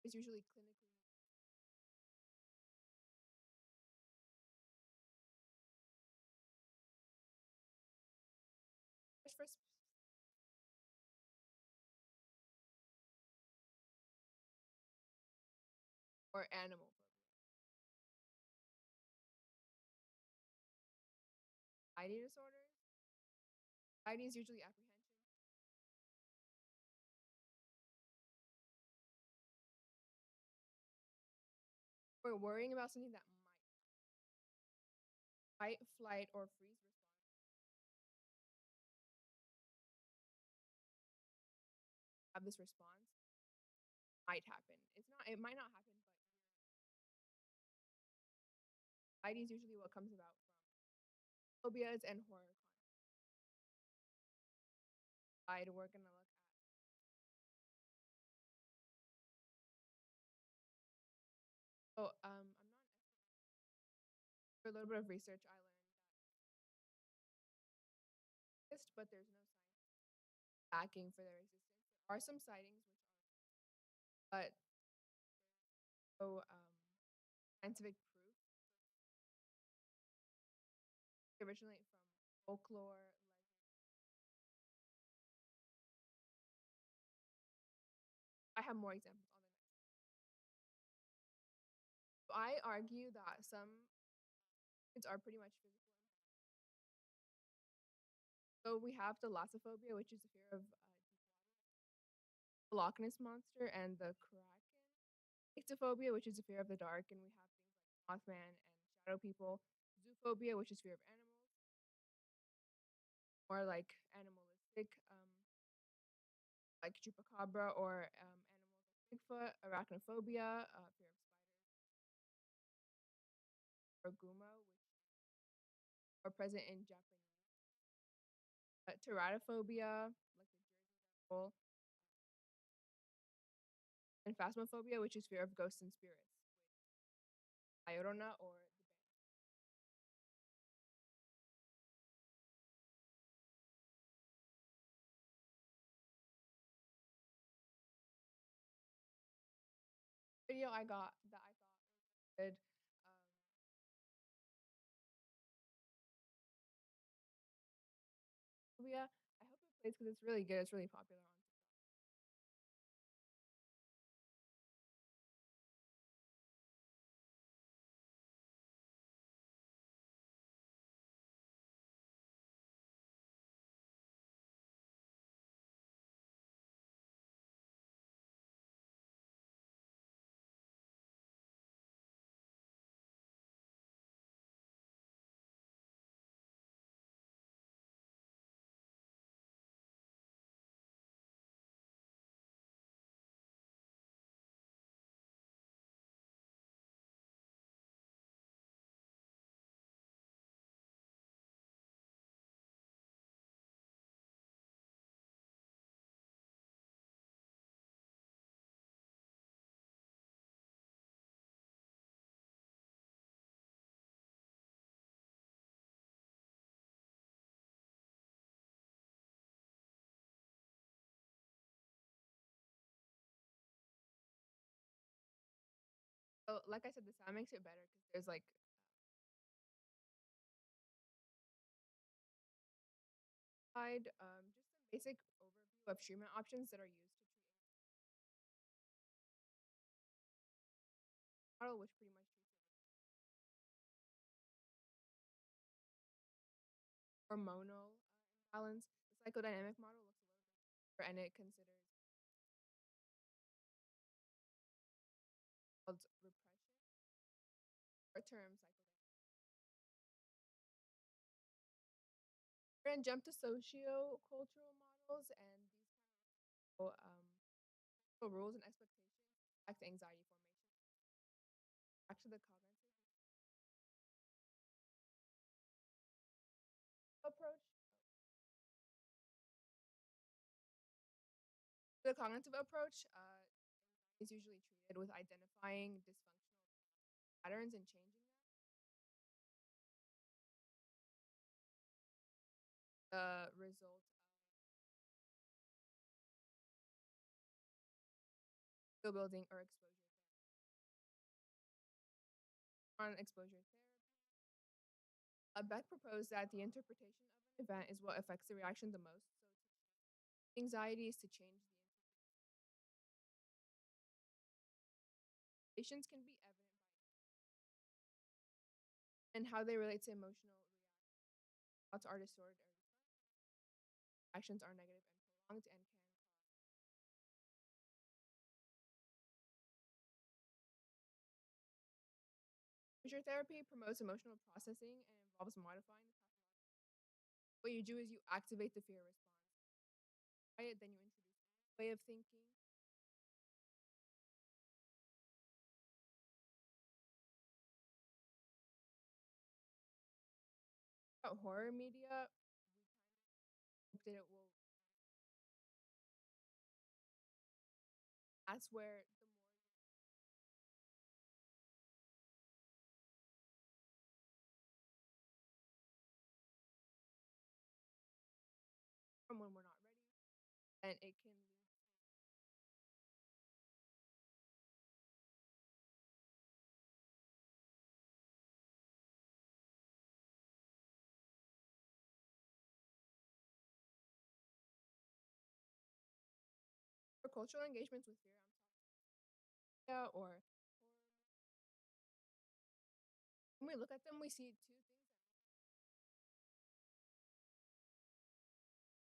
is usually clinically just for or animal phobia. Anxiety disorders. Anxiety is usually apprehension or worrying about something that might fight, flight, or freeze response. Have this response might happen. It's not. It might not happen, but anxiety is usually what comes about from phobias and horror content. We're gonna look at. Oh, I'm not. For a little bit of research, I learned that exist, but there's no science backing for their existence. There are some sightings which are, but no scientific proof. They originate from folklore, legend. I have more examples on the next. So I argue that some kids are pretty much physical. So we have thalassophobia, which is a fear of the Loch Ness monster, and the Kraken. Ichthyophobia, which is a fear of the dark, and we have things like Mothman and shadow people. Zoophobia, which is fear of animals, or like animalistic, like chupacabra, or animals like Bigfoot. Arachnophobia, fear of spiders, or gumo, which are present in Japanese. Teratophobia, like the Jersey Devil, and phasmophobia, which is fear of ghosts and spirits. Iorona or the band. Video I got that I thought was good. Phobia. I hope it plays because it's really good. It's really popular on TikTok. So, like I said, the sound makes it better because there's like just some basic overview of treatment options that are used to treat model, which pretty much treats it with hormonal imbalance. The psychodynamic model looks a little bit deeper, and it considers called repression or term psychodynamic. We're gonna jump to socio-cultural models, and these kind of rules and expectations back to anxiety formation, back to the cognitive approach. The cognitive approach is usually treated with identifying dysfunctional patterns and changing them. The result skill building, or exposure therapy. On exposure therapy, Beck proposed that the interpretation of an event is what affects the reaction the most. So, anxiety is to change the interpretations can be evident by and how they relate to emotional reactions. Thoughts are distorted or actions are negative and prolonged and can cause exposure therapy promotes emotional processing and involves modifying the pathology. What you do is you activate the fear response. Try it, then you introduce a way of thinking. About horror media, we kind of hope that it will. That's where the more from when we're not ready, and it can lead for cultural engagements with fear. I'm talking about or horror. When we look at them, we see two things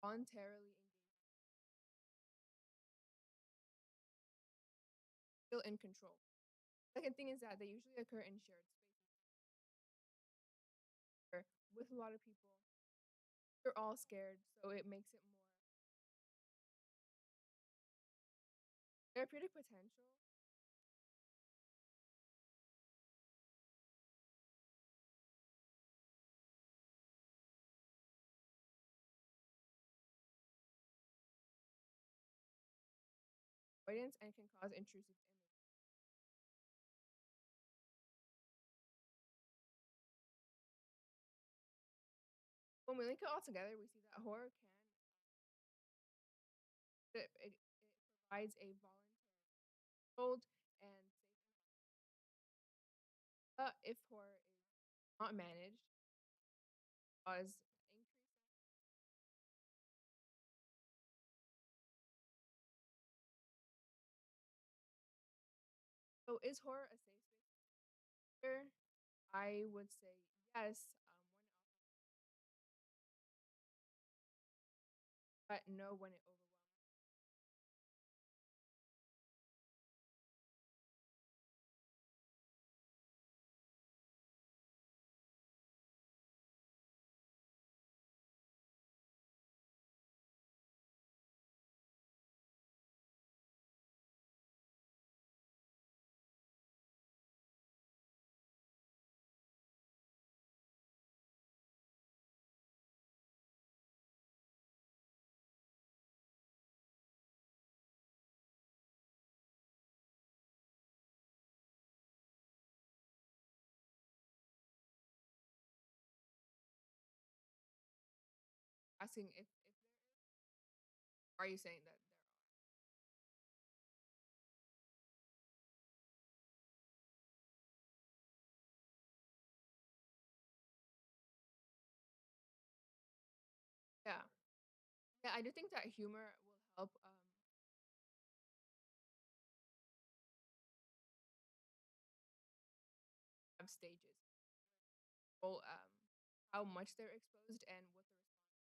that voluntarily engage, feel in control. Second thing is that they usually occur in shared spaces or with a lot of people. They're all scared, so it makes it more therapeutic potential. Avoidance and can cause intrusive image. When we link it all together, we see that horror can it provides a voluntary, controlled, and safe environment. But if horror is not managed, cause increased. So, is horror a safe space? Here, I would say yes. When it but no when it overwhelms. Asking if there is, are you saying that there are? Yeah, yeah. I do think that humor will help. Have stages. Well, how much they're exposed and what the response.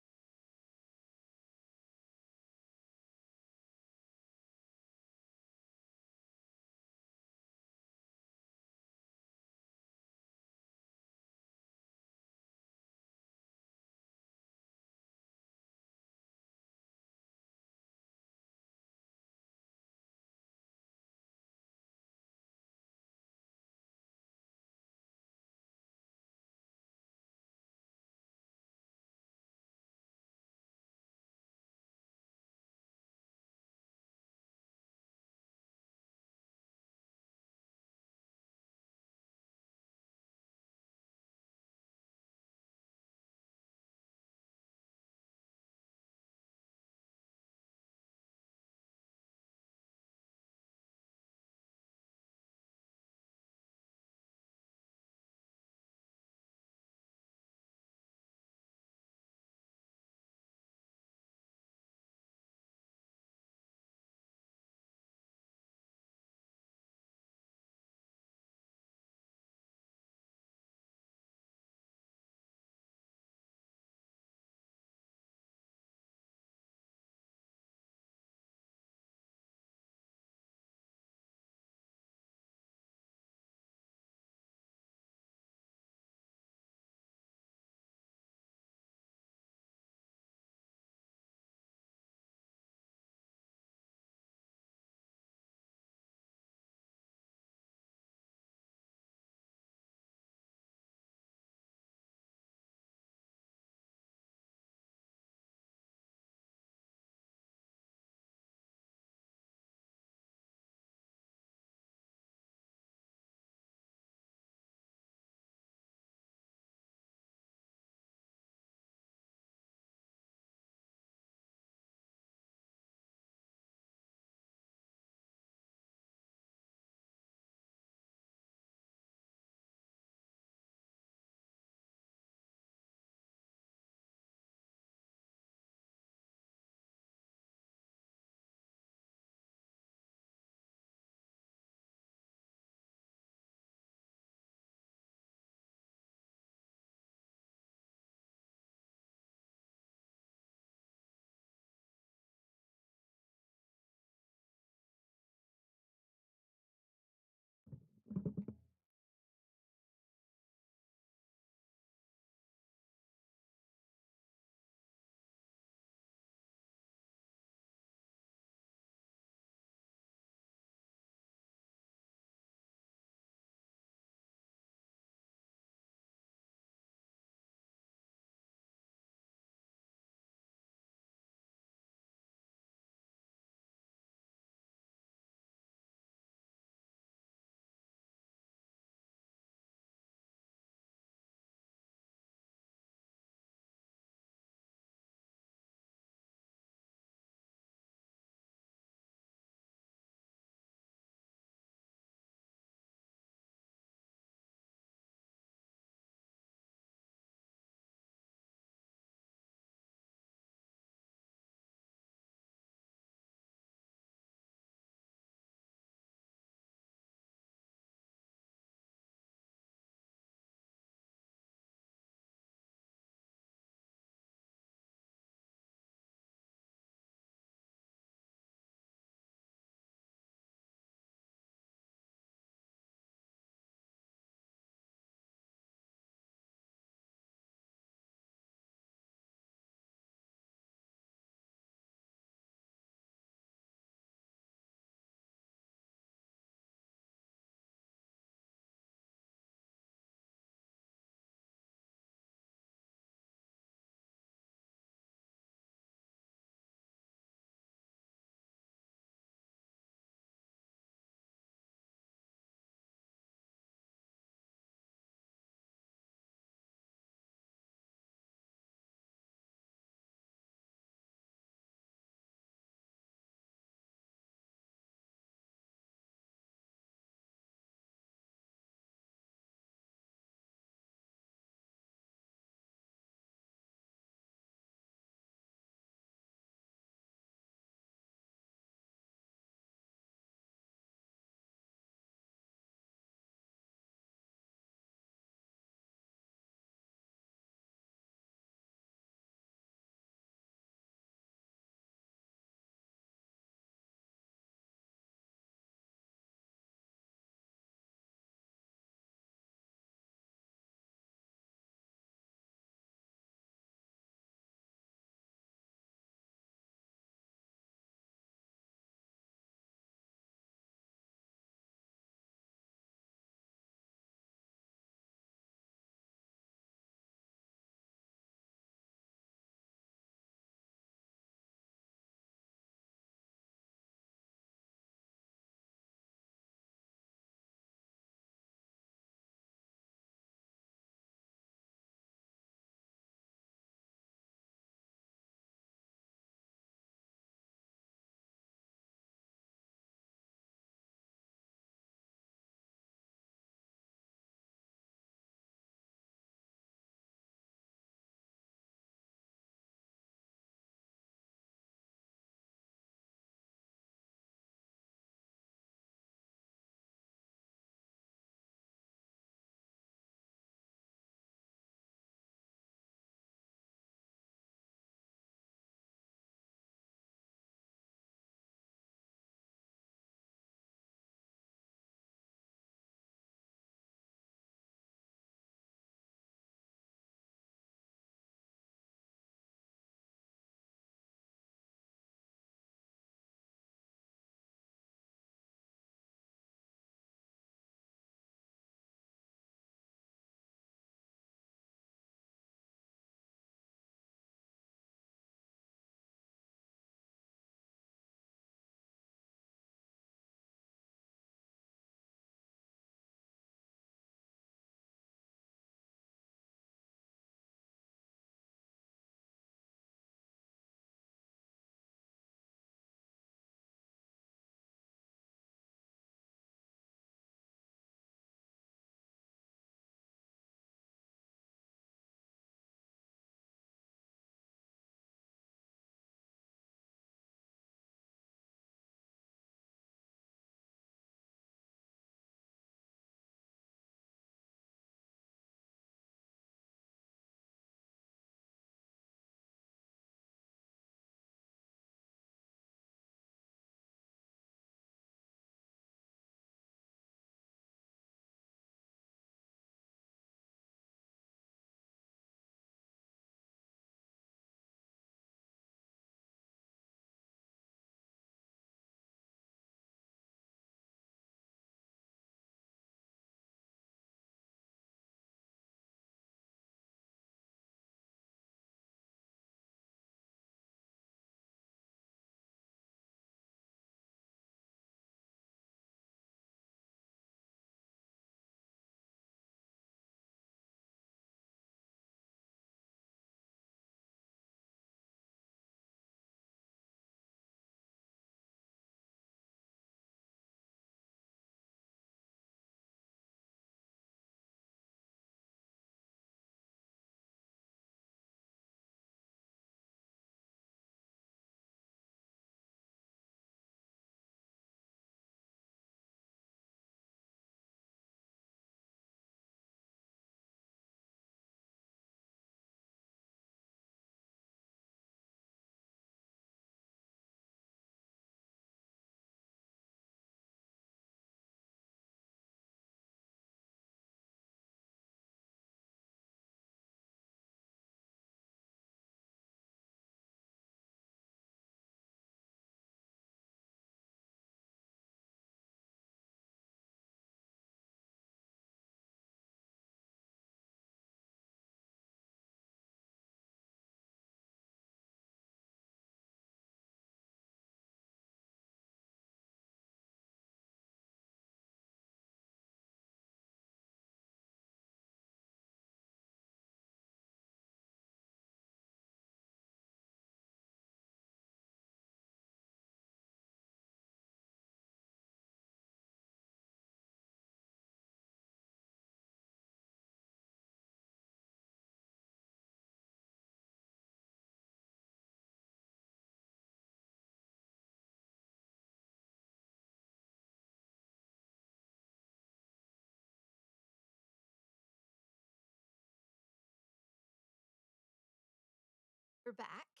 We're back.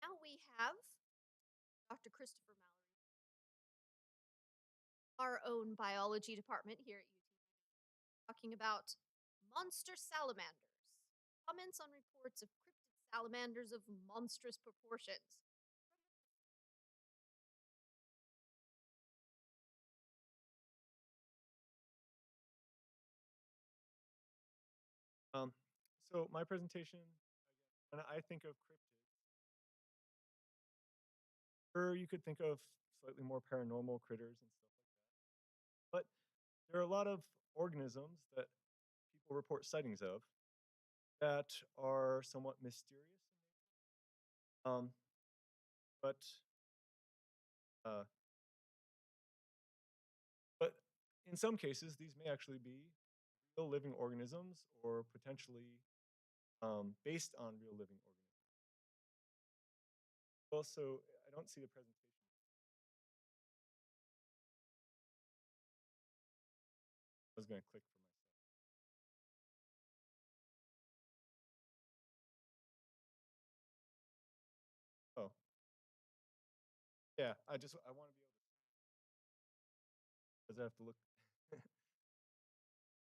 Now we have Dr. Christopher Mallory, our own biology department here at UT, talking about monster salamanders. Comments on reports of cryptid salamanders of monstrous proportions. Um, so my presentation, when I think of cryptids, or you could think of slightly more paranormal critters and stuff like that. But there are a lot of organisms that people report sightings of that are somewhat mysterious. Um, but uh, but in some cases, these may actually be real living organisms or potentially based on real living organisms. Also, I don't see the presentation. I was going to click for myself. Oh, yeah. I want to be able to because I have to look.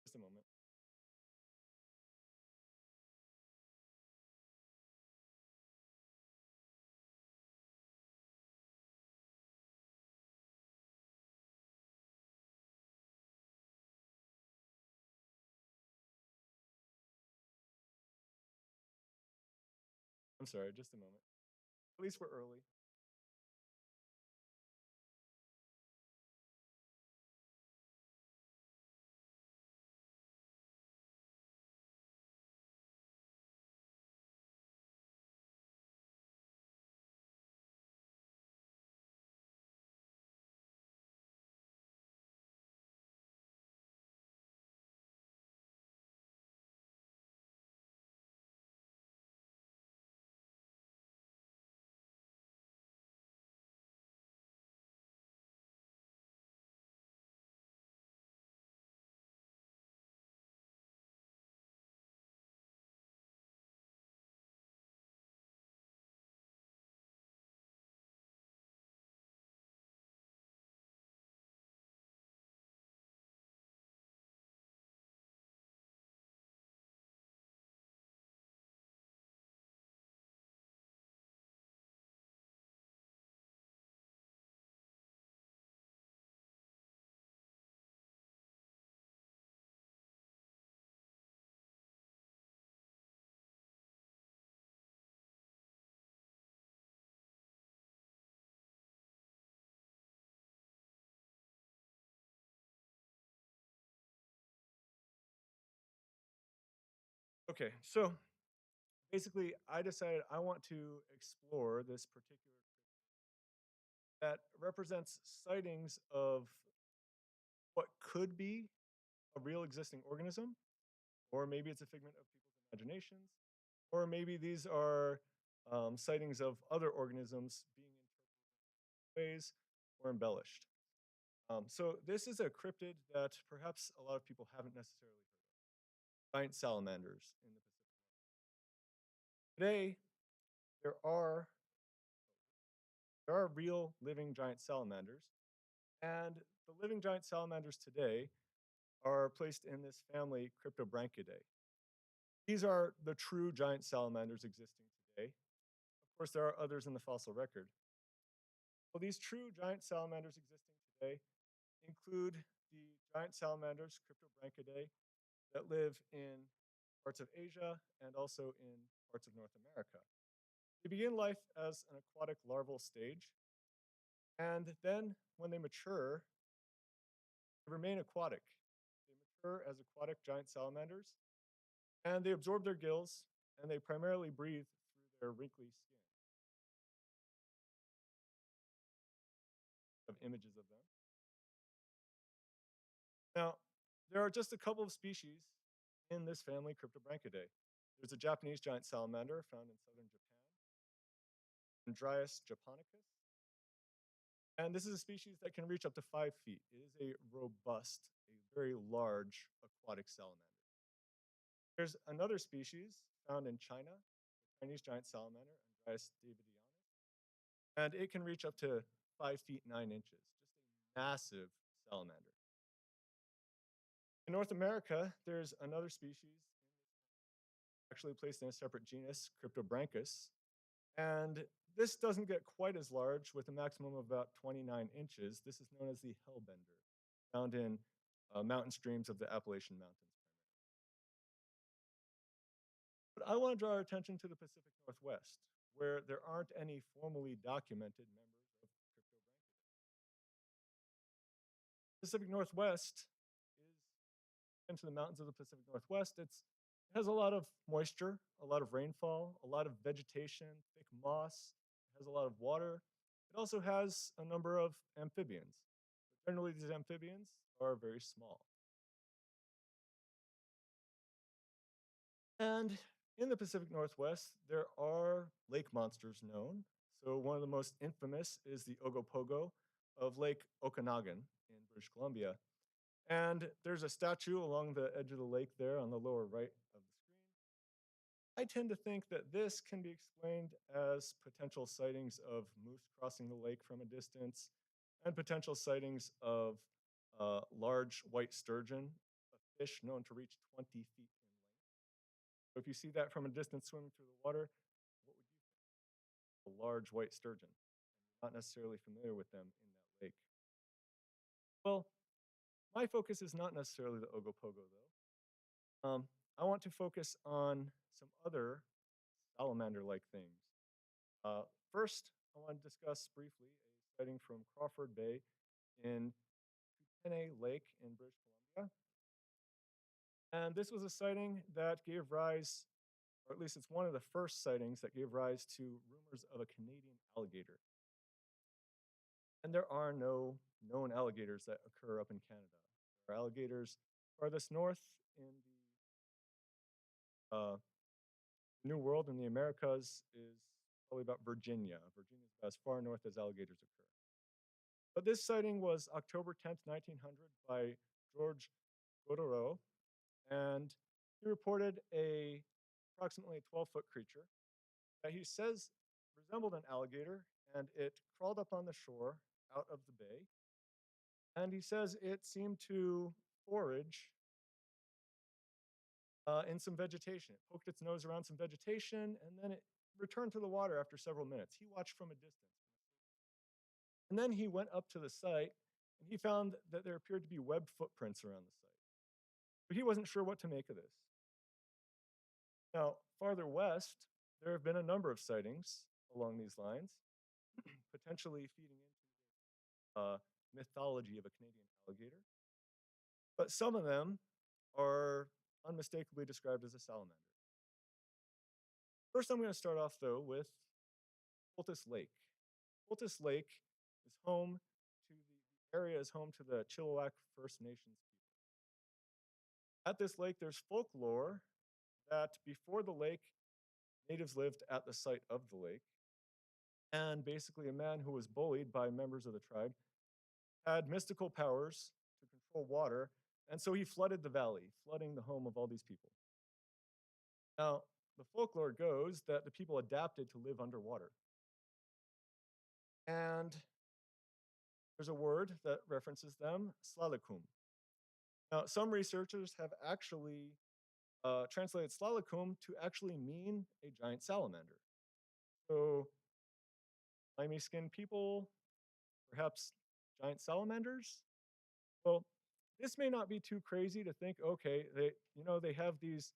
Just a moment. I'm sorry. Just a moment. At least we're early. Okay, so basically, I decided I want to explore this particular that represents sightings of what could be a real existing organism, or maybe it's a figment of people's imaginations, or maybe these are sightings of other organisms being interpreted in ways or embellished. So this is a cryptid that perhaps a lot of people haven't necessarily heard of. Giant salamanders in the Pacific. Today, there are there are real living giant salamanders, and the living giant salamanders today are placed in this family Cryptobranchidae. These are the true giant salamanders existing today. Of course, there are others in the fossil record. Well, these true giant salamanders existing today include the giant salamanders, Cryptobranchidae, that live in parts of Asia and also in parts of North America. They begin life as an aquatic larval stage, and then when they mature, they remain aquatic. They mature as aquatic giant salamanders, and they absorb their gills, and they primarily breathe through their wrinkly skin. Of images of them. Now, there are just a couple of species in this family, Cryptobranchidae. There's a Japanese giant salamander found in southern Japan, Dryas japonicus. And this is a species that can reach up to 5 feet. It is a robust, a very large aquatic salamander. There's another species found in China, Chinese giant salamander, Andreas davidianus, and it can reach up to 5 feet 9 inches. Just a massive salamander. In North America, there's another species actually placed in a separate genus, Cryptobranchus, and this doesn't get quite as large with a maximum of about 29 inches. This is known as the hellbender, found in mountain streams of the Appalachian Mountains. But I want to draw our attention to the Pacific Northwest, where there aren't any formally documented members of Cryptobranchus. Pacific Northwest is into the mountains of the Pacific Northwest. It has a lot of moisture, a lot of rainfall, a lot of vegetation, thick moss. It has a lot of water. It also has a number of amphibians. But generally, these amphibians are very small. And in the Pacific Northwest, there are lake monsters known. So, one of the most infamous is the Ogopogo of Lake Okanagan in British Columbia. And there's a statue along the edge of the lake there on the lower right of the screen. I tend to think that this can be explained as potential sightings of moose crossing the lake from a distance and potential sightings of large white sturgeon, a fish known to reach 20 feet in length. So if you see that from a distance swimming through the water, what would you think? A large white sturgeon. And you're not necessarily familiar with them in that lake. Well, my focus is not necessarily the Ogopogo, though. I want to focus on some other salamander like things. Uh, First, I want to discuss briefly a sighting from Crawford Bay in Kootenay Lake in British Columbia. And this was a sighting that gave rise, or at least it's one of the first sightings that gave rise to rumors of a Canadian alligator. And there are no known alligators that occur up in Canada. There are alligators farthest north in the New World in the Americas is probably about Virginia. Virginia is about as far north as alligators occur. But this sighting was October 10th, 1900, by George Godereau, and he reported a approximately 12-foot creature that he says resembled an alligator, and it crawled up on the shore out of the bay. And he says it seemed to forage in some vegetation. It poked its nose around some vegetation, and then it returned to the water after several minutes. He watched from a distance. And then he went up to the site, and he found that there appeared to be webbed footprints around the site. But he wasn't sure what to make of this. Now, farther west, there have been a number of sightings along these lines, potentially feeding into mythology of a Canadian alligator. But some of them are unmistakably described as a salamander. First, I'm going to start off, though, with Poultice Lake. Poultice Lake is home to the area is home to the Chilliwack First Nations people. At this lake, there's folklore that before the lake, natives lived at the site of the lake. And basically, a man who was bullied by members of the tribe had mystical powers to control water. And so he flooded the valley, flooding the home of all these people. Now, the folklore goes that the people adapted to live underwater. And there's a word that references them, slalakum. Now, some researchers have actually translated slalakum to actually mean a giant salamander. So, slimy skinned people, perhaps giant salamanders? Well, this may not be too crazy to think, okay, they have these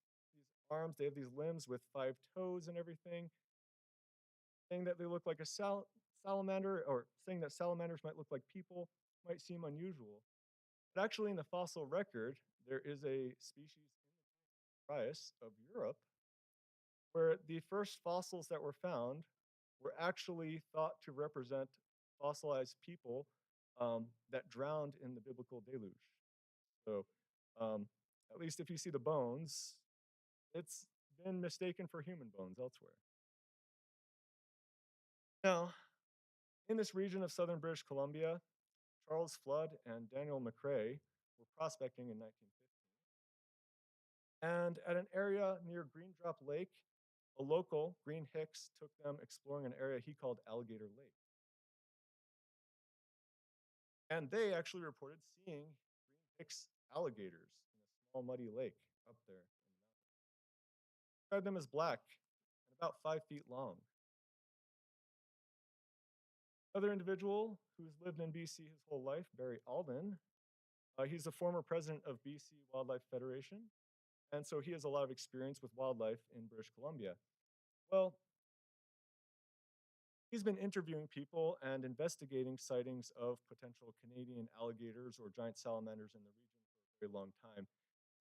arms, they have these limbs with 5 toes and everything. Saying that they look like a salamander, or saying that salamanders might look like people, might seem unusual. But actually, in the fossil record, there is a species in the Trias of Europe where the first fossils that were found were actually thought to represent fossilized people that drowned in the biblical deluge. So, at least if you see the bones, it's been mistaken for human bones elsewhere. Now, in this region of southern British Columbia, Charles Flood and Daniel McRae were prospecting in 1915. And at an area near Green Drop Lake, A local, Green Hicks, took them exploring an area he called Alligator Lake. And they actually reported seeing Green Hicks alligators in a small muddy lake up there in the mountains. Described them as black and about 5 feet long. Another individual who's lived in BC his whole life, Barry Alden, he's the former president of BC Wildlife Federation, and so he has a lot of experience with wildlife in British Columbia. Well, he's been interviewing people and investigating sightings of potential Canadian alligators or giant salamanders in the region for a very long time.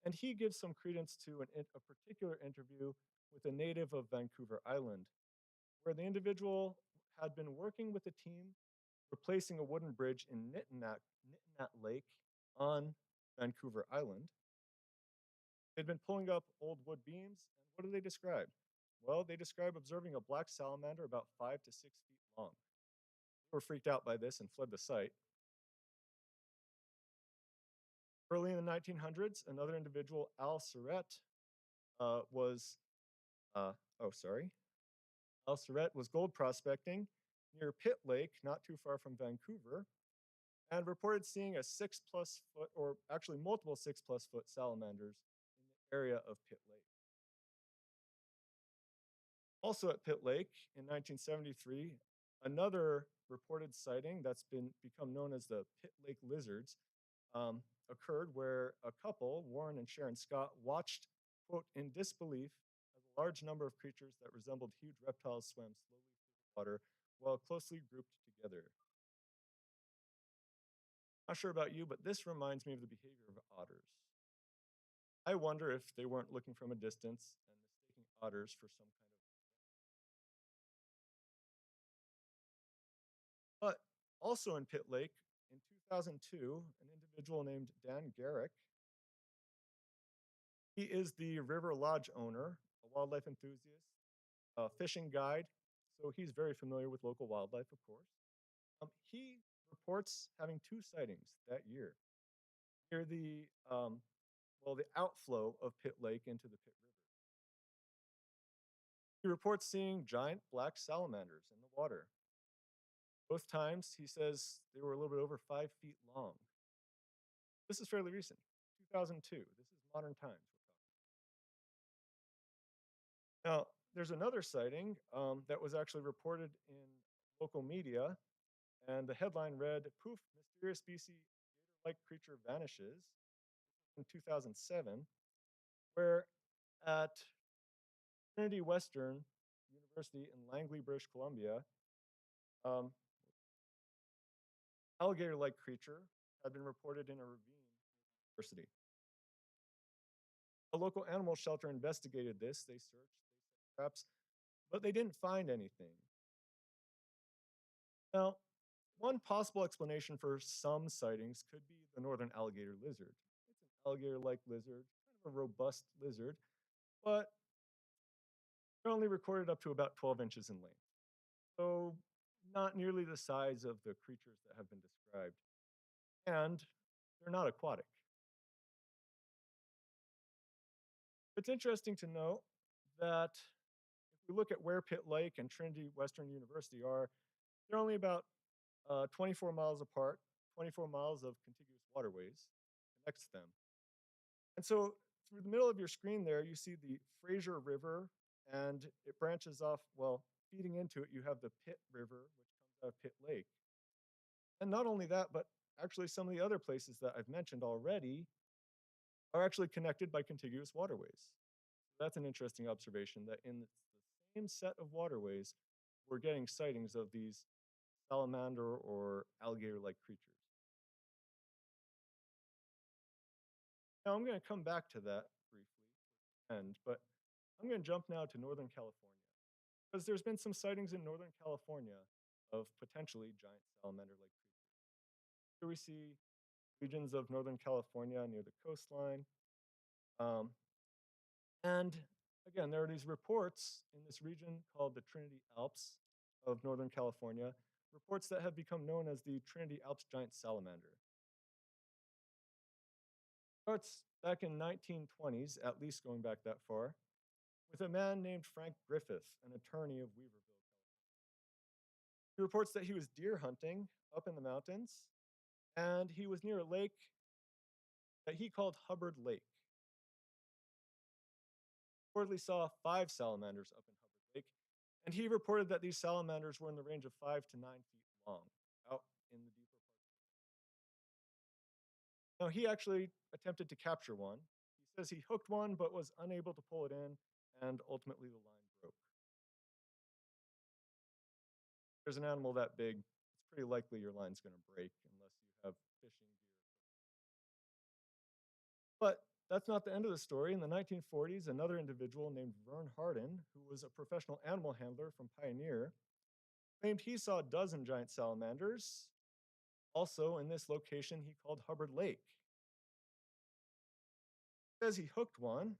And he gives some credence to a particular interview with a native of Vancouver Island, where the individual had been working with a team replacing a wooden bridge in Nittinat Lake on Vancouver Island. They'd been pulling up old wood beams, and what do they describe? Well, they describe observing a black salamander about 5 to 6 feet long. They were freaked out by this and fled the site. Early in the 1900s, another individual, Al Surratt, was, uh, oh, sorry, Al Surratt was gold prospecting near Pitt Lake, not too far from Vancouver, and reported seeing a 6+ foot, or actually multiple 6+ foot salamanders in the area of Pitt Lake. Also at Pitt Lake in 1973, another reported sighting that's become known as the Pitt Lake lizards occurred where a couple, Warren and Sharon Scott, watched, quote, in disbelief as a large number of creatures that resembled huge reptiles swam slowly through the water while closely grouped together. Not sure about you, but this reminds me of the behavior of otters. I wonder if they weren't looking from a distance and mistaking otters for some kind of. But also in Pitt Lake in 2002, an individual named Dan Garrick, he is the River Lodge owner, a wildlife enthusiast, a fishing guide, so he's very familiar with local wildlife, of course. He reports having two sightings that year near the outflow of Pitt Lake into the Pitt River. He reports seeing giant black salamanders in the water. Both times, he says they were a little bit over 5 feet long. This is fairly recent, 2002. This is modern times we're talking. Now, there's another sighting that was actually reported in local media, and the headline read, "Poof, mysterious BC gator-like creature vanishes," in 2007, where at Trinity Western University in Langley, British Columbia, um, alligator-like creature had been reported in a ravine near the university. A local animal shelter investigated this. They searched, they set traps, but they didn't find anything. Now, one possible explanation for some sightings could be the northern alligator lizard. It's an alligator-like lizard, kind of a robust lizard, but they're only recorded up to about 12 inches in length. So not nearly the size of the creatures that have been described. And they're not aquatic. It's interesting to note that if we look at where Pitt Lake and Trinity Western University are, they're only about 24 miles apart, 24 miles of contiguous waterways connects them. And so through the middle of your screen there, you see the Fraser River, and it branches off, well, feeding into it, you have the Pitt River, which comes out of Pitt Lake. And not only that, but actually some of the other places that I've mentioned already are actually connected by contiguous waterways. That's an interesting observation that in the same set of waterways, we're getting sightings of these salamander or alligator-like creatures. Now I'm going to come back to that briefly, but I'm going to jump now to Northern California because there's been some sightings in Northern California of potentially giant salamander-like creatures. Here we see regions of Northern California near the coastline. And again, there are these reports in this region called the Trinity Alps of Northern California, reports that have become known as the Trinity Alps giant salamander. Starts back in 1920s, at least going back that far, with a man named Frank Griffith, an attorney of Weaverville. He reports that he was deer hunting up in the mountains, and he was near a lake that he called Hubbard Lake. He reportedly saw 5 salamanders up in Hubbard Lake, and he reported that these salamanders were in the range of 5 to 9 feet long, out in the deeper parts. Now, he actually attempted to capture one. He says he hooked one, but was unable to pull it in, and ultimately the line broke. There's an animal that big, it's pretty likely your line's going to break unless you have fishing gear. But that's not the end of the story. In the 1940s, another individual named Vern Hardin, who was a professional animal handler from Pioneer, claimed he saw a dozen giant salamanders, also in this location he called Hubbard Lake. He says he hooked one,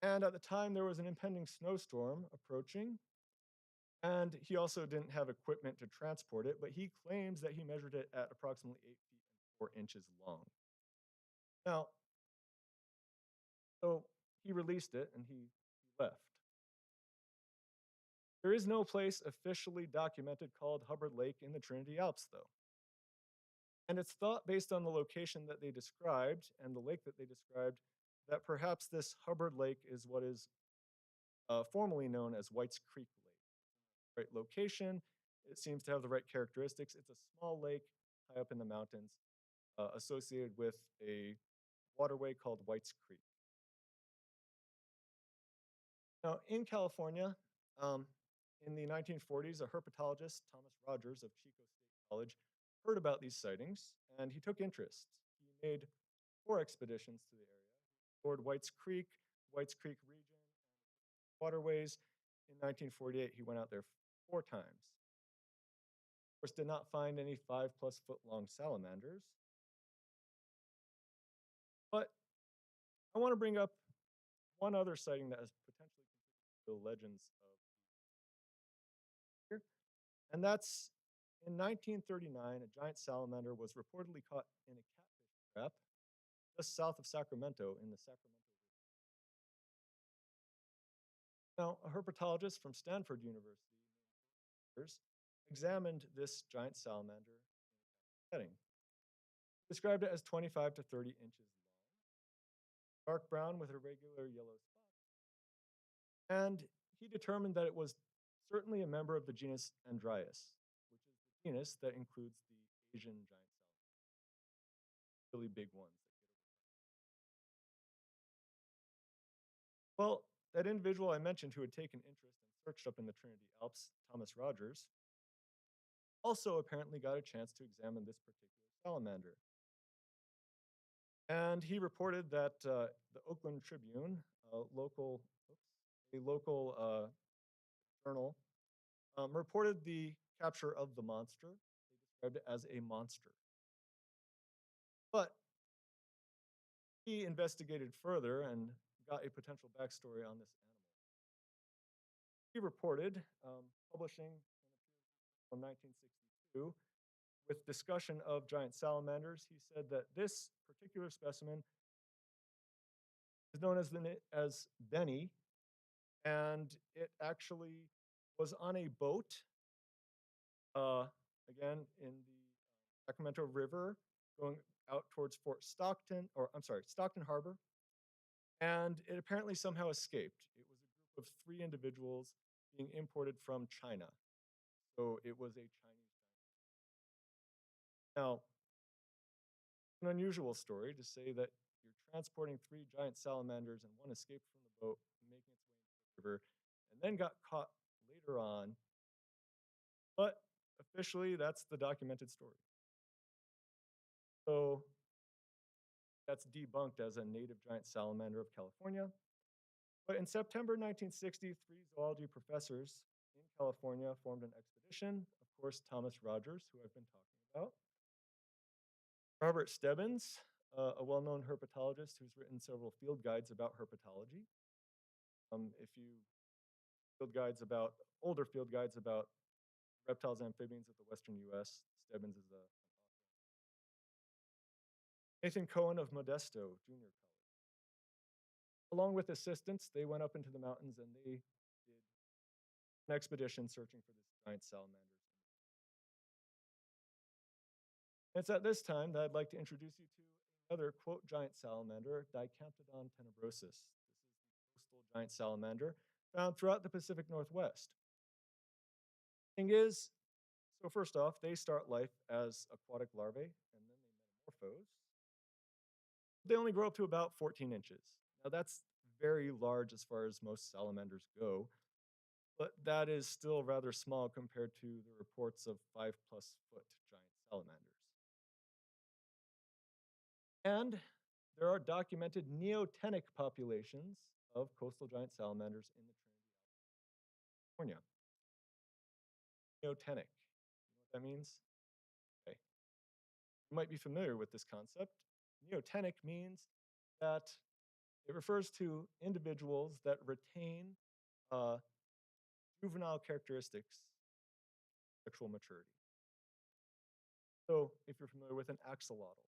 and at the time there was an impending snowstorm approaching, and he also didn't have equipment to transport it, but he claims that he measured it at approximately 8 feet and 4 inches long. Now, so he released it and he left. There is no place officially documented called Hubbard Lake in the Trinity Alps, though. And it's thought, based on the location that they described and the lake that they described, that perhaps this Hubbard Lake is what is formerly known as White's Creek Lake. Right location, it seems to have the right characteristics. It's a small lake high up in the mountains, associated with a waterway called White's Creek. Now, in California, um, in the 1940s, a herpetologist, Thomas Rogers of Chico State College, heard about these sightings and he took interest. He made 4 expeditions to the area, explored White's Creek region, waterways. In 1948, he went out there 4 times. Of course, did not find any 5+ foot long salamanders. But I want to bring up one other sighting that has potentially contributed to the legends of here, and that's in 1939, a giant salamander was reportedly caught in a catfish trap just south of Sacramento in the Sacramento River. Now, a herpetologist from Stanford University examined this giant salamander in a setting. Described it as 25 to 30 inches long, dark brown with irregular yellow spots, and he determined that it was certainly a member of the genus Andrias, which is the genus that includes the Asian giant salamanders, really big ones. Well, that individual I mentioned who had taken interest and searched up in the Trinity Alps, Thomas Rogers, also apparently got a chance to examine this particular salamander. And he reported that the Oakland Tribune, a local journal, reported the capture of the monster. They described it as a monster. But he investigated further and got a potential backstory on this animal. He reported publishing in 1962 with discussion of giant salamanders. He said that this particular specimen is known as Benny, and it actually was on a boat, again in the Sacramento River, going out towards Stockton Harbor, and it apparently somehow escaped. It was a group of 3 individuals being imported from China, so it was a Chinese. Now, an unusual story to say that you're transporting 3 giant salamanders and one escaped from the boat, making its way into the river, and then got caught later on. But officially, that's the documented story. So that's debunked as a native giant salamander of California. But in September 1960, 3 zoology professors in California formed an expedition. Of course, Thomas Rogers, who I've been talking about, Robert Stebbins, a well-known herpetologist who's written several field guides about herpetology. If you older field guides about reptiles, amphibians of the Western U.S., Stebbins is an author. Nathan Cohen of Modesto Junior College. Along with assistants, they went up into the mountains and they did an expedition searching for this giant salamander. It's at this time that I'd like to introduce you to another quote giant salamander, Dicamptodon tenebrosus. This is the coastal giant salamander found throughout the Pacific Northwest. Thing is, so first off, they start life as aquatic larvae and then they metamorphose. They only grow up to about 14 inches. Now that's very large as far as most salamanders go, but that is still rather small compared to the reports of 5+ foot giant salamanders. And there are documented neotenic populations of coastal giant salamanders in the Trinity, California. Neotenic. You know what that means? Okay. You might be familiar with this concept. Neotenic means that it refers to individuals that retain uh, juvenile characteristics, sexual maturity. So, if you're familiar with an axolotl,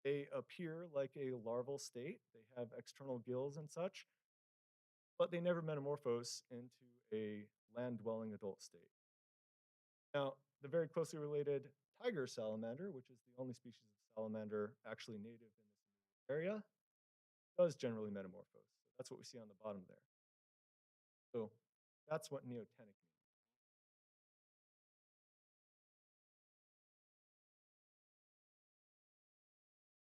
they appear like a larval state. They have external gills and such, but they never metamorphose into a land dwelling adult state. Now, the very closely related tiger salamander, which is the only species of salamander actually native in this area, does generally metamorphose. So that's what we see on the bottom there. So that's what neotenic means.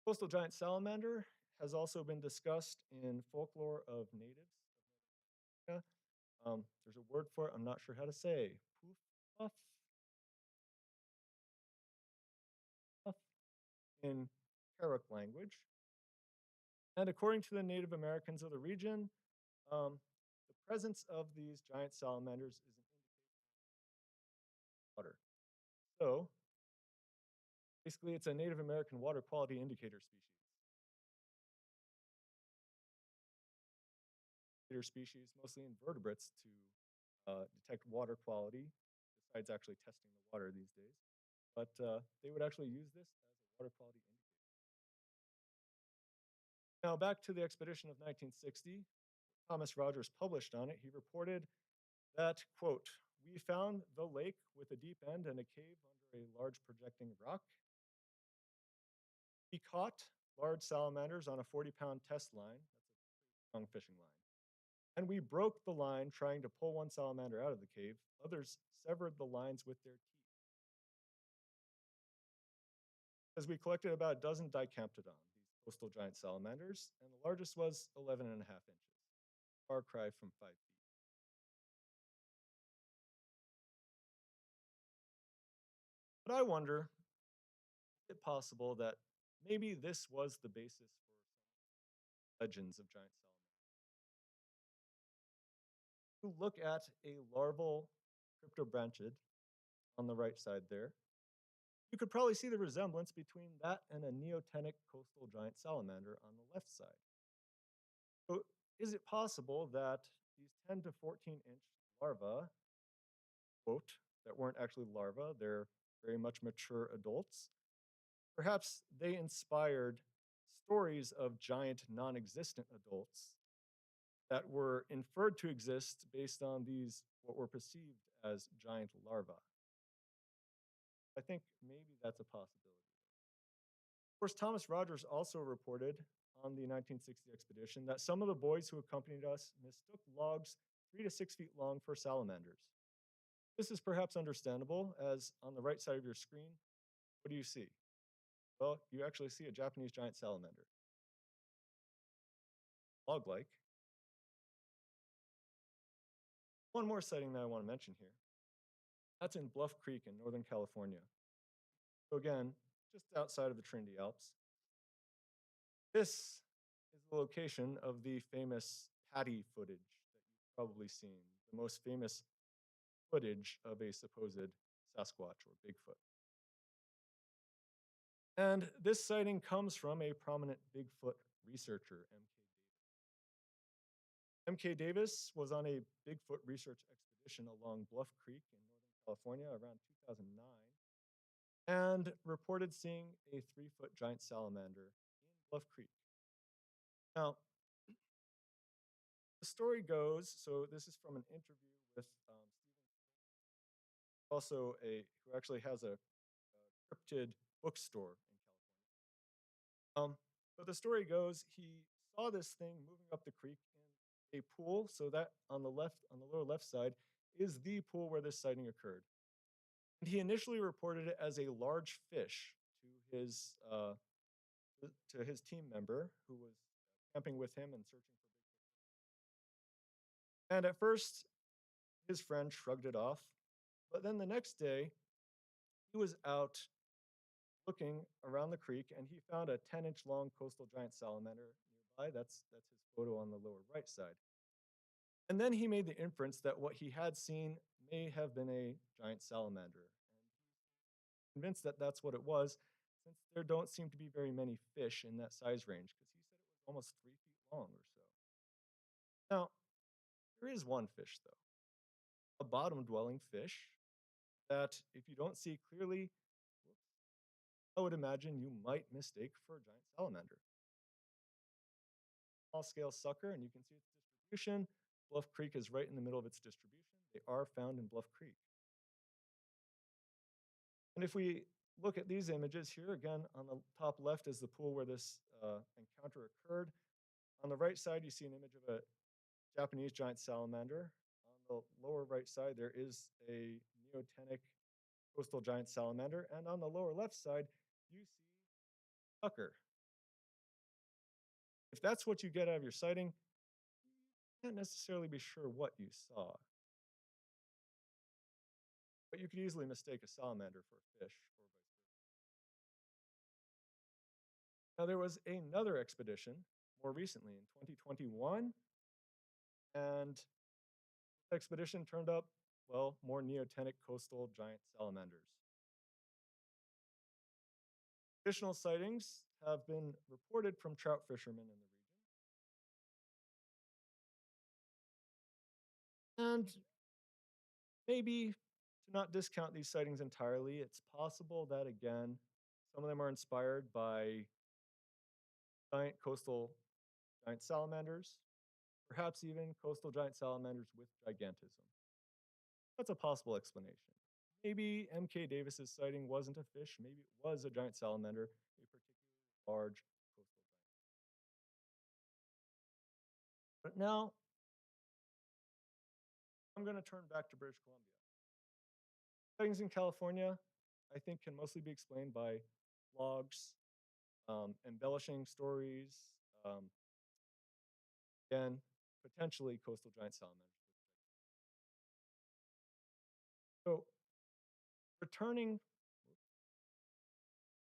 Coastal giant salamander has also been discussed in folklore of natives of North America. There's a word for it, I'm not sure how to say. Poof, puff, puff in Karuk language. And according to the Native Americans of the region, um, the presence of these giant salamanders is an indicator of water. So basically, it's a Native American water quality indicator species. Species, mostly invertebrates, to detect water quality, besides actually testing the water these days. But they would actually use this as a water quality indicator. Now, back to the expedition of 1960, Thomas Rogers published on it. He reported that, quote, we found the lake with a deep end and a cave under a large projecting rock. We caught large salamanders on a 40-pound test line. That's a strong fishing line. And we broke the line trying to pull one salamander out of the cave. Others severed the lines with their teeth. As we collected about a dozen Dicamptodon, these coastal giant salamanders, and the largest was 11.5 inches. Far cry from 5 feet. But I wonder, is it possible that maybe this was the basis for legends of giant salamanders? You look at a larval cryptobranchid on the right side there, you could probably see the resemblance between that and a neotenic coastal giant salamander on the left side. So, is it possible that these 10 to 14-inch larvae, quote, that weren't actually larvae, they're very much mature adults, perhaps they inspired stories of giant non existent adults that were inferred to exist based on these, what were perceived as giant larvae? I think maybe that's a possibility. Of course, Thomas Rogers also reported on the 1960 expedition that some of the boys who accompanied us mistook logs 3 to 6 feet long for salamanders. This is perhaps understandable, as on the right side of your screen, what do you see? Well, you actually see a Japanese giant salamander. Log like. One more sighting that I want to mention here. That's in Bluff Creek in Northern California. So, again, just outside of the Trinity Alps. This is the location of the famous Patty footage that you've probably seen, the most famous footage of a supposed Sasquatch or Bigfoot. And this sighting comes from a prominent Bigfoot researcher, M.K. Davis was on a Bigfoot research expedition along Bluff Creek in Northern California around 2009 and reported seeing a 3-foot giant salamander in Bluff Creek. Now, The story goes, so this is from an interview with also a who actually has a cryptid bookstore in California. But the story goes, he saw this thing moving up the creek in a pool. So that on the left, on the lower left side, is the pool where this sighting occurred. And he initially reported it as a large fish to his team member who was camping with him and searching for big. And at first, his friend shrugged it off. But then the next day, he was out looking around the creek and he found a 10-inch long coastal giant salamander nearby. That's his photo on the lower right side. And then he made the inference that what he had seen may have been a giant salamander. And convinced that that's what it was, since there don't seem to be very many fish in that size range, because he said it was almost 3 feet long or so. Now, there is one fish, though, a bottom dwelling fish that, if you don't see clearly, I would imagine you might mistake for a giant salamander. Small scale sucker, and you can see its distribution. Bluff Creek is right in the middle of its distribution. They are found in Bluff Creek. And if we look at these images here, again, on the top left is the pool where this encounter occurred. On the right side, you see an image of a Japanese giant salamander. On the lower right side, there is a neotenic coastal giant salamander. And on the lower left side, you see sucker. If that's what you get out of your sighting, you can't necessarily be sure what you saw. But you could easily mistake a salamander for a fish or vice versa. Now, there was another expedition more recently in 2021, and this expedition turned up, well, more neotenic coastal giant salamanders. Additional sightings have been reported from trout fishermen in the region. And maybe to not discount these sightings entirely, it's possible that, again, some of them are inspired by giant coastal giant salamanders, perhaps even coastal giant salamanders with gigantism. That's a possible explanation. Maybe M.K. Davis's sighting wasn't a fish, maybe it was a giant salamander, a particularly large coastal giant. But now I'm going to turn back to British Columbia. Sightings in California, I think, can mostly be explained by logs, embellishing stories, um, again, potentially coastal giant salamanders. So returning,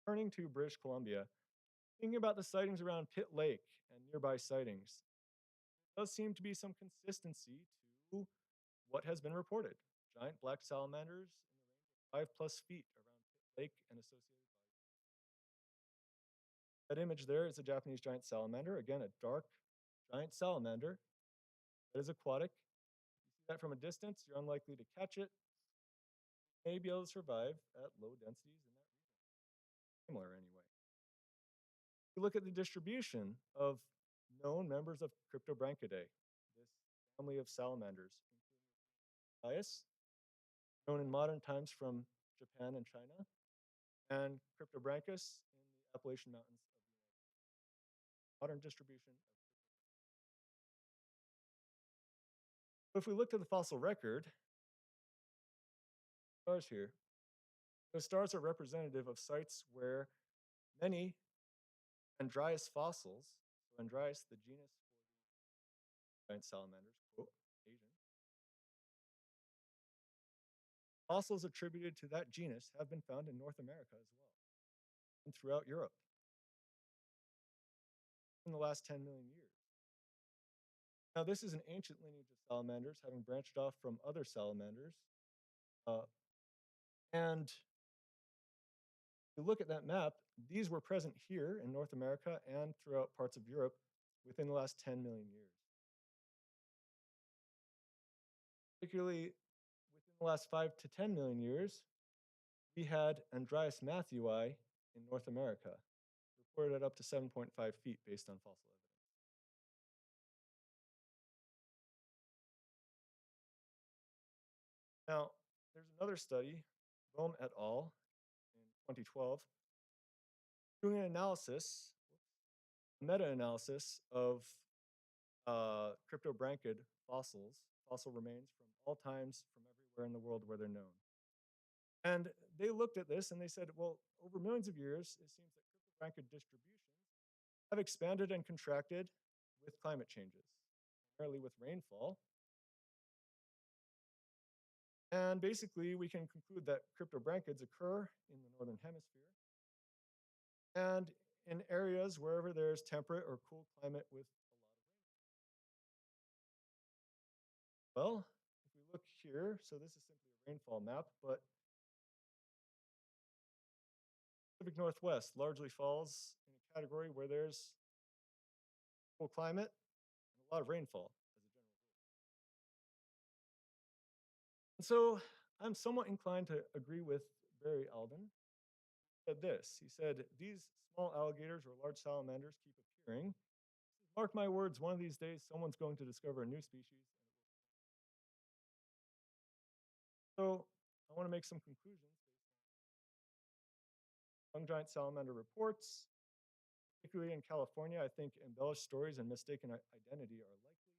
returning to British Columbia, thinking about the sightings around Pitt Lake and nearby sightings, there does seem to be some consistency to what has been reported. Giant black salamanders in the range of 5+ feet around Pitt Lake and associated. That image there is a Japanese giant salamander. Again, a dark giant salamander that is aquatic. If you see that from a distance, you're unlikely to catch it. It may be able to survive at low densities in that region. Similar anyway. If you look at the distribution of known members of Cryptobranchidae, this family of salamanders, including Bias, known in modern times from Japan and China, and Cryptobranchus in the Appalachian Mountains of the modern distribution. So if we look to the fossil record, stars here, those stars are representative of sites where many Andrias fossils, so Andrias, the genus for the giant salamanders, quote, Asian, fossils attributed to that genus have been found in North America as well, and throughout Europe in the last 10 million years. Now, this is an ancient lineage of salamanders, having branched off from other salamanders. And if you look at that map, these were present here in North America and throughout parts of Europe within the last 10 million years. Particularly within the last 5 to 10 million years, we had Andrias matthewi in North America, reported at up to 7.5 feet based on fossil evidence. Now, there's another study, Bohm et al. In 2012, doing an analysis, meta-analysis of cryptobranchid fossils, fossil remains from all times, from everywhere in the world where they're known. And they looked at this and they said, well, over millions of years, it seems that cryptobranchid distributions have expanded and contracted with climate changes, primarily with rainfall. And basically, we can conclude that cryptobranchids occur in the northern hemisphere and in areas wherever there's temperate or cool climate with a lot of rain. Well, if we look here, so this is simply a rainfall map, but Pacific Northwest largely falls in a category where there's cool climate and a lot of rainfall as a general rule. And so I'm somewhat inclined to agree with Barry Alden. He said this. He said, these small alligators or large salamanders keep appearing. Mark my words, one of these days someone's going to discover a new species. So I want to make some conclusions based on young giant salamander reports, particularly in California. I think embellished stories and mistaken identity are likely.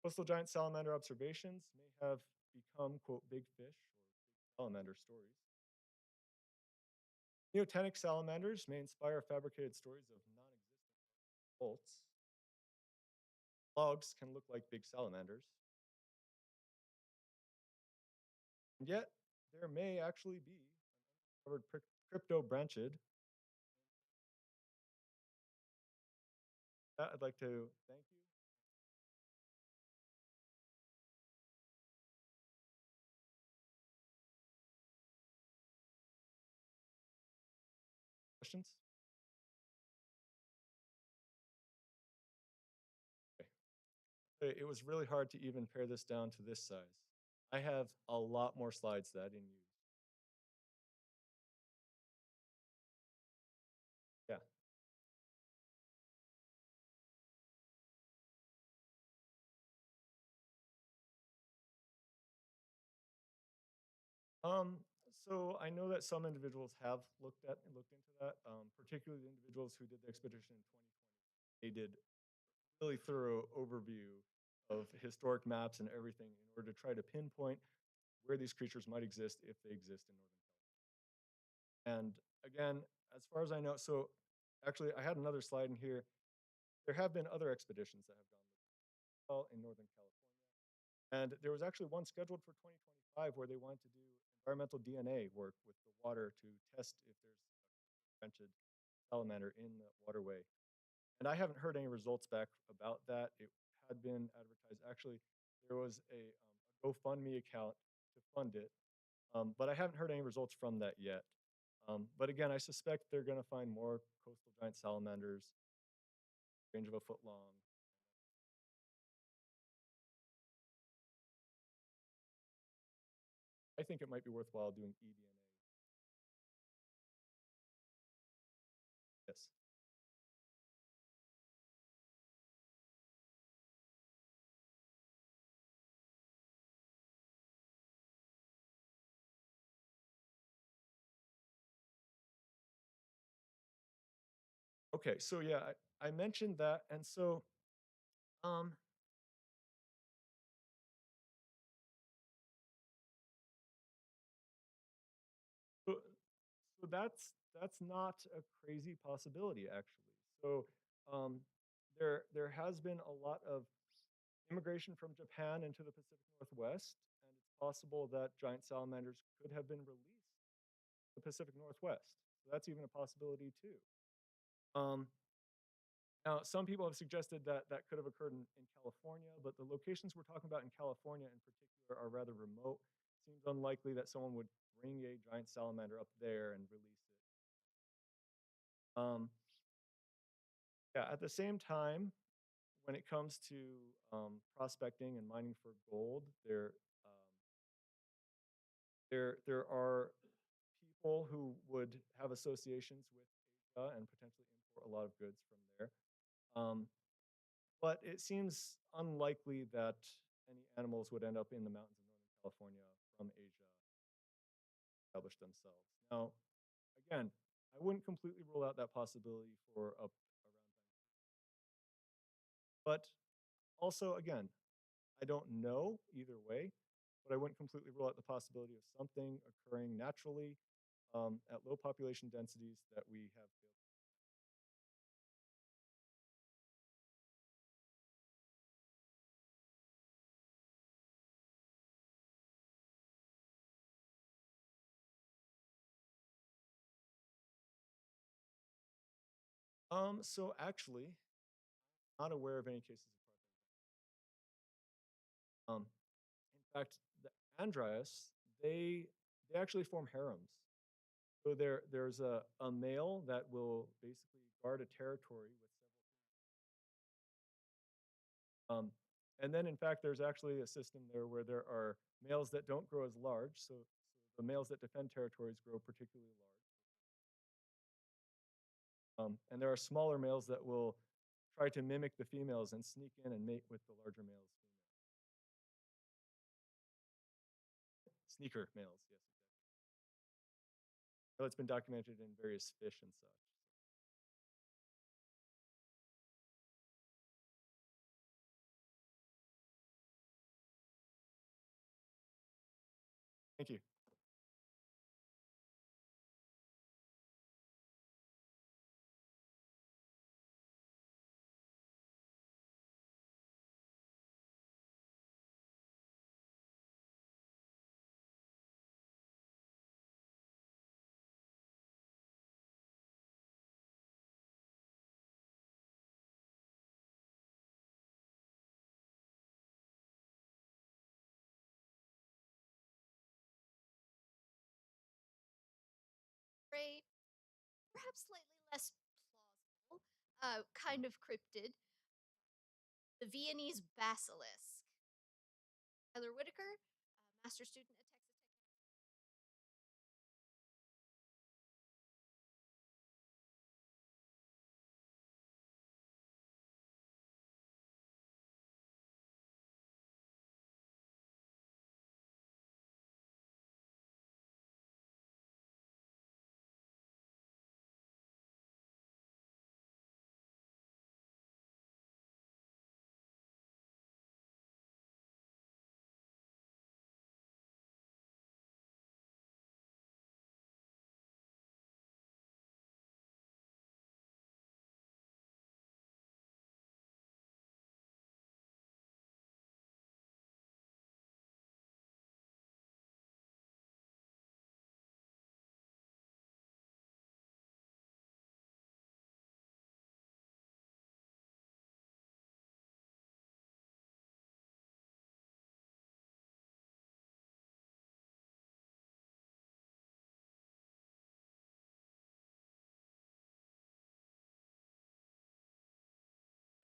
Coastal giant salamander observations may have become, quote, big fish or big salamander stories. Neotenic salamanders may inspire fabricated stories of non-existent bolts. Logs can look like big salamanders. And yet, there may actually be an undiscovered cryptobranchid. I'd like to thank you. Questions? Okay. It was really hard to even pare this down to this size. I have a lot more slides that I didn't use. Yeah. Um, so I know that some individuals have looked into that, particularly the individuals who did the expedition in 2020. They did really thorough overview of historic maps and everything in order to try to pinpoint where these creatures might exist if they exist in Northern California. And again, as far as I know, so actually I had another slide in here. There have been other expeditions that have gone well in Northern California. And there was actually one scheduled for 2025 where they wanted to do environmental DNA work with the water to test if there's a prevented salamander in the waterway. And I haven't heard any results back about that. It had been advertised. Actually, there was a GoFundMe account to fund it, but I haven't heard any results from that yet. But again, I suspect they're going to find more coastal giant salamanders, range of a foot long. I think it might be worthwhile doing eDNA. Yes. Okay, so yeah, I mentioned that, and so um, so, so that's not a crazy possibility actually. So um, there has been a lot of immigration from Japan into the Pacific Northwest, and it's possible that giant salamanders could have been released to the Pacific Northwest. So that's even a possibility too. Um, Now, some people have suggested that that could have occurred in California, but the locations we're talking about in California in particular are rather remote. Seems unlikely that someone would bring a giant salamander up there and release it. Um, yeah, at the same time, when it comes to prospecting and mining for gold, there are people who would have associations with Asia and potentially import a lot of goods from there. Um, but it seems unlikely that any animals would end up in the mountains of northern California from Asia established themselves. Now, again, I wouldn't completely rule out that possibility for up around time, but also again, I don't know either way, but I wouldn't completely rule out the possibility of something occurring naturally at low population densities that we have failed. So actually, not aware of any cases of parthenogenesis. In fact, the Andrias, they they actually form harems. So there's a male that will basically guard a territory with several. And then, in fact, there's actually a system there where there are males that don't grow as large. So the males that defend territories grow particularly large. And there are smaller males that will try to mimic the females and sneak in and mate with the larger males. Sneaker males, yes, exactly. So it's been documented in various fish and such. Thank you. Great, perhaps slightly less plausible, kind of cryptid, the Viennese basilisk. Tyler Whitaker, master student at Texas Tech.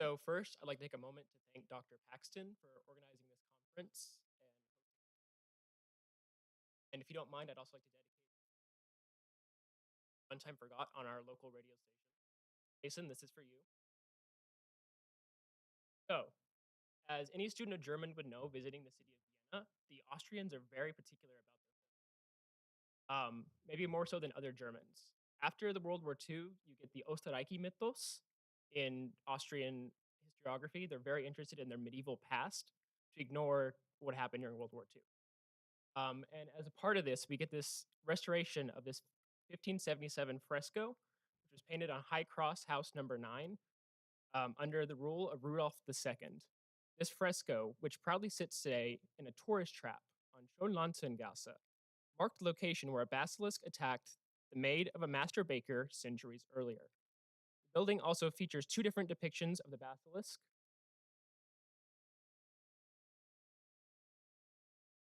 So first, I'd like to take a moment to thank Dr. Paxton for organizing this conference. And if you don't mind, I'd also like to dedicate One Time Forgot on our local radio station. Jason, this is for you. So, as any student of German would know visiting the city of Vienna, the Austrians are very particular about their maybe more so than other Germans. After the World War II, you get the Österreichi mythos in Austrian historiography. They're very interested in their medieval past to ignore what happened during World War II. And as a part of this, we get this restoration of this 1577 fresco, which was painted on High Cross House number 9 under the rule of Rudolph II. This fresco, which proudly sits today in a tourist trap on Schönlandsengasse, marked the location where a basilisk attacked the maid of a master baker centuries earlier. The building also features two different depictions of the basilisk.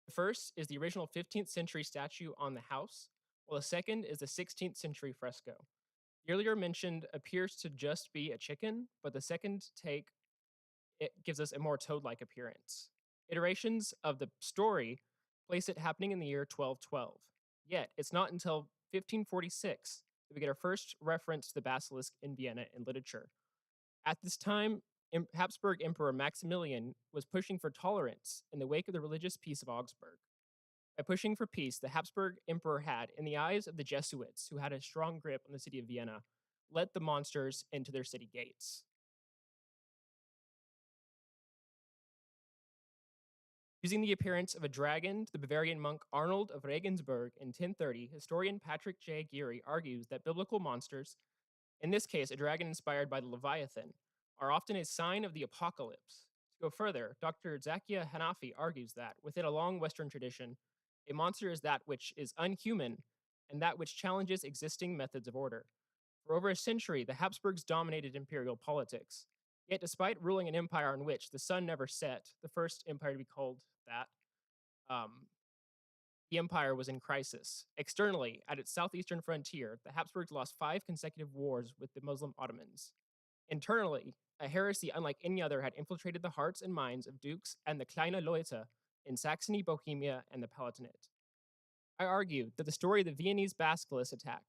The first is the original 15th century statue on the house, while the second is the 16th century fresco. The earlier mentioned appears to just be a chicken, but the second take it gives us a more toad-like appearance. Iterations of the story place it happening in the year 1212. Yet, it's not until 1546 that we get our first reference to the basilisk in Vienna in literature. At this time, Habsburg Emperor Maximilian was pushing for tolerance in the wake of the religious peace of Augsburg. By pushing for peace, the Habsburg emperor had, in the eyes of the Jesuits, who had a strong grip on the city of Vienna, let the monsters into their city gates. Using the appearance of a dragon, the Bavarian monk Arnold of Regensburg in 1030, historian Patrick J. Geary argues that biblical monsters, in this case a dragon inspired by the Leviathan, are often a sign of the apocalypse. To go further, Dr. Zakia Hanafi argues that, within a long Western tradition, a monster is that which is unhuman and that which challenges existing methods of order. For over a century, the Habsburgs dominated imperial politics. Yet, despite ruling an empire in which the sun never set, the first empire to be called that, um, the empire was in crisis. Externally, at its southeastern frontier, the Habsburgs lost 5 consecutive wars with the Muslim Ottomans. Internally, a heresy unlike any other had infiltrated the hearts and minds of dukes and the Kleine Leute in Saxony, Bohemia, and the Palatinate. I argue that the story of the Viennese Basilisk attack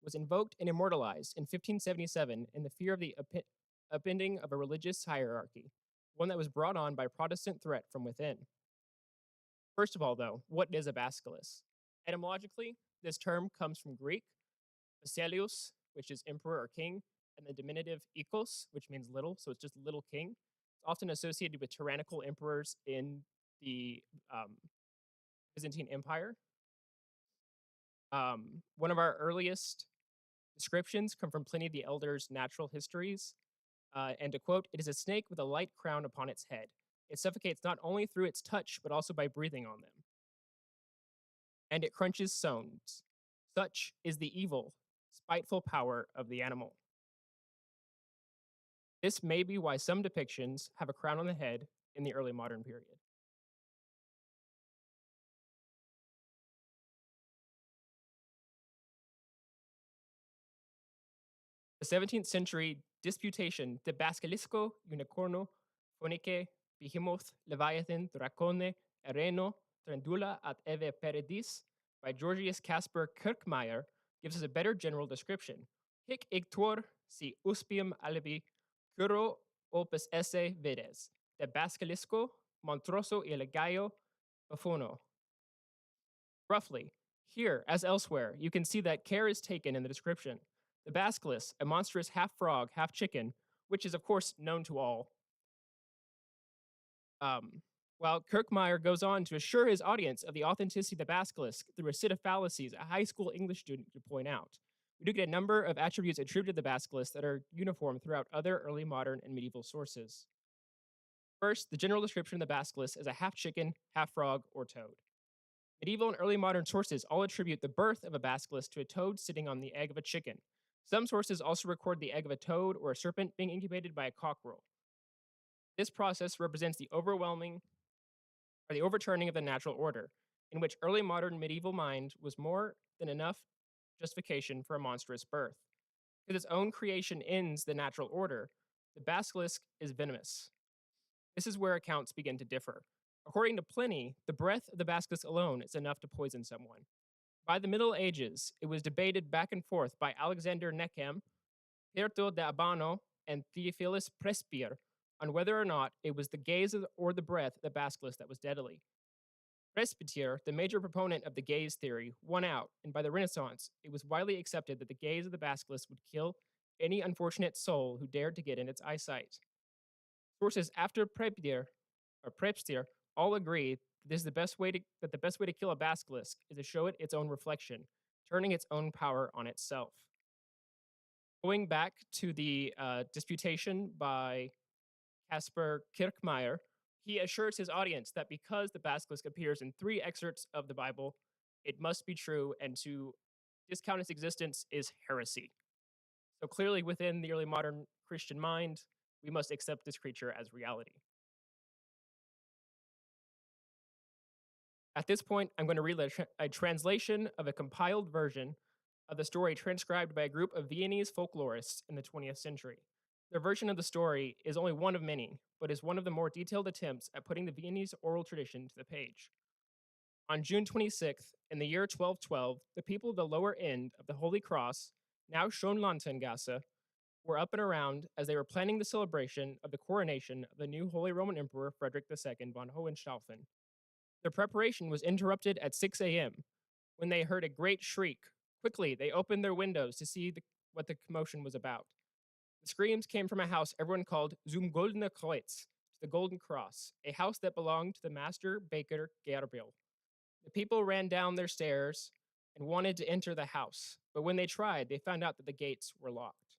was invoked and immortalized in 1577 in the fear of the upending of a religious hierarchy, one that was brought on by Protestant threat from within. First of all, though, what is a basilisk? Etymologically, this term comes from Greek, basileus, which is emperor or king, and the diminutive ikos, which means little, so it's just little king. It's often associated with tyrannical emperors in the Byzantine Empire. One of our earliest descriptions come from Pliny the Elder's Natural Histories. And to quote, "It is a snake with a light crown upon its head. It suffocates not only through its touch, but also by breathing on them. And it crunches stones. Such is the evil, spiteful power of the animal." This may be why some depictions have a crown on the head in the early modern period. The 17th century disputation De Basilisco Unicorno Phonice Behemoth Leviathan Dracone Ereno Trendula at Eve Peredis by Georgius Caspar Kirkmeyer gives us a better general description. Hic ictor si uspium alibi curo opus esse vedes. De Basilisco montroso illegaio buffono. Roughly, here, as elsewhere, you can see that care is taken in the description. The basilisk, a monstrous half frog, half chicken, which is, of course, known to all. While Kirkmeyer goes on to assure his audience of the authenticity of the basilisk through a set of fallacies a high school English student could point out. We do get a number of attributes attributed to the basilisk that are uniform throughout other early modern and medieval sources. First, the general description of the basilisk is a half chicken, half frog, or toad. Medieval and early modern sources all attribute the birth of a basilisk to a toad sitting on the egg of a chicken. Some sources also record the egg of a toad or a serpent being incubated by a cockerel. This process represents the overturning of the natural order, in which early modern medieval mind was more than enough justification for a monstrous birth. Because its own creation ends the natural order, the basilisk is venomous. This is where accounts begin to differ. According to Pliny, the breath of the basilisk alone is enough to poison someone. By the Middle Ages, it was debated back and forth by Alexander Neckham, Pirto de Abano, and Theophilus Presbyter on whether or not it was the gaze or the breath of the basilisk that was deadly. Presbyter, the major proponent of the gaze theory, won out, and by the Renaissance, it was widely accepted that the gaze of the basilisk would kill any unfortunate soul who dared to get in its eyesight. Sources after Presbyter all agree that the best way to kill a basilisk is to show it its own reflection, turning its own power on itself. Going back to the disputation by Caspar Kirkmeyer, he assures his audience that because the basilisk appears in 3 excerpts of the Bible, it must be true, and to discount its existence is heresy. So clearly, within the early modern Christian mind, we must accept this creature as reality. At this point, I'm going to read a translation of a compiled version of the story transcribed by a group of Viennese folklorists in the 20th century. Their version of the story is only one of many, but is one of the more detailed attempts at putting the Viennese oral tradition to the page. On June 26th, in the year 1212, the people of the lower end of the Holy Cross, now Schonlandtengasse, were up and around as they were planning the celebration of the coronation of the new Holy Roman Emperor Frederick II von Hohenstaufen. Their preparation was interrupted at 6 a.m. when they heard a great shriek. Quickly, they opened their windows to see what the commotion was about. The screams came from a house everyone called Zum Goldene Kreuz, the Golden Cross, a house that belonged to the master baker Gabriel. The people ran down their stairs and wanted to enter the house, but when they tried, they found out that the gates were locked.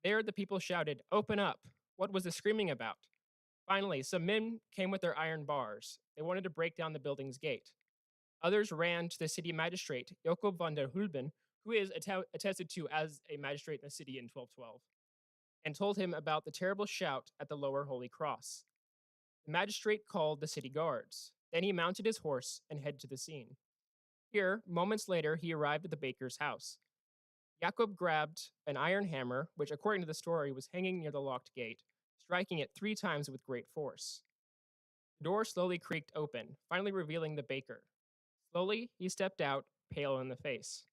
There, the people shouted, "Open up!" What was the screaming about? Finally, some men came with their iron bars. They wanted to break down the building's gate. Others ran to the city magistrate, Jacob van der Hulben, who is attested to as a magistrate in the city in 1212, and told him about the terrible shout at the lower Holy Cross. The magistrate called the city guards. Then he mounted his horse and headed to the scene. Here, moments later, he arrived at the baker's house. Jakob grabbed an iron hammer, which, according to the story, was hanging near the locked gate, striking it 3 times with great force. The door slowly creaked open, finally revealing the baker. Slowly, he stepped out, pale in the face.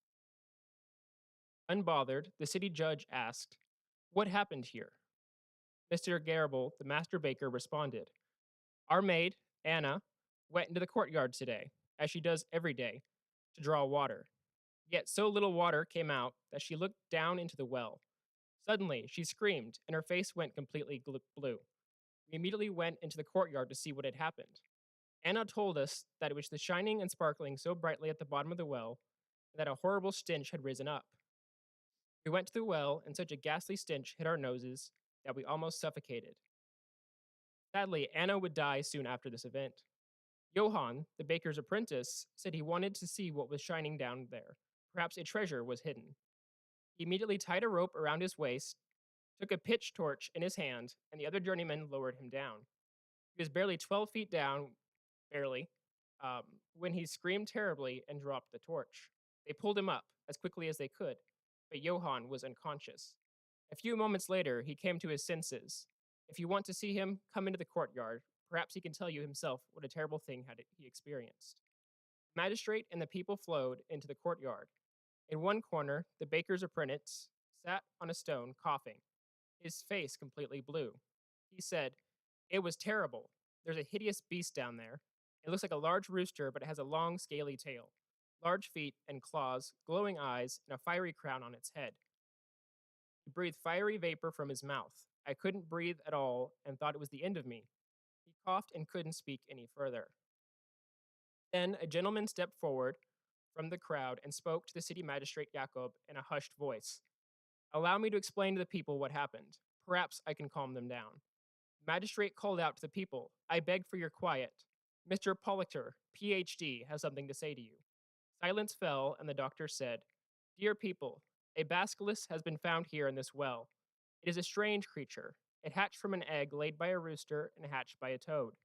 Unbothered, the city judge asked, "What happened here?" Mr. Garable, the master baker, responded, "Our maid, Anna, went into the courtyard today, as she does every day, to draw water. Yet so little water came out that she looked down into the well. Suddenly, she screamed, and her face went completely blue. We immediately went into the courtyard to see what had happened. Anna told us that it was the shining and sparkling so brightly at the bottom of the well, and that a horrible stench had risen up. We went to the well, and such a ghastly stench hit our noses that we almost suffocated. Sadly, Anna would die soon after this event. Johann, the baker's apprentice, said he wanted to see what was shining down there. Perhaps a treasure was hidden. He immediately tied a rope around his waist, took a pitch torch in his hand, and the other journeymen lowered him down. He was barely 12 feet down, barely, when he screamed terribly and dropped the torch. They pulled him up as quickly as they could, but Johann was unconscious. A few moments later, he came to his senses. If you want to see him, come into the courtyard. Perhaps he can tell you himself what a terrible thing he experienced. The magistrate and the people flowed into the courtyard. In one corner, the baker's apprentice sat on a stone, coughing, his face completely blue. He said, "It was terrible. There's a hideous beast down there. It looks like a large rooster, but it has a long, scaly tail, large feet and claws, glowing eyes, and a fiery crown on its head. He breathed fiery vapor from his mouth. I couldn't breathe at all and thought it was the end of me." He coughed and couldn't speak any further. Then a gentleman stepped forward from the crowd and spoke to the city magistrate Jacob in a hushed voice. "Allow me to explain to the people what happened. Perhaps I can calm them down." The magistrate called out to the people, "I beg for your quiet. Mr. Polliter, PhD, has something to say to you." Silence fell, and the doctor said, "Dear people, a basilisk has been found here in this well. It is a strange creature. It hatched from an egg laid by a rooster and hatched by a toad.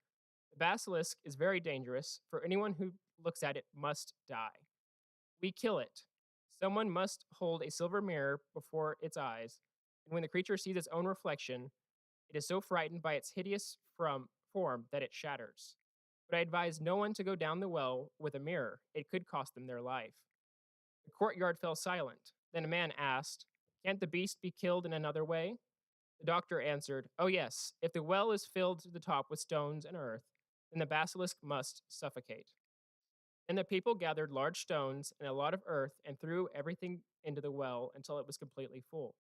The basilisk is very dangerous, for anyone who looks at it must die. We kill it. Someone must hold a silver mirror before its eyes, and when the creature sees its own reflection, it is so frightened by its hideous form that it shatters. But I advise no one to go down the well with a mirror. It could cost them their life." The courtyard fell silent. Then a man asked, "Can't the beast be killed in another way?" The doctor answered, "Oh, yes. If the well is filled to the top with stones and earth, then the basilisk must suffocate." And the people gathered large stones and a lot of earth and threw everything into the well until it was completely full.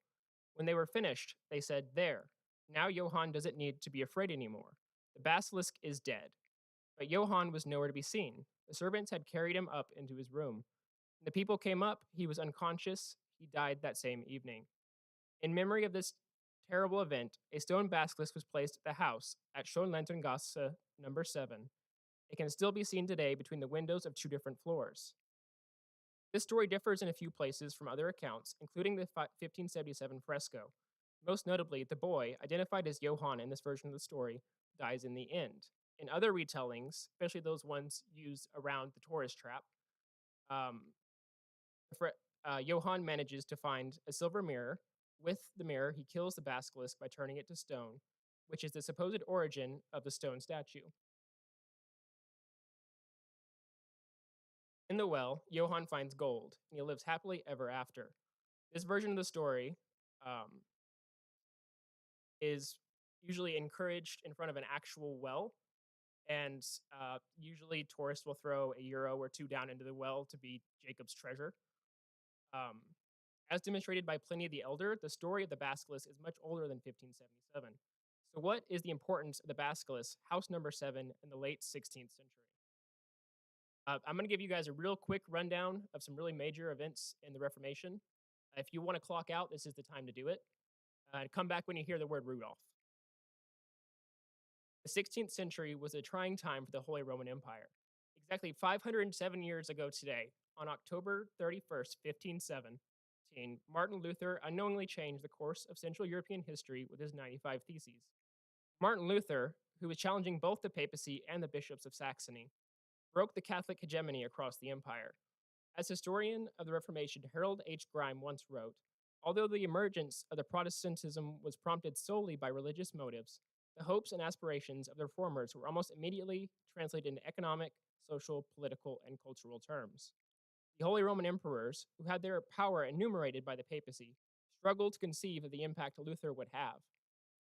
When they were finished, they said, "There, now Johann doesn't need to be afraid anymore. The basilisk is dead." But Johann was nowhere to be seen. The servants had carried him up into his room. When the people came up, he was unconscious. He died that same evening. In memory of this terrible event, a stone basilisk was placed at the house at Schönlanterngasse number 7. It can still be seen today between the windows of 2 different floors. This story differs in a few places from other accounts, including the 1577 fresco. Most notably, the boy, identified as Johann in this version of the story, dies in the end. In other retellings, especially those ones used around the tourist trap, um, Johann manages to find a silver mirror. With the mirror, he kills the basilisk by turning it to stone, which is the supposed origin of the stone statue. In the well, Johann finds gold, and he lives happily ever after. This version of the story um, is usually encouraged in front of an actual well, and usually tourists will throw a euro or two down into the well to be Jacob's treasure. Um, as demonstrated by Pliny the Elder, the story of the basilisk is much older than 1577. So, what is the importance of the basilisk, house number 7, in the late 16th century? I'm going to give you guys a real quick rundown of some really major events in the Reformation. If you want to clock out, this is the time to do it. And come back when you hear the word Rudolph. The 16th century was a trying time for the Holy Roman Empire. Exactly 507 years ago today, on October 31st, 1517, Martin Luther unknowingly changed the course of Central European history with his 95 Theses. Martin Luther, who was challenging both the papacy and the bishops of Saxony, broke the Catholic hegemony across the empire. As historian of the Reformation Harold H. Grime once wrote, although the emergence of the Protestantism was prompted solely by religious motives, the hopes and aspirations of the reformers were almost immediately translated into economic, social, political, and cultural terms. The Holy Roman Emperors, who had their power enumerated by the papacy, struggled to conceive of the impact Luther would have.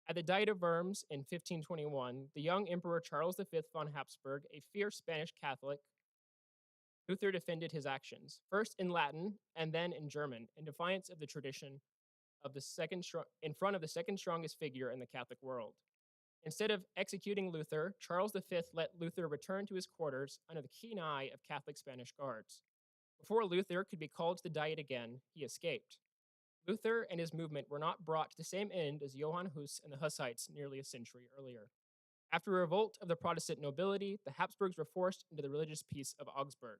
At the Diet of Worms in 1521, the young Emperor Charles V von Habsburg, a fierce Spanish Catholic, Luther defended his actions, first in Latin and then in German, in defiance of the tradition of in front of the second strongest figure in the Catholic world. Instead of executing Luther, Charles V let Luther return to his quarters under the keen eye of Catholic Spanish guards. Before Luther could be called to the Diet again, he escaped. Luther and his movement were not brought to the same end as Johann Hus and the Hussites nearly a century earlier. After a revolt of the Protestant nobility, the Habsburgs were forced into the religious peace of Augsburg.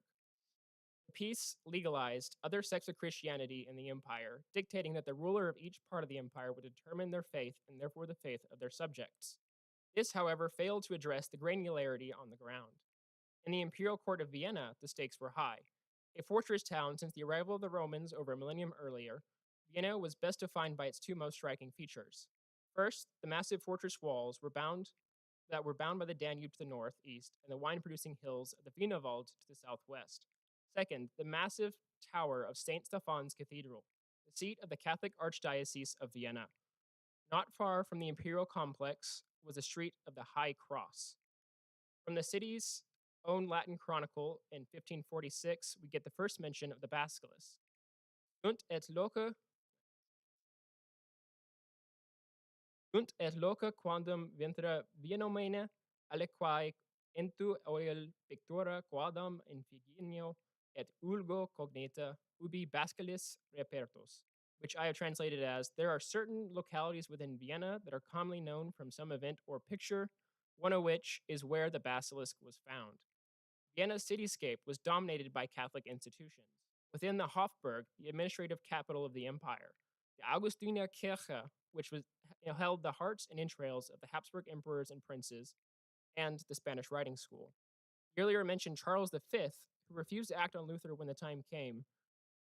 The peace legalized other sects of Christianity in the empire, dictating that the ruler of each part of the empire would determine their faith and therefore the faith of their subjects. This, however, failed to address the granularity on the ground. In the imperial court of Vienna, the stakes were high. A fortress town since the arrival of the Romans over a millennium earlier, Vienna was best defined by its two most striking features. First, the massive fortress walls were bound by the Danube to the northeast and the wine-producing hills of the Wienerwald to the southwest. Second, the massive tower of St. Stephan's Cathedral, the seat of the Catholic Archdiocese of Vienna. Not far from the imperial complex was the street of the High Cross. From the city's own Latin chronicle in 1546, we get the first mention of the basilisk. Sunt et loca quandam ventra vienomene, aliquae entu oil pictura quadam infiginio et ulgo cognita ubi bascalis repertos, which I have translated as, there are certain localities within Vienna that are commonly known from some event or picture, one of which is where the basilisk was found. Vienna's cityscape was dominated by Catholic institutions. Within the Hofburg, the administrative capital of the empire, the Augustiner Kirche, which held the hearts and entrails of the Habsburg emperors and princes, and the Spanish writing school. The earlier mentioned Charles V, who refused to act on Luther when the time came,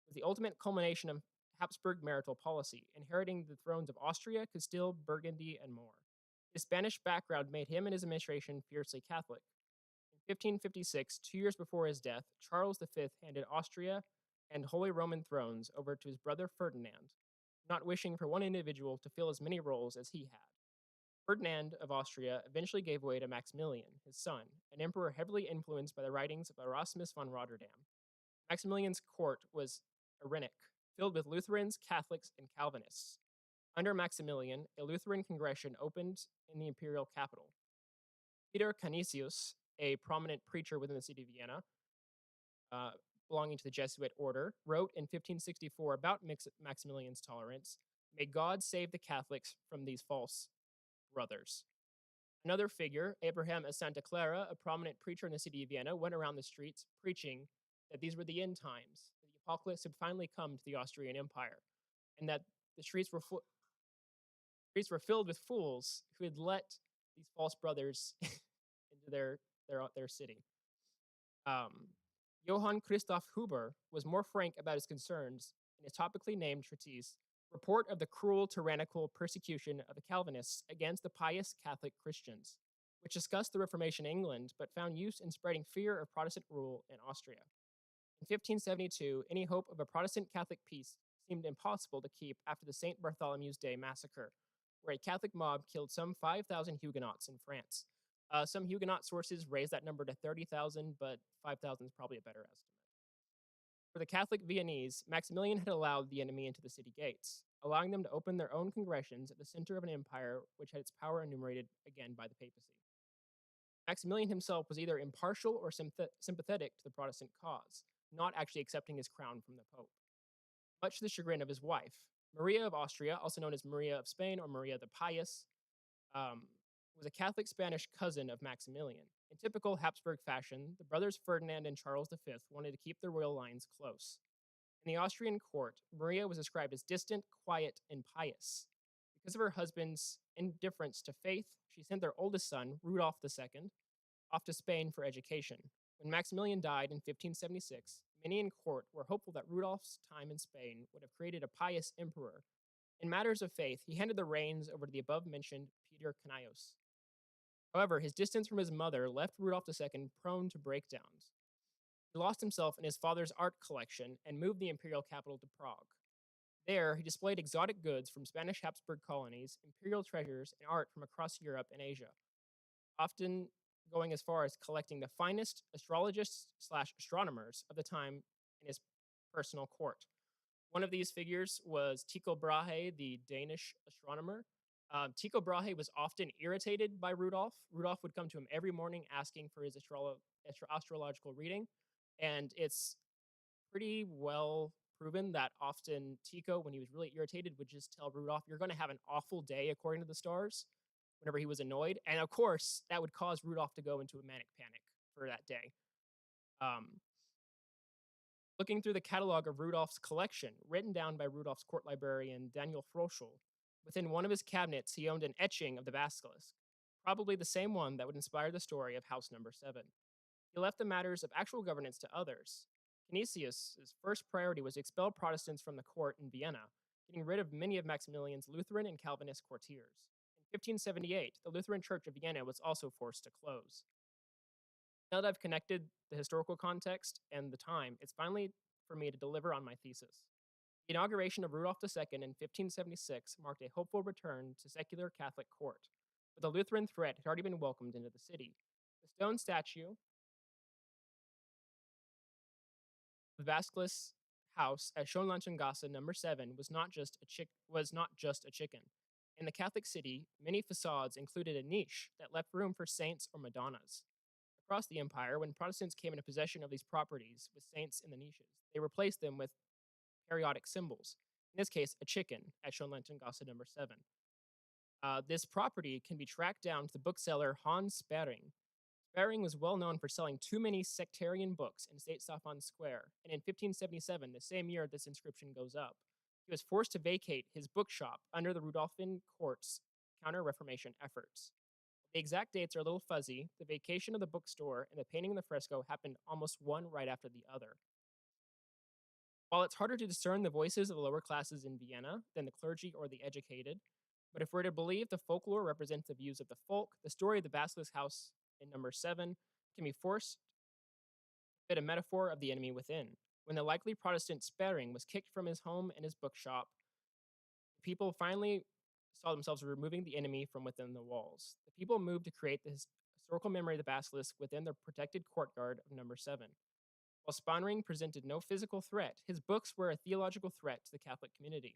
was the ultimate culmination of Habsburg marital policy, inheriting the thrones of Austria, Castile, Burgundy, and more. His Spanish background made him and his administration fiercely Catholic. In 1556, 2 years before his death, Charles V handed Austria and Holy Roman thrones over to his brother Ferdinand, not wishing for one individual to fill as many roles as he had. Ferdinand of Austria eventually gave way to Maximilian, his son, an emperor heavily influenced by the writings of Erasmus von Rotterdam. Maximilian's court was Irenic, filled with Lutherans, Catholics, and Calvinists. Under Maximilian, a Lutheran congregation opened in the imperial capital. Peter Canisius, a prominent preacher within the city of Vienna, uh, belonging to the Jesuit order, wrote in 1564 about Maximilian's tolerance, "May God save the Catholics from these false brothers." Another figure, Abraham of Santa Clara, a prominent preacher in the city of Vienna, went around the streets preaching that these were the end times, that the apocalypse had finally come to the Austrian Empire, and that the streets were filled with fools who had let these false brothers into their city. Um, Johann Christoph Huber was more frank about his concerns in his topically named treatise, Report of the Cruel Tyrannical Persecution of the Calvinists Against the Pious Catholic Christians, which discussed the Reformation in England but found use in spreading fear of Protestant rule in Austria. In 1572, any hope of a Protestant Catholic peace seemed impossible to keep after the St. Bartholomew's Day massacre, where a Catholic mob killed some 5,000 Huguenots in France. Some Huguenot sources raise that number to 30,000, but 5,000 is probably a better estimate. For the Catholic Viennese, Maximilian had allowed the enemy into the city gates, allowing them to open their own congressions at the center of an empire which had its power enumerated again by the papacy. Maximilian himself was either impartial or sympathetic to the Protestant cause, not actually accepting his crown from the Pope, much to the chagrin of his wife. Maria of Austria, also known as Maria of Spain or Maria the Pious, um, was a Catholic Spanish cousin of Maximilian. In typical Habsburg fashion, the brothers Ferdinand and Charles V wanted to keep their royal lines close. In the Austrian court, Maria was described as distant, quiet, and pious. Because of her husband's indifference to faith, she sent their oldest son, Rudolph II, off to Spain for education. When Maximilian died in 1576, many in court were hopeful that Rudolph's time in Spain would have created a pious emperor. In matters of faith, he handed the reins over to the above mentioned Peter Canaios. However, his distance from his mother left Rudolph II prone to breakdowns. He lost himself in his father's art collection and moved the imperial capital to Prague. There, he displayed exotic goods from Spanish Habsburg colonies, imperial treasures, and art from across Europe and Asia, often going as far as collecting the finest astrologists/astronomers of the time in his personal court. One of these figures was Tycho Brahe, the Danish astronomer. Tycho Brahe was often irritated by Rudolph. Rudolph would come to him every morning asking for his astrological reading, and it's pretty well proven that often Tycho, when he was really irritated, would just tell Rudolph, "You're going to have an awful day according to the stars," whenever he was annoyed. And of course, that would cause Rudolph to go into a manic panic for that day. Um, Looking through the catalog of Rudolph's collection, written down by Rudolph's court librarian Daniel Froschel, within one of his cabinets, he owned an etching of the basilisk, probably the same one that would inspire the story of House Number 7. He left the matters of actual governance to others. Canisius' first priority was to expel Protestants from the court in Vienna, getting rid of many of Maximilian's Lutheran and Calvinist courtiers. In 1578, the Lutheran Church of Vienna was also forced to close. Now that I've connected the historical context and the time, it's finally for me to deliver on my thesis. The inauguration of Rudolph II in 1576 marked a hopeful return to secular Catholic court, but the Lutheran threat had already been welcomed into the city. The stone statue the Vasquez house at Schönlandstrasse number 7 was not just a chicken. In the Catholic city, many facades included a niche that left room for saints or Madonnas. Across the empire, when Protestants came into possession of these properties with saints in the niches, they replaced them with periodic symbols. In this case, a chicken at Schönlandstrasse number 7. This property can be tracked down to the bookseller Hans Spering. Spering was well known for selling too many sectarian books in St. Stephan's Square, and in 1577, the same year this inscription goes up, he was forced to vacate his bookshop under the Rudolphine court's counter-Reformation efforts. The exact dates are a little fuzzy. The vacation of the bookstore and the painting of the fresco happened almost one right after the other. While it's harder to discern the voices of the lower classes in Vienna than the clergy or the educated, but if we're to believe the folklore represents the views of the folk, the story of the Basilisk House in number 7 can be forced to fit a metaphor of the enemy within. When the likely Protestant Sparing was kicked from his home and his bookshop, the people finally saw themselves removing the enemy from within the walls. The people moved to create the historical memory of the basilisk within the protected courtyard of number 7. While Spanring presented no physical threat, his books were a theological threat to the Catholic community,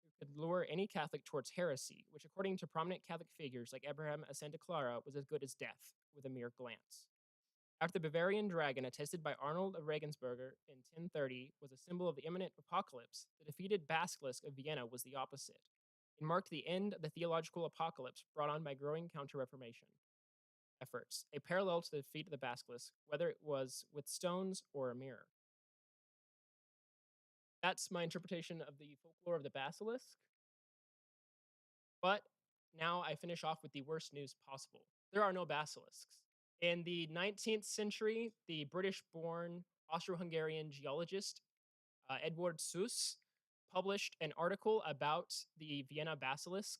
who could lure any Catholic towards heresy, which, according to prominent Catholic figures like Abraham of Santa Clara, was as good as death with a mere glance. After the Bavarian dragon, attested by Arnold of Regensburger in 1030, was a symbol of the imminent apocalypse, the defeated basilisk of Vienna was the opposite. It marked the end of the theological apocalypse brought on by growing Counter-Reformation efforts, a parallel to the defeat of the basilisk, whether it was with stones or a mirror. That's my interpretation of the folklore of the basilisk. But now I finish off with the worst news possible. There are no basilisks. In the 19th century, the British born Austro Hungarian geologist Edward Suess published an article about the Vienna basilisk.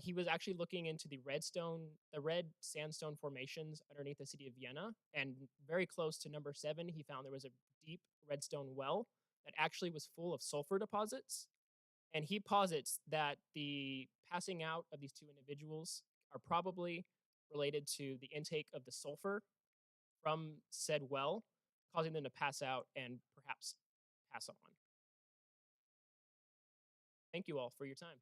He was actually looking into the red sandstone formations underneath the city of Vienna, and very close to number 7, he found there was a deep redstone well that actually was full of sulfur deposits. And he posits that the passing out of these two individuals are probably related to the intake of the sulfur from said well, causing them to pass out and perhaps pass on. Thank you all for your time.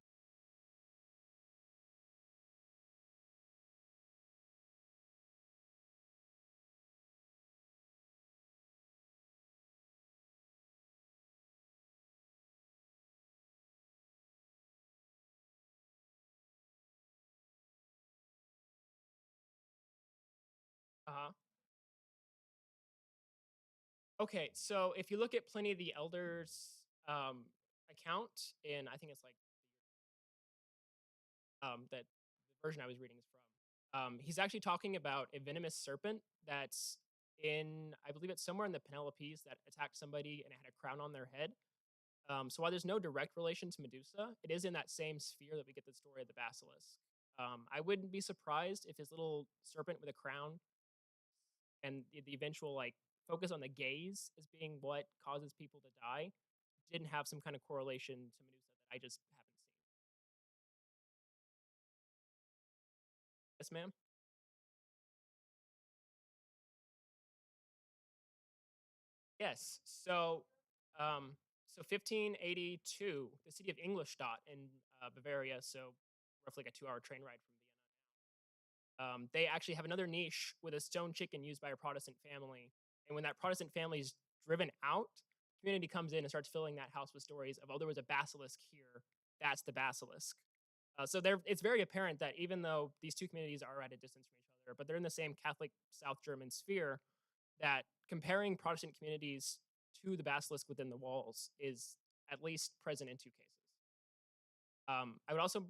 Uh-huh. Okay, so if you look at Pliny the Elder's account in, I think it's like that the version I was reading is from. He's actually talking about a venomous serpent that's in, I believe it's somewhere in the Penelopes that attacked somebody and it had a crown on their head. So while there's no direct relation to Medusa, it is in that same sphere that we get the story of the basilisk. I wouldn't be surprised if his little serpent with a crown and the eventual like focus on the gaze as being what causes people to die didn't have some kind of correlation to Medusa that I just haven't seen. Yes, ma'am. Yes. Um, so 1582, the city of Ingolstadt in Bavaria, so roughly like a 2-hour train ride from Vienna. They actually have another niche with a stone chicken used by a Protestant family. And when that Protestant family is driven out, community comes in and starts filling that house with stories of, oh, there was a basilisk here. That's the basilisk. It's very apparent that even though these two communities are at a distance from each other, but they're in the same Catholic South German sphere, that comparing Protestant communities to the basilisk within the walls is at least present in two cases. I would also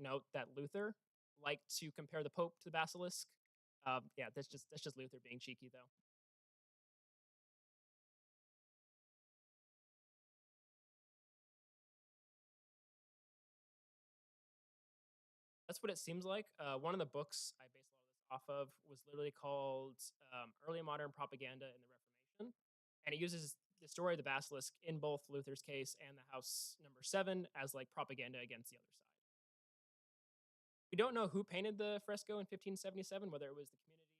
note that Luther liked to compare the Pope to the basilisk. Yeah, that's just Luther being cheeky, though. That's what it seems like. One of the books I based a lot of this off of was literally called "Early Modern Propaganda in the Reformation," and it uses the story of the basilisk in both Luther's case and the House Number Seven as like propaganda against the other side. We don't know who painted the fresco in 1577, whether it was the community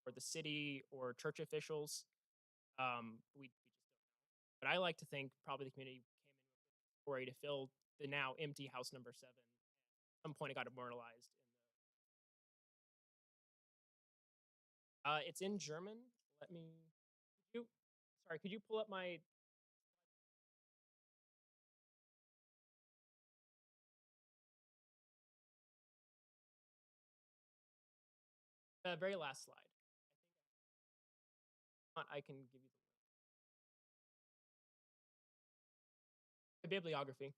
or the city or church officials. We just don't know. But I like to think probably the community came in with a story to fill the now empty House Number Seven. At some point, it got immortalized in the. It's in German. Let me. Could you, sorry, could you pull up my very last slide? I can give you the bibliography.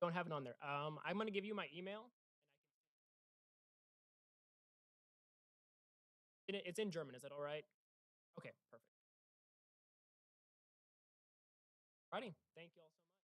Don't have it on there. I'm gonna give you my email. It's in German. Is that all right? Okay, perfect. Alrighty. Thank you all so much.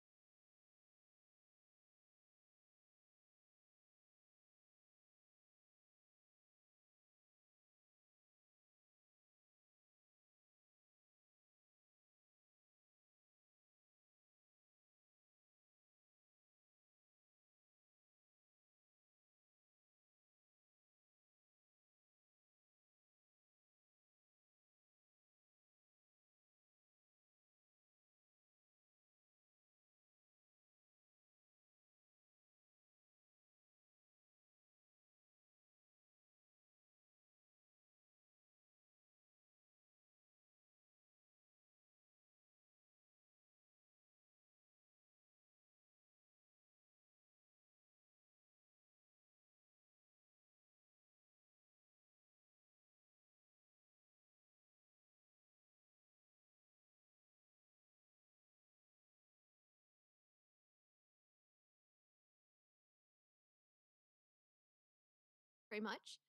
Very much.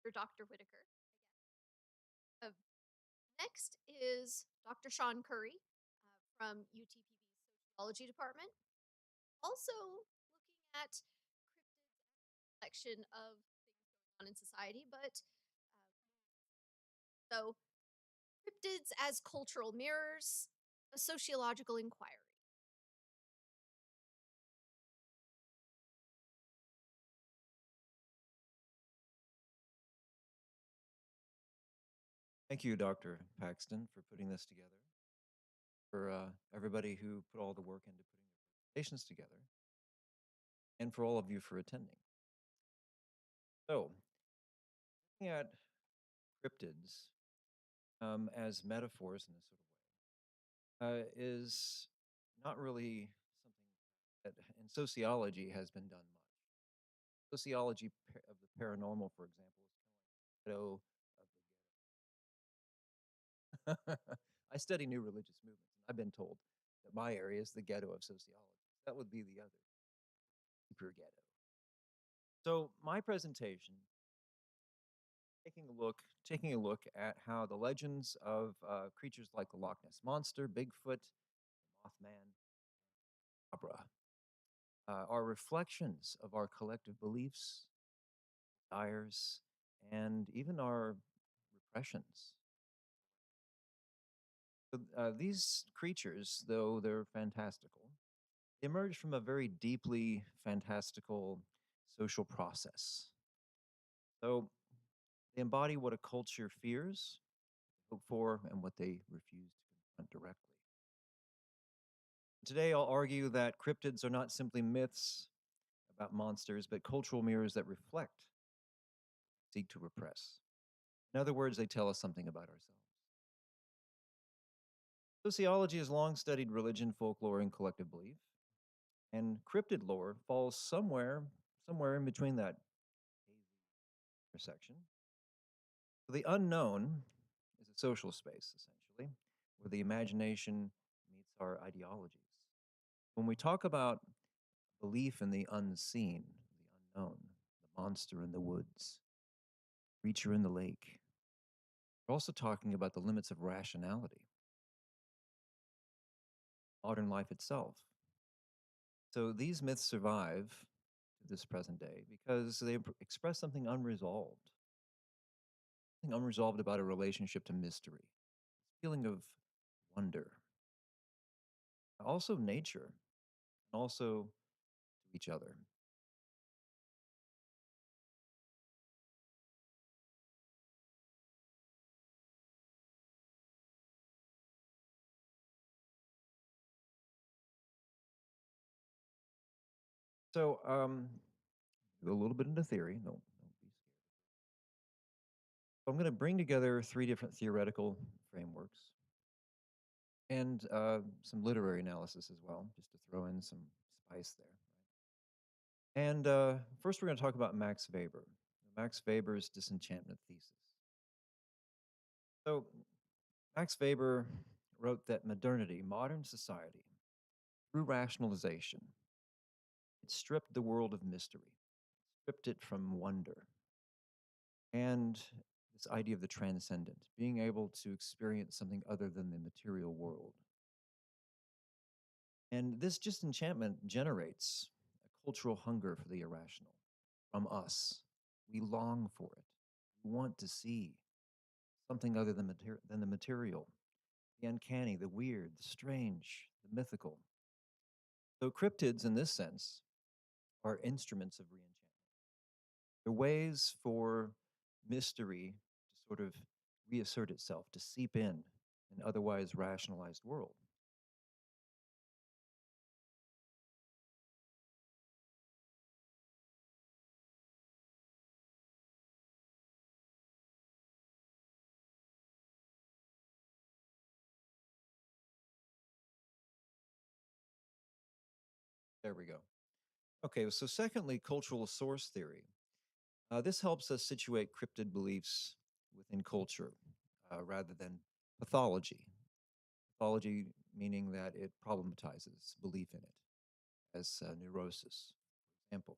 For Dr. Whitaker. Uh, Next is Dr. Sean Curry from UTPB's Sociology Department. Also looking at cryptids collection of things going on in society, but so cryptids as cultural mirrors, a sociological inquiry. Thank you, Dr. Paxton, for putting this together, for everybody who put all the work into putting the presentations together, and for all of you for attending. So, looking at cryptids as metaphors in this sort of way is not really something that in sociology has been done much. Sociology of the paranormal, for example, is kind of like the ghetto of the I study new religious movements, and I've been told that my area is the ghetto of sociology. That would be the other super ghetto. So my presentation, taking a look at how the legends of creatures like the Loch Ness monster, Bigfoot, Mothman, Abra, are reflections of our collective beliefs, desires, and even our repressions. So, these creatures, though they're fantastical, emerge from a very deeply fantastical social process. So they embody what a culture fears, hope for, and what they refuse to confront directly. Today, I'll argue that cryptids are not simply myths about monsters, but cultural mirrors that reflect, seek to repress. In other words, they tell us something about ourselves. Sociology has long studied religion, folklore, and collective belief, and cryptid lore falls somewhere in between that intersection. So the unknown is a social space, essentially, where the imagination meets our ideologies. When we talk about belief in the unseen, the unknown, the monster in the woods, creature in the lake, we're also talking about the limits of rationality, modern life itself. So these myths survive to this present day because they express something unresolved about a relationship to mystery, this feeling of wonder, also nature, and also to each other. So, go a little bit into theory. Don't be scared. So I'm going to bring together three different theoretical frameworks and some literary analysis as well, just to throw in some spice there. And first, we're going to talk about Max Weber, Max Weber's disenchantment thesis. So, Max Weber wrote that modernity, modern society, through rationalization, it stripped the world of mystery, stripped it from wonder, and this idea of the transcendent, being able to experience something other than the material world. And this disenchantment generates a cultural hunger for the irrational from us. We long for it. We want to see something other than the material, the uncanny, the weird, the strange, the mythical. So cryptids, in this sense, are instruments of reenchantment. They're ways for mystery to sort of reassert itself, to seep in an otherwise rationalized world. There we go. Okay, so secondly, cultural source theory. This helps us situate cryptid beliefs within culture rather than pathology. Pathology meaning that it problematizes belief in it, as neurosis, for example.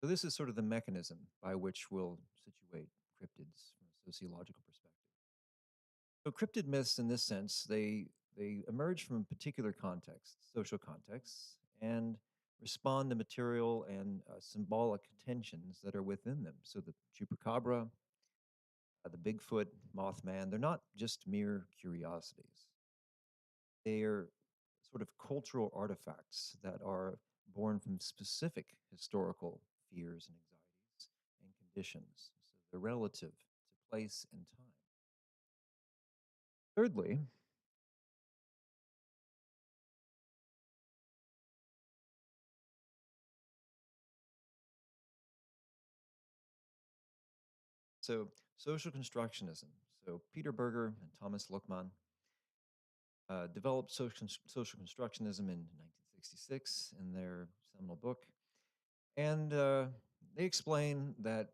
So this is sort of the mechanism by which we'll situate cryptids from a sociological perspective. So cryptid myths, in this sense, they emerge from particular contexts, social contexts, and respond to material and symbolic tensions that are within them. So the chupacabra, the Bigfoot, Mothman, they're not just mere curiosities. They are sort of cultural artifacts that are born from specific historical fears and anxieties and conditions. So they're relative to place and time. Thirdly, so social constructionism. So Peter Berger and Thomas Luckmann developed social constructionism in 1966 in their seminal book. And they explain that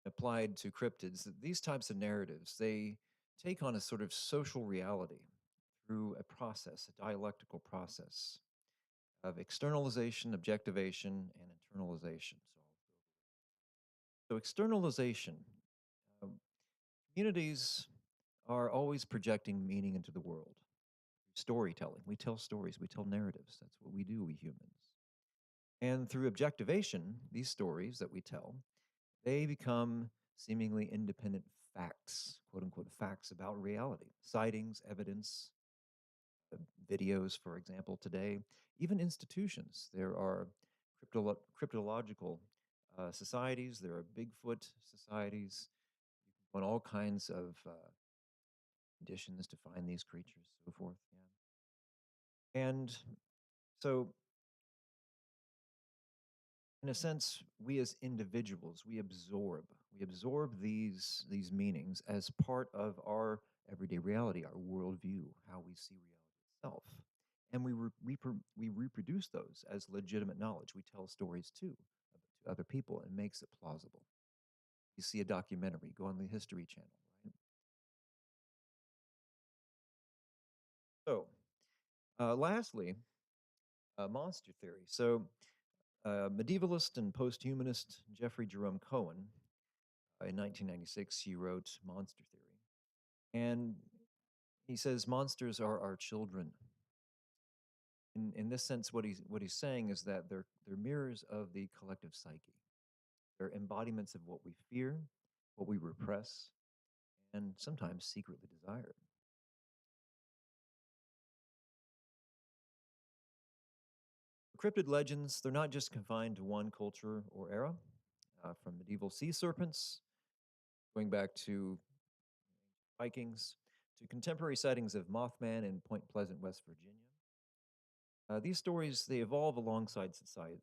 applied to cryptids, that these types of narratives, they take on a sort of social reality through a process, a dialectical process of externalization, objectivation, and internalization. So externalization, um, communities are always projecting meaning into the world. Storytelling, we tell stories, we tell narratives. That's what we do, we humans. And through objectivation, these stories that we tell, they become seemingly independent facts, quote unquote, facts about reality, sightings, evidence, uh, videos, for example, today, even institutions. There are cryptological societies, there are Bigfoot societies, on all kinds of conditions to find these creatures, so forth. Yeah. And so in a sense, we as individuals, we absorb these meanings as part of our everyday reality, our worldview, how we see reality itself, and we reproduce those as legitimate knowledge. We tell stories too to other people, and makes it plausible. You see a documentary, go on the History Channel, right? So, lastly, monster theory. So, medievalist and post-humanist Jeffrey Jerome Cohen in 1996, he wrote Monster Theory. And he says monsters are our children. In this sense, what he's saying is that they're mirrors of the collective psyche. They're embodiments of what we fear, what we repress, and sometimes secretly desire. Cryptid legends, they're not just confined to one culture or era. From medieval sea serpents, going back to Vikings, to contemporary sightings of Mothman in Point Pleasant, West Virginia. These stories, they evolve alongside society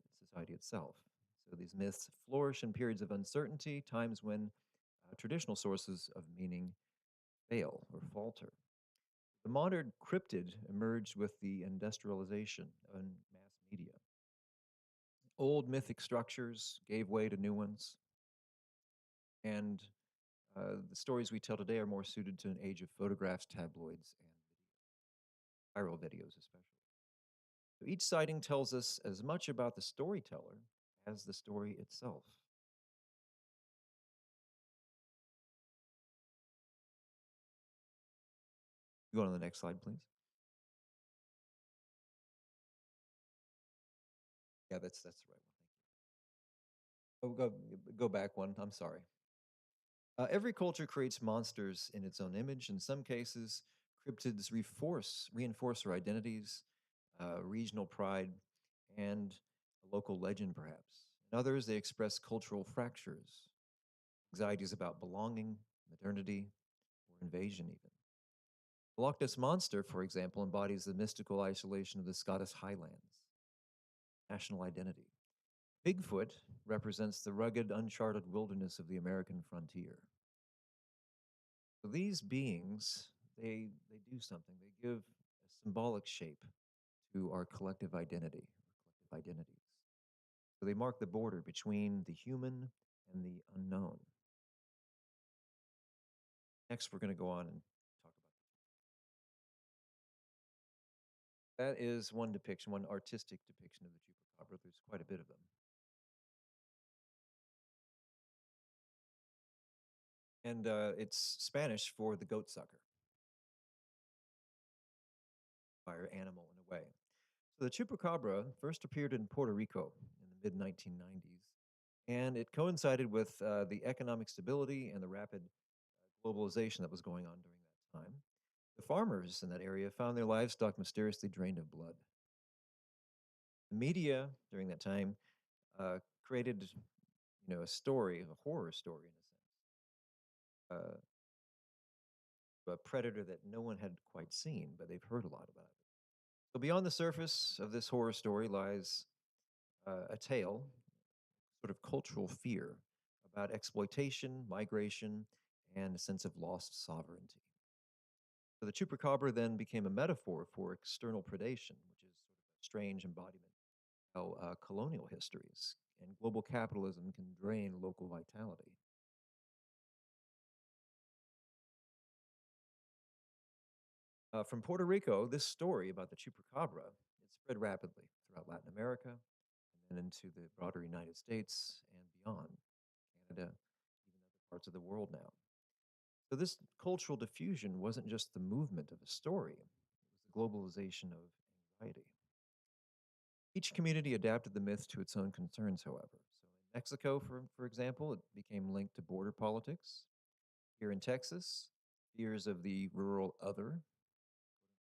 itself. So these myths flourish in periods of uncertainty, times when traditional sources of meaning fail or falter. The modern cryptid emerged with the industrialization and mass media. Old mythic structures gave way to new ones, and the stories we tell today are more suited to an age of photographs, tabloids, and viral videos, especially. So each sighting tells us as much about the storyteller as the story itself. Go on to the next slide, please. Yeah, that's the right one. Thank you. Oh, go back one. I'm sorry. Every culture creates monsters in its own image. In some cases, cryptids reinforce their identities, regional pride, and a local legend, perhaps. In others, they express cultural fractures, anxieties about belonging, modernity, or invasion, even. The Loch Ness Monster, for example, embodies the mystical isolation of the Scottish Highlands, national identity. Bigfoot represents the rugged, uncharted wilderness of the American frontier. So these beings, they do something. They give a symbolic shape to our collective identity, our collective identities. So they mark the border between the human and the unknown. Next, we're going to go on and talk about that is one depiction, one artistic depiction of the chupacabra. There's quite a bit of them. And it's Spanish for the goat sucker, fire animal in a way. So the chupacabra first appeared in Puerto Rico in the mid 1990s, and it coincided with the economic stability and the rapid globalization that was going on during that time. The farmers in that area found their livestock mysteriously drained of blood. The media during that time created, a story, a horror story in a sense, a predator that no one had quite seen, but they've heard a lot about it. So beyond the surface of this horror story lies a tale, sort of cultural fear about exploitation, migration, and a sense of lost sovereignty. So the chupacabra then became a metaphor for external predation, which is sort of a strange embodiment of how colonial histories and global capitalism can drain local vitality. From Puerto Rico, this story about the chupacabra it spread rapidly throughout Latin America and then into the broader United States and beyond, Canada, even other parts of the world now. So this cultural diffusion wasn't just the movement of a story; it was the globalization of anxiety. Each community adapted the myth to its own concerns, however. So in Mexico, for example, it became linked to border politics. Here in Texas, fears of the rural other,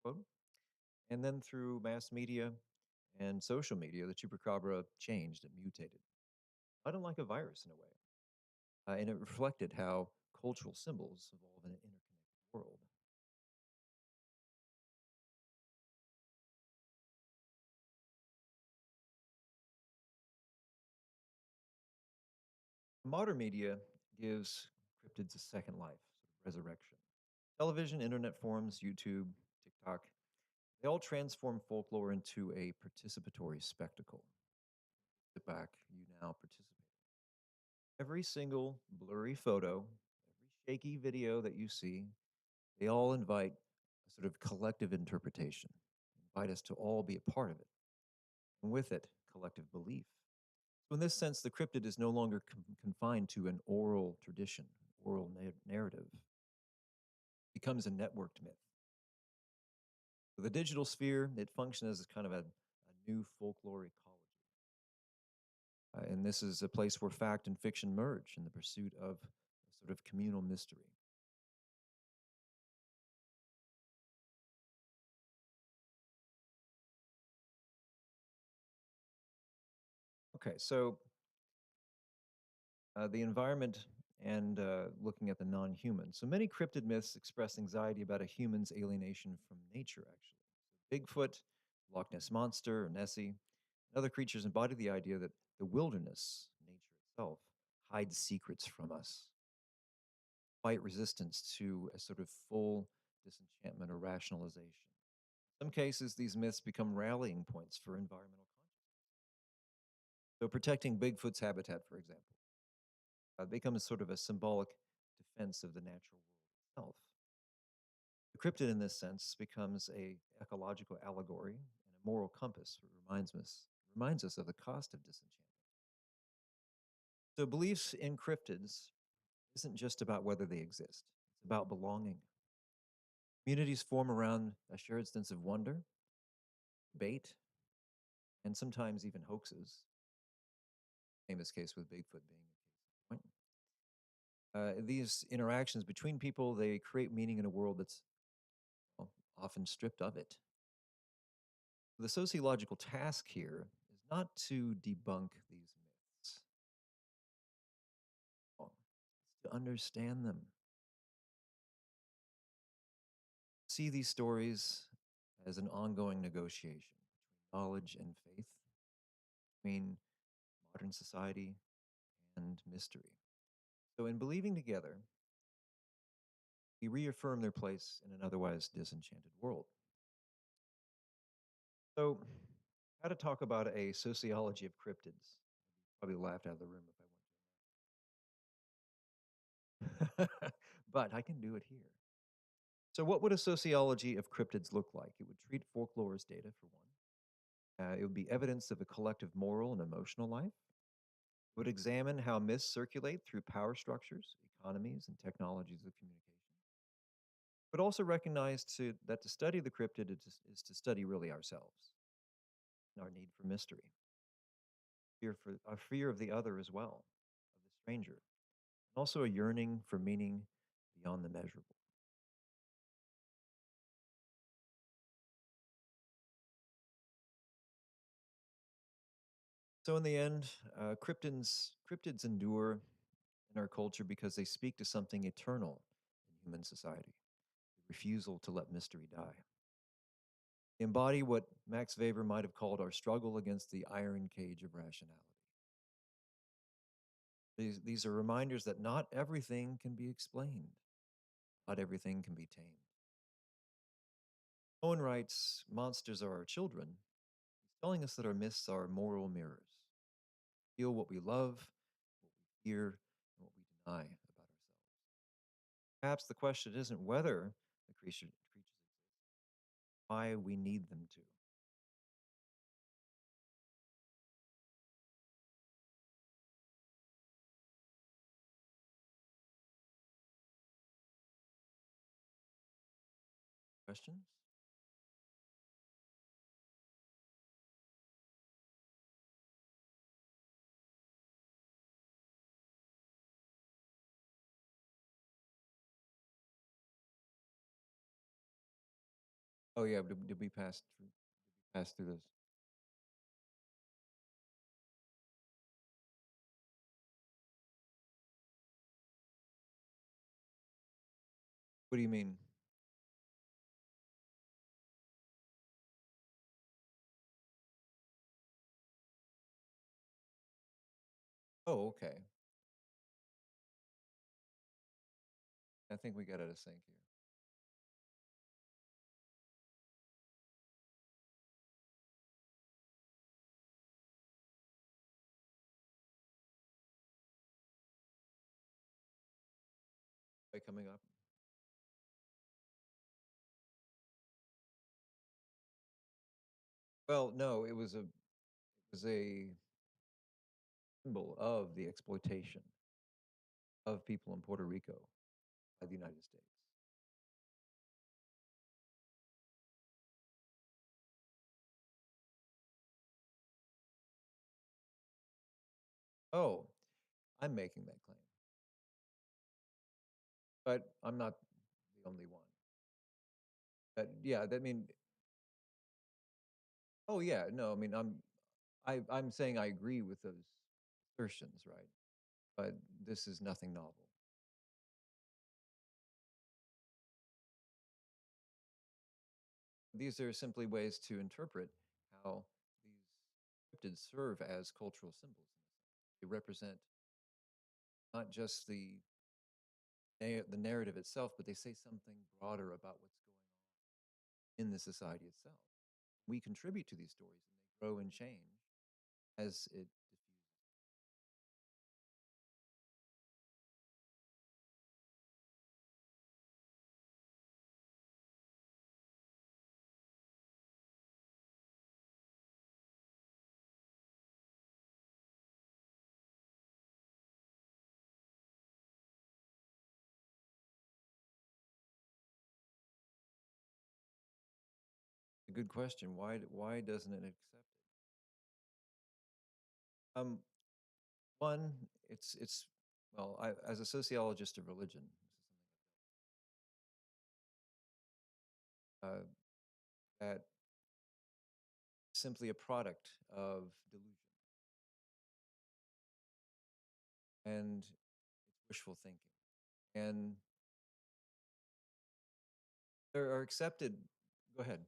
quote, and then through mass media and social media, the chupacabra changed and mutated, quite unlike a virus in a way. And it reflected how cultural symbols evolve in an interconnected world. Modern media gives cryptids a second life, sort of resurrection. Television, internet forums, YouTube, TikTok, they all transform folklore into a participatory spectacle. Sit back, you now participate. Every single blurry photo, every shaky video that you see, they all invite a sort of collective interpretation, invite us to all be a part of it, and with it, collective belief. So, in this sense, the cryptid is no longer confined to an oral tradition, oral narrative. It becomes a networked myth. So the digital sphere, it functions as kind of a new folklore ecology. And this is a place where fact and fiction merge in the pursuit of a sort of communal mystery. Okay, so the environment and looking at the non human. So many cryptid myths express anxiety about a human's alienation from nature, actually. So Bigfoot, Loch Ness Monster, or Nessie, and other creatures embody the idea that the wilderness, nature itself, hides secrets from us, fight resistance to a sort of full disenchantment or rationalization. In some cases, these myths become rallying points for environmental consciousness. So, protecting Bigfoot's habitat, for example, becomes sort of a symbolic defense of the natural world itself. The cryptid, in this sense, becomes a ecological allegory and a moral compass. It reminds us of the cost of disenchantment. So, beliefs in cryptids isn't just about whether they exist; it's about belonging. Communities form around a shared sense of wonder, bait, and sometimes even hoaxes. Famous case with Bigfoot being a case in point. These interactions between people they create meaning in a world that's well, often stripped of it. The sociological task here is not to debunk these myths, it's to understand them. See these stories as an ongoing negotiation between knowledge and faith, between modern society and mystery. So, in believing together, we reaffirm their place in an otherwise disenchanted world. So, how to talk about a sociology of cryptids? Probably laughed out of the room if I went to. But I can do it here. So, what would a sociology of cryptids look like? It would treat folklore as data, for one. It would be evidence of a collective moral and emotional life. It would examine how myths circulate through power structures, economies, and technologies of communication. But also recognize that to study the cryptid is to study really ourselves and our need for mystery, our fear of the other as well, of the stranger, and also a yearning for meaning beyond the measurable. So in the end, cryptids endure in our culture because they speak to something eternal in human society, the refusal to let mystery die. They embody what Max Weber might have called our struggle against the iron cage of rationality. These are reminders that not everything can be explained, not everything can be tamed. Owen writes, Monsters are our children. He's telling us that our myths are moral mirrors. Feel what we love, what we fear, and what we deny about ourselves. Perhaps the question isn't whether the creatures exist, why we need them to. Questions? Oh yeah, did we pass through this? What do you mean? Oh, okay. I think we got out of sync here. By coming up. Well, no, it was a symbol of the exploitation of people in Puerto Rico by the United States. Oh, I'm making that claim, but I'm not the only one. But yeah, that mean, oh yeah, no, I mean, I'm saying I agree with those assertions, right? But this is nothing novel. These are simply ways to interpret how these cryptids serve as cultural symbols. They represent not just the narrative itself, but they say something broader about what's going on in the society itself. We contribute to these stories, and they grow and change as it diffuses. A good question. Why doesn't it accept it? One, it's well, as a sociologist of religion, this is that simply a product of delusion and it's wishful thinking. And there are accepted. Go ahead.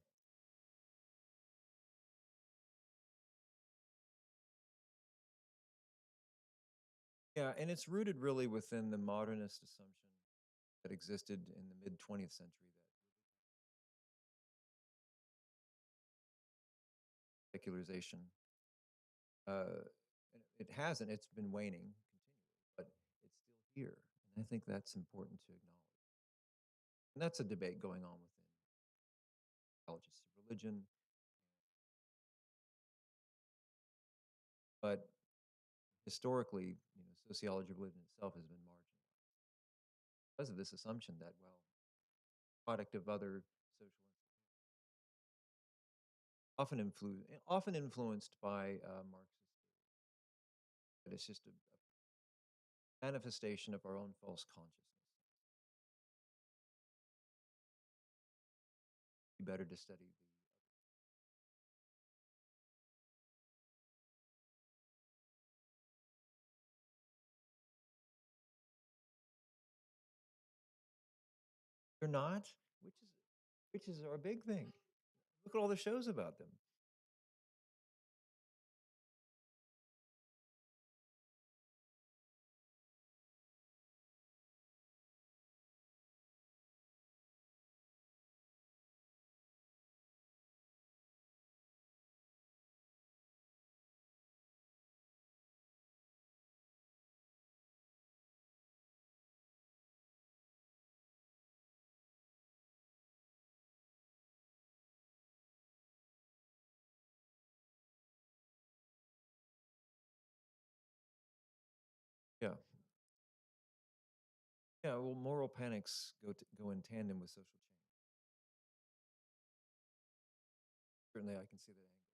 Yeah, and it's rooted really within the modernist assumption that existed in the mid 20th century that secularization, and it hasn't, it's been waning continually, but it's still here. And I think that's important to acknowledge. And that's a debate going on within psychologists of religion, but historically, sociology of religion itself has been marginalized because of this assumption that, well, product of other social often influenced by Marxist theory, that it's just a manifestation of our own false consciousness. Be better to study They're not. Witches, witches are a big thing. Look at all the shows about them. Yeah. Yeah, well, moral panics go in tandem with social change. Certainly, I can see that angle.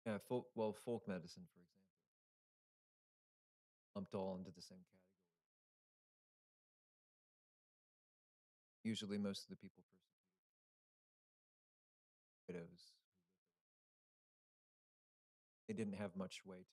Yeah, folk medicine, for example, lumped all into the same category. Usually, most of the people persecuted widows. They didn't have much way to defend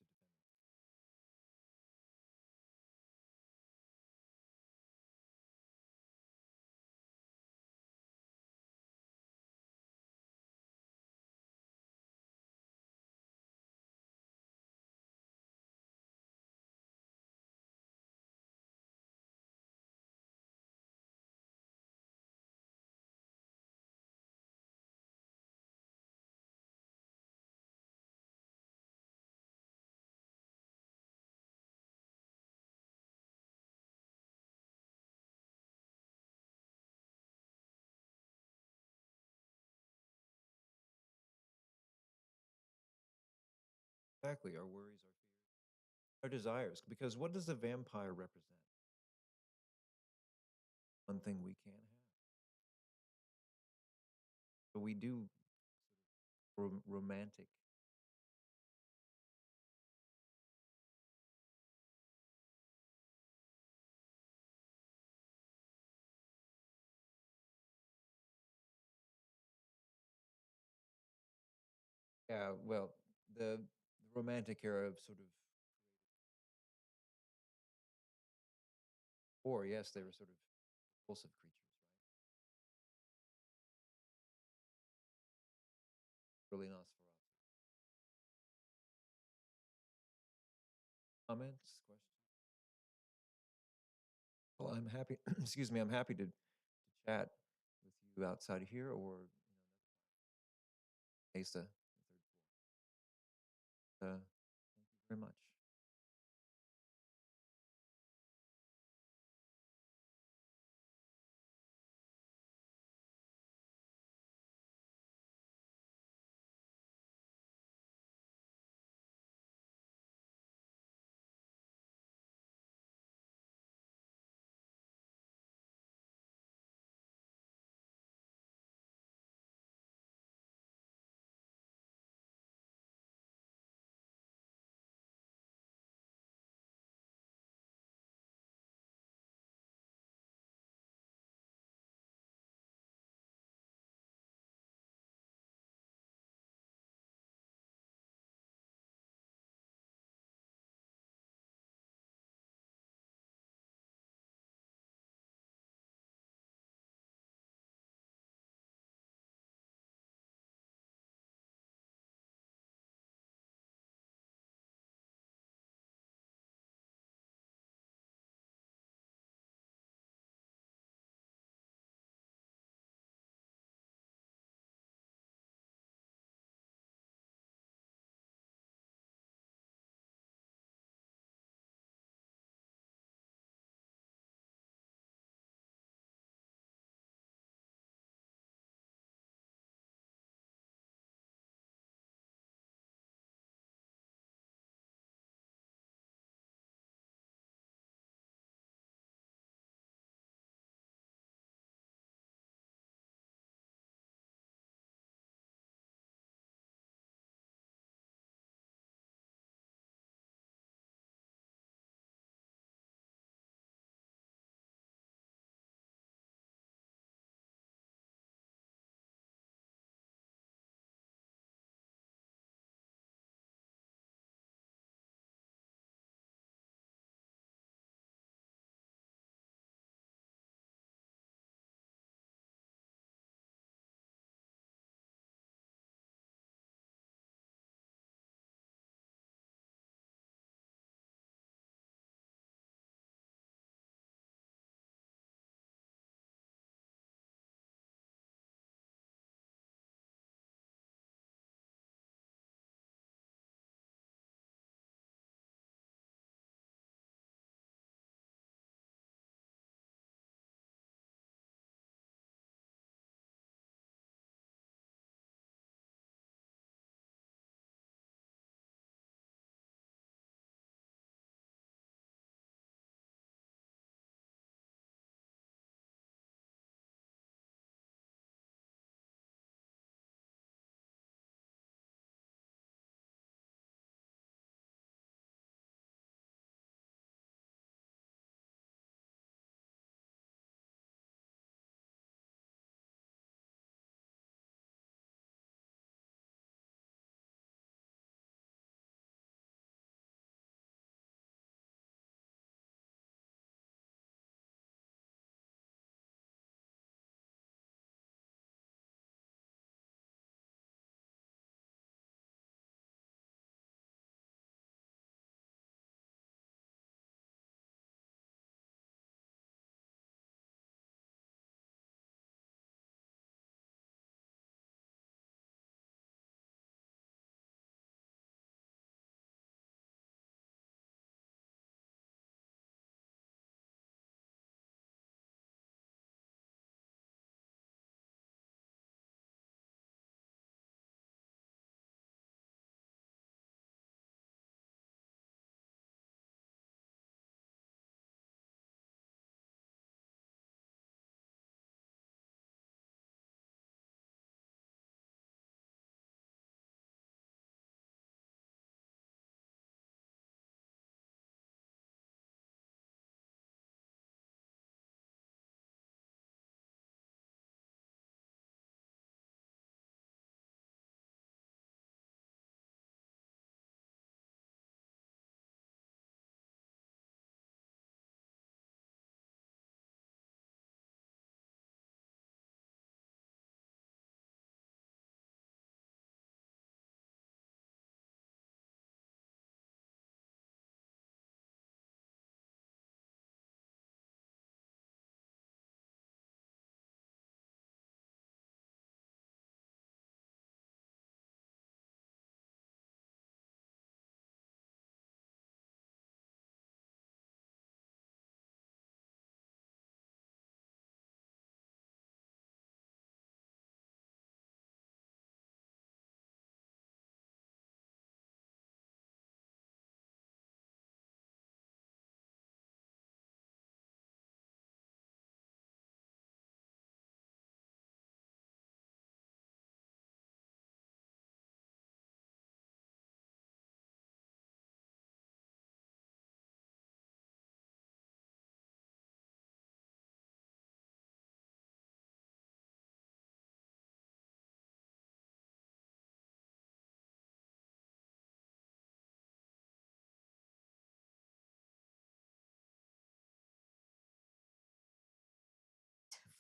them. Exactly, our worries, our fears, our desires. Because what does a vampire represent? One thing we can't have. So we do romantic. Yeah, well, the romantic era of sort of, or yes, they were sort of repulsive creatures, right? Really Nosferatu. Comments, questions? Well, I'm happy. Excuse me. I'm happy to chat with you outside of here, or Mesa, the third floor. Thank you very much.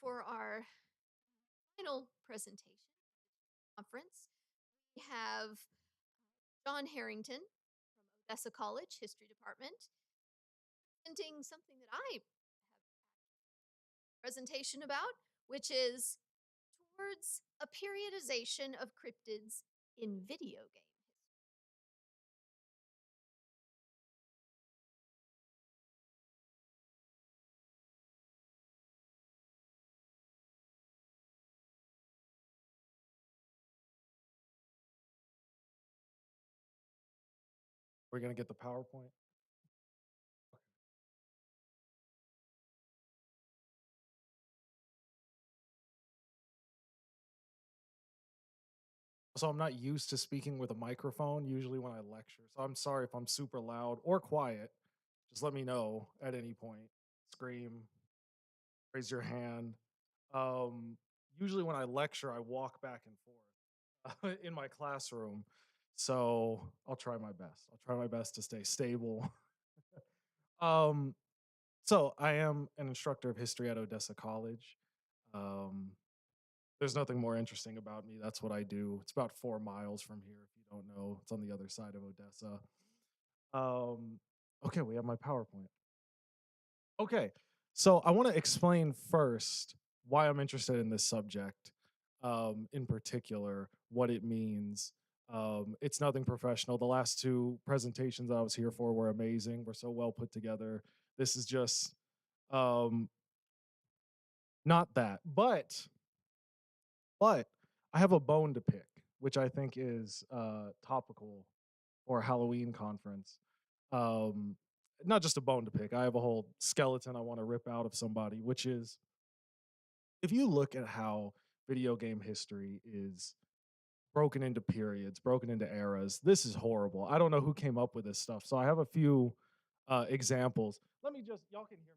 for our final presentation conference, we have John Harrington from Odessa College History Department presenting something that I have a presentation about, which is towards a periodization of cryptids in video games. We're gonna get the PowerPoint. So I'm not used to speaking with a microphone usually when I lecture. So I'm sorry if I'm super loud or quiet. Just let me know at any point. Scream, raise your hand. Um, Usually when I lecture, I walk back and forth in my classroom. So I'll try my best. I'll try my best to stay stable. um, so I am an instructor of history at Odessa College. Um, There's nothing more interesting about me. That's what I do. It's about 4 miles from here, if you don't know. It's on the other side of Odessa. Um, okay, we have my PowerPoint. Okay, so I want to explain first why I'm interested in this subject, in particular, what it means. It's nothing professional. The last 2 presentations I was here for were amazing. We're so well put together. This is just um, not that, but I have a bone to pick, which I think is topical for a Halloween conference. Um, Not just a bone to pick. I have a whole skeleton I want to rip out of somebody, which is if you look at how video game history is broken into periods, broken into eras, this is horrible. I don't know who came up with this stuff. So I have a few examples. Let me just, y'all can hear me.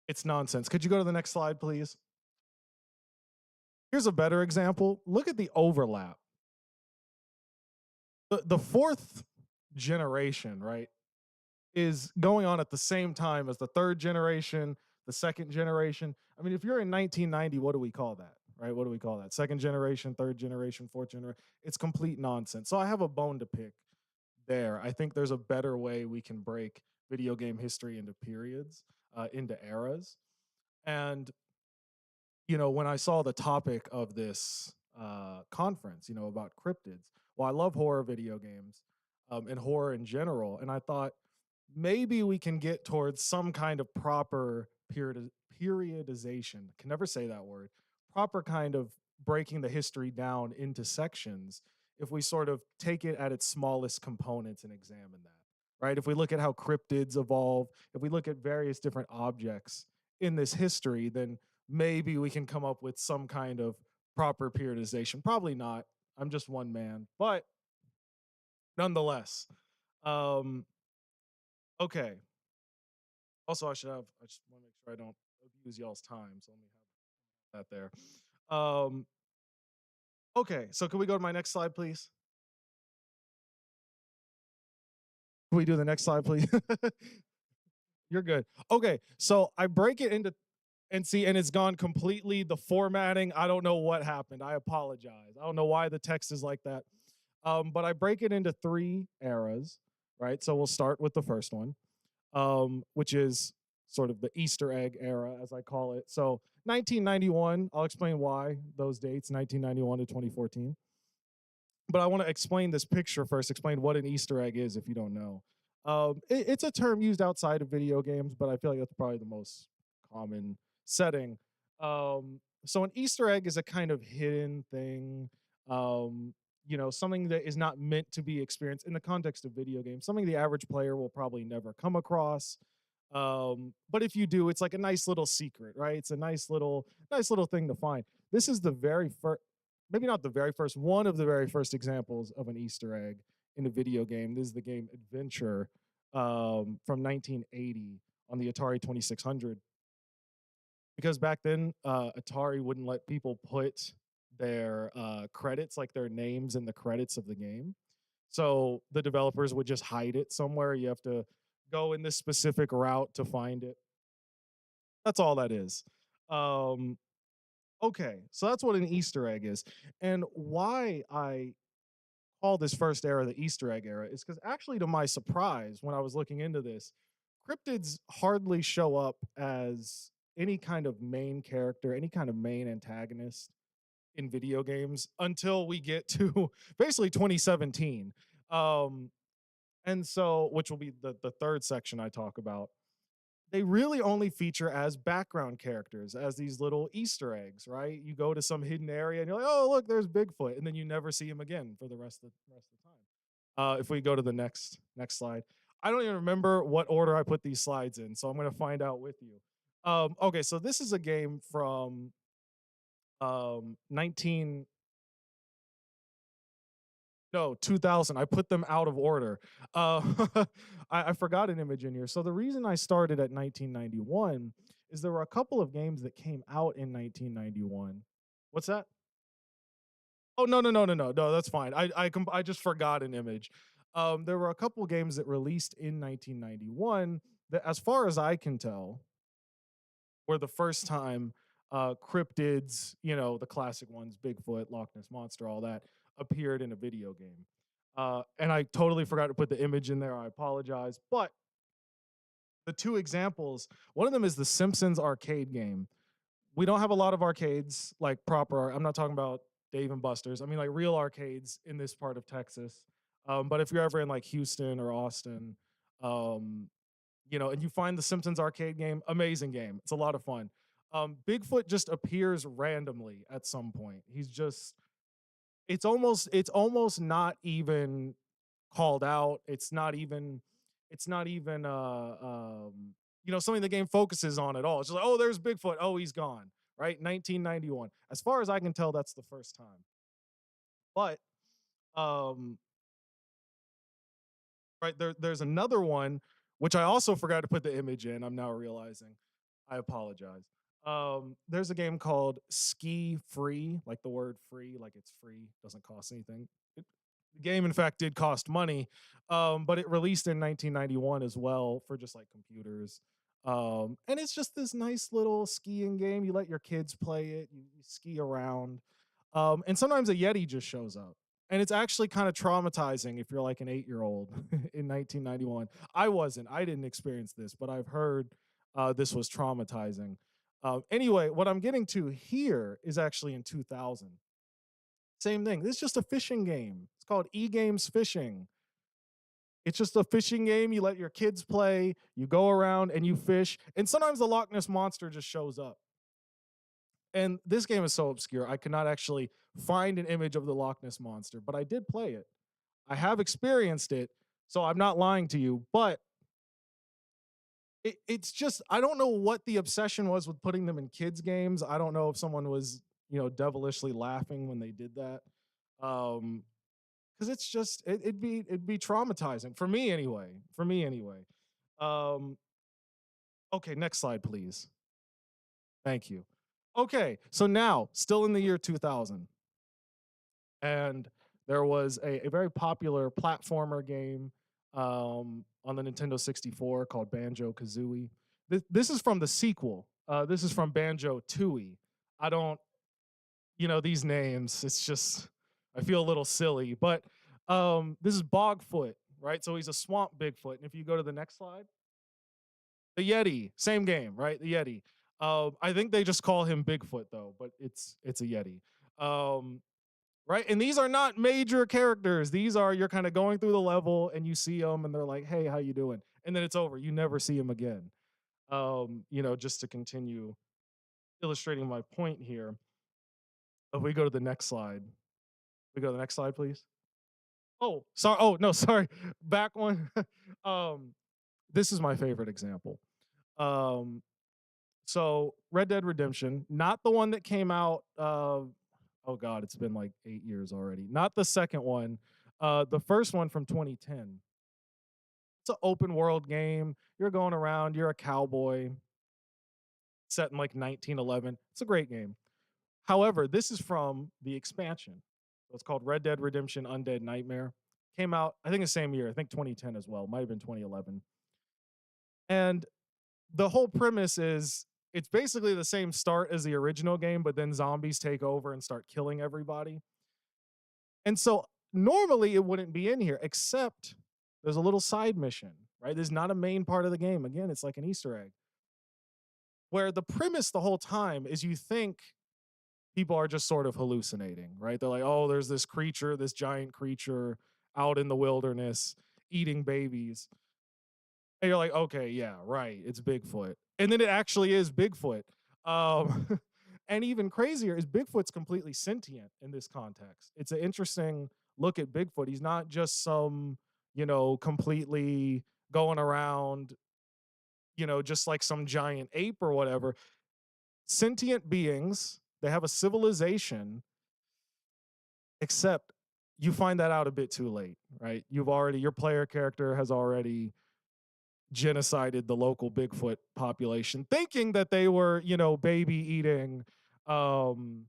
It's nonsense. Could you go to the next slide, please? Here's a better example. Look at the overlap. The fourth generation, right, is going on at the same time as the third generation, the second generation. I mean, if you're in 1990, what do we call that, right? What do we call that? Second generation, third generation, fourth generation. It's complete nonsense. So I have a bone to pick there. I think there's a better way we can break video game history into periods, into eras. And when I saw the topic of this conference, about cryptids, well, I love horror video games and horror in general. And I thought maybe we can get towards some kind of proper periodization. I can never say that word. Proper kind of breaking the history down into sections if we sort of take it at its smallest components and examine that, right? If we look at how cryptids evolve, if we look at various different objects in this history, then maybe we can come up with some kind of proper periodization. Probably not. I'm just one man, but nonetheless. Okay. Also, I just want to make sure I don't abuse y'all's time. So let me have that there. Okay. So can we go to my next slide, please? Can we do the next slide, please? You're good. Okay. So I break it into and it's gone completely the formatting. I don't know what happened. I apologize. I don't know why the text is like that. But I break it into 3 eras, right? So we'll start with the first one, which is sort of the Easter egg era, as I call it. So 1991, I'll explain why those dates, 1991 to 2014. But I want to explain this picture first, explain what an Easter egg is if you don't know. It's a term used outside of video games, but I feel like that's probably the most common setting. So an Easter egg is a kind of hidden thing, something that is not meant to be experienced in the context of video games, something the average player will probably never come across. But if you do, it's like a nice little secret, right? It's a nice little thing to find. This is the very first, maybe not the very first, one of the very first examples of an Easter egg in a video game. This is the game Adventure. from 1980 on the Atari 2600, because back then Atari wouldn't let people put their credits, like their names in the credits of the game. So the developers would just hide it somewhere. You have to go in this specific route to find it. That's all that is. Um, okay, so that's what an Easter egg is. And why I call this first era the Easter egg era is because, actually, to my surprise, when I was looking into this, cryptids hardly show up as any kind of main character, any kind of main antagonist in video games until we get to basically 2017. Um, and so, which will be the third section I talk about. They really only feature as background characters, as these little Easter eggs, right? You go to some hidden area and you're like, oh, look, there's Bigfoot. And then you never see him again for the rest of the time. If we go to the next slide, I don't even remember what order I put these slides in, so I'm going to find out with you. Okay, so this is a game from 19 no 2000. I put them out of order. I forgot an image in here. So the reason I started at 1991 is there were a couple of games that came out in 1991. What's that? Oh, no, that's fine. I just forgot an image. There were a couple games that released in 1991 that, as far as I can tell, were the first time cryptids, the classic ones, Bigfoot, Loch Ness Monster, all that, appeared in a video game. And I totally forgot to put the image in there. I apologize. But the two examples, one of them is the Simpsons arcade game. We don't have a lot of arcades, like proper. I'm not talking about Dave and Buster's. I mean, like, real arcades in this part of Texas. But if you're ever in like Houston or Austin, um, and you find the Simpsons arcade game, amazing game. It's a lot of fun. Bigfoot just appears randomly at some point. He's just it's almost not even called out. It's not even something the game focuses on at all. It's just like, oh, there's Bigfoot. Oh, he's gone. Right? 1991. As far as I can tell, that's the first time. But um, right there's another one which I also forgot to put the image in. I'm now realizing. I apologize. There's a game called Ski Free, like the word free, like it's free, doesn't cost anything. The game, in fact, did cost money, but it released in 1991 as well for just like computers. And it's just this nice little skiing game. You let your kids play it. You ski around, and sometimes a Yeti just shows up, and it's actually kind of traumatizing if you're like an 8-year-old in 1991. I wasn't. I didn't experience this, but I've heard this was traumatizing. Anyway, what I'm getting to here is actually in 2000. Same thing. This is just a fishing game. It's called E-Games Fishing. It's just a fishing game. You let your kids play, you go around and you fish. And sometimes the Loch Ness Monster just shows up. And this game is so obscure, I could not actually find an image of the Loch Ness Monster, but I did play it. I have experienced it, so I'm not lying to you. But it's just, I don't know what the obsession was with putting them in kids' games. I don't know if someone was, devilishly laughing when they did that. Um, because it's just it'd be traumatizing for me anyway. For me anyway. Um, okay, next slide, please. Thank you. Okay, so now still in the year 2000, and there was a very popular platformer game on the Nintendo 64 called Banjo Kazooie. This is from the sequel. This is from Banjo Tooie. I don't, these names. It's just I feel a little silly, but this is Bogfoot, right? So he's a swamp Bigfoot. And if you go to the next slide, the Yeti, same game, right? The Yeti. I think they just call him Bigfoot though, but it's a Yeti. Um, right? And these are not major characters. These are, you're kind of going through the level and you see them and they're like, "Hey, how you doing?" And then it's over. You never see them again. Just to continue illustrating my point here. If we go to the next slide, we go to the next slide, please. Oh, sorry. Oh, no, sorry. Back one. um, this is my favorite example. So Red Dead Redemption, not the one that came out. Oh God, it's been like 8 years already. Not the second one. The first one from 2010. It's an open world game. You're going around, you're a cowboy set in like 1911. It's a great game. However, this is from the expansion. So it's called Red Dead Redemption Undead Nightmare. Came out, I think, the same year. I think 2010 as well. Might have been 2011. And the whole premise is it's basically the same start as the original game, but then zombies take over and start killing everybody. And so normally it wouldn't be in here, except there's a little side mission, right? There's not a main part of the game. Again, it's like an Easter egg where the premise the whole time is you think people are just sort of hallucinating, right? They're like, oh, there's this creature, this giant creature out in the wilderness eating babies. And you're like, okay, yeah, right, it's Bigfoot. And then it actually is Bigfoot. Um, and even crazier is Bigfoot's completely sentient in this context. It's an interesting look at Bigfoot. He's not just some, completely going around, just like some giant ape or whatever. Sentient beings, they have a civilization, except you find that out a bit too late, right? Your player character has already genocided the local Bigfoot population, thinking that they were, baby eating um,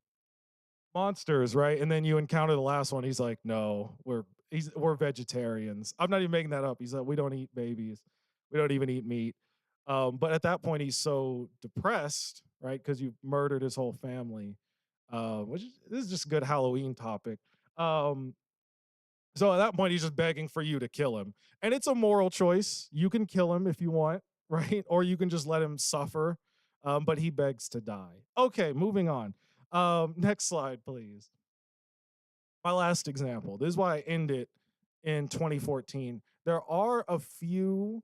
monsters, right? And then you encounter the last one. He's like, no, we're vegetarians. I'm not even making that up. He's like, we don't eat babies. We don't even eat meat. But at that point, he's so depressed, right? Because you've murdered his whole family. This is just a good Halloween topic. Um, so at that point, he's just begging for you to kill him. And it's a moral choice. You can kill him if you want, right? Or you can just let him suffer. But he begs to die. Okay, moving on. Next slide, please. My last example. This is why I end it in 2014. There are a few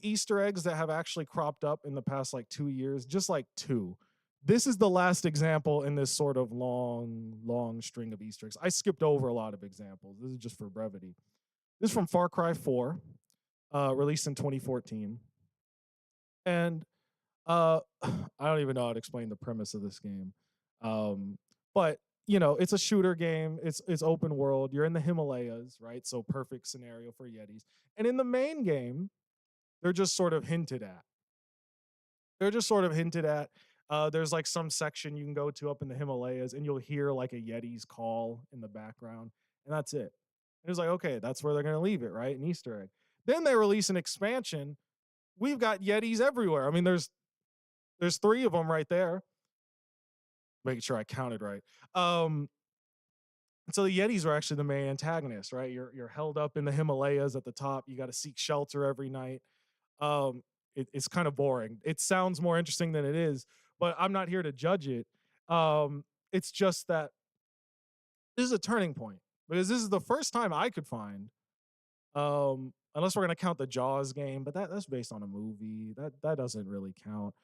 Easter eggs that have actually cropped up in the past like 2 years, just like two. This is the last example in this sort of long string of Easter eggs. I skipped over a lot of examples. This is just for brevity. This is from Far Cry 4, released in 2014. And I don't even know how to explain the premise of this game. But it's a shooter game. It's open world. You're in the Himalayas, right? So perfect scenario for Yetis. And in the main game, they're just sort of hinted at. They're just sort of hinted at. There's like some section you can go to up in the Himalayas, and you'll hear like a Yeti's call in the background, and that's it. And it's like, okay, that's where they're gonna leave it, right? An Easter egg. Then they release an expansion. We've got Yetis everywhere. I mean, there's three of them right there. Making sure I counted right. So the Yetis are actually the main antagonist, right? You're held up in the Himalayas at the top. You got to seek shelter every night. Um, it's kind of boring. It sounds more interesting than it is, but I'm not here to judge it. It's just that this is a turning point because this is the first time I could find, unless we're gonna count the Jaws game, but that's based on a movie. That doesn't really count.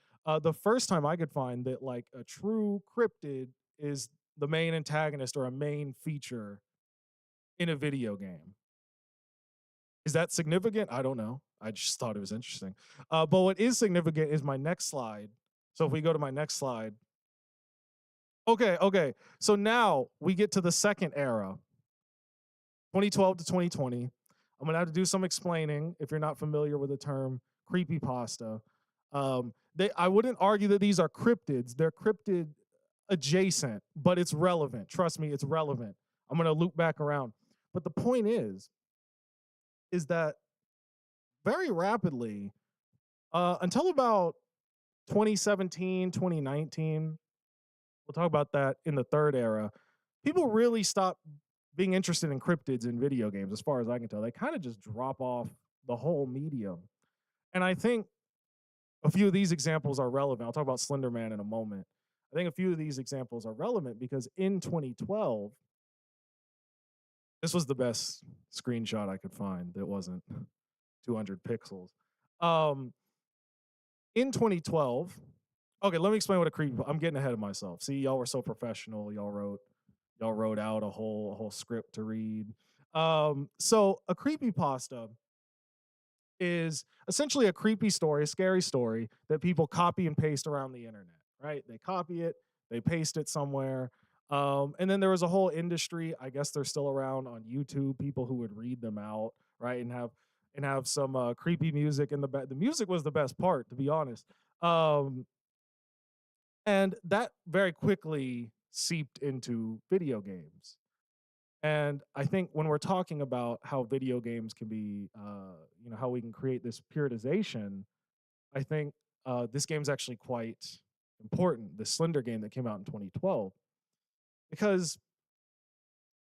The first time I could find that like a true cryptid is the main antagonist or a main feature in a video game. Is that significant? I don't know. I just thought it was interesting. But what is significant is my next slide. So if we go to my next slide. Okay. So now we get to the second era, 2012 to 2020. I'm gonna have to do some explaining if you're not familiar with the term creepypasta. I wouldn't argue that these are cryptids. They're cryptid adjacent, but it's relevant. Trust me, it's relevant. I'm gonna loop back around. But the point is that very rapidly, until about 2017, 2019, we'll talk about that in the third era, people really stopped being interested in cryptids in video games, as far as I can tell. They kind of just drop off the whole medium. And I think a few of these examples are relevant. I'll talk about Slender Man in a moment. I think a few of these examples are relevant because in 2012, this was the best screenshot I could find that wasn't 200 pixels. Um, in 2012, okay, let me explain what a creepy. I'm getting ahead of myself. See, y'all were so professional. Y'all wrote out a whole script to read. So a creepy pasta is essentially a creepy story, a scary story that people copy and paste around the internet, right? They copy it, they paste it somewhere. And then there was a whole industry, I guess they're still around on YouTube, people who would read them out, right? And have and have some creepy music in the back. The music was the best part, to be honest. Um, and that very quickly seeped into video games. And I think when we're talking about how video games can be, how we can create this periodization, I think this game's actually quite important. The Slender game that came out in 2012, because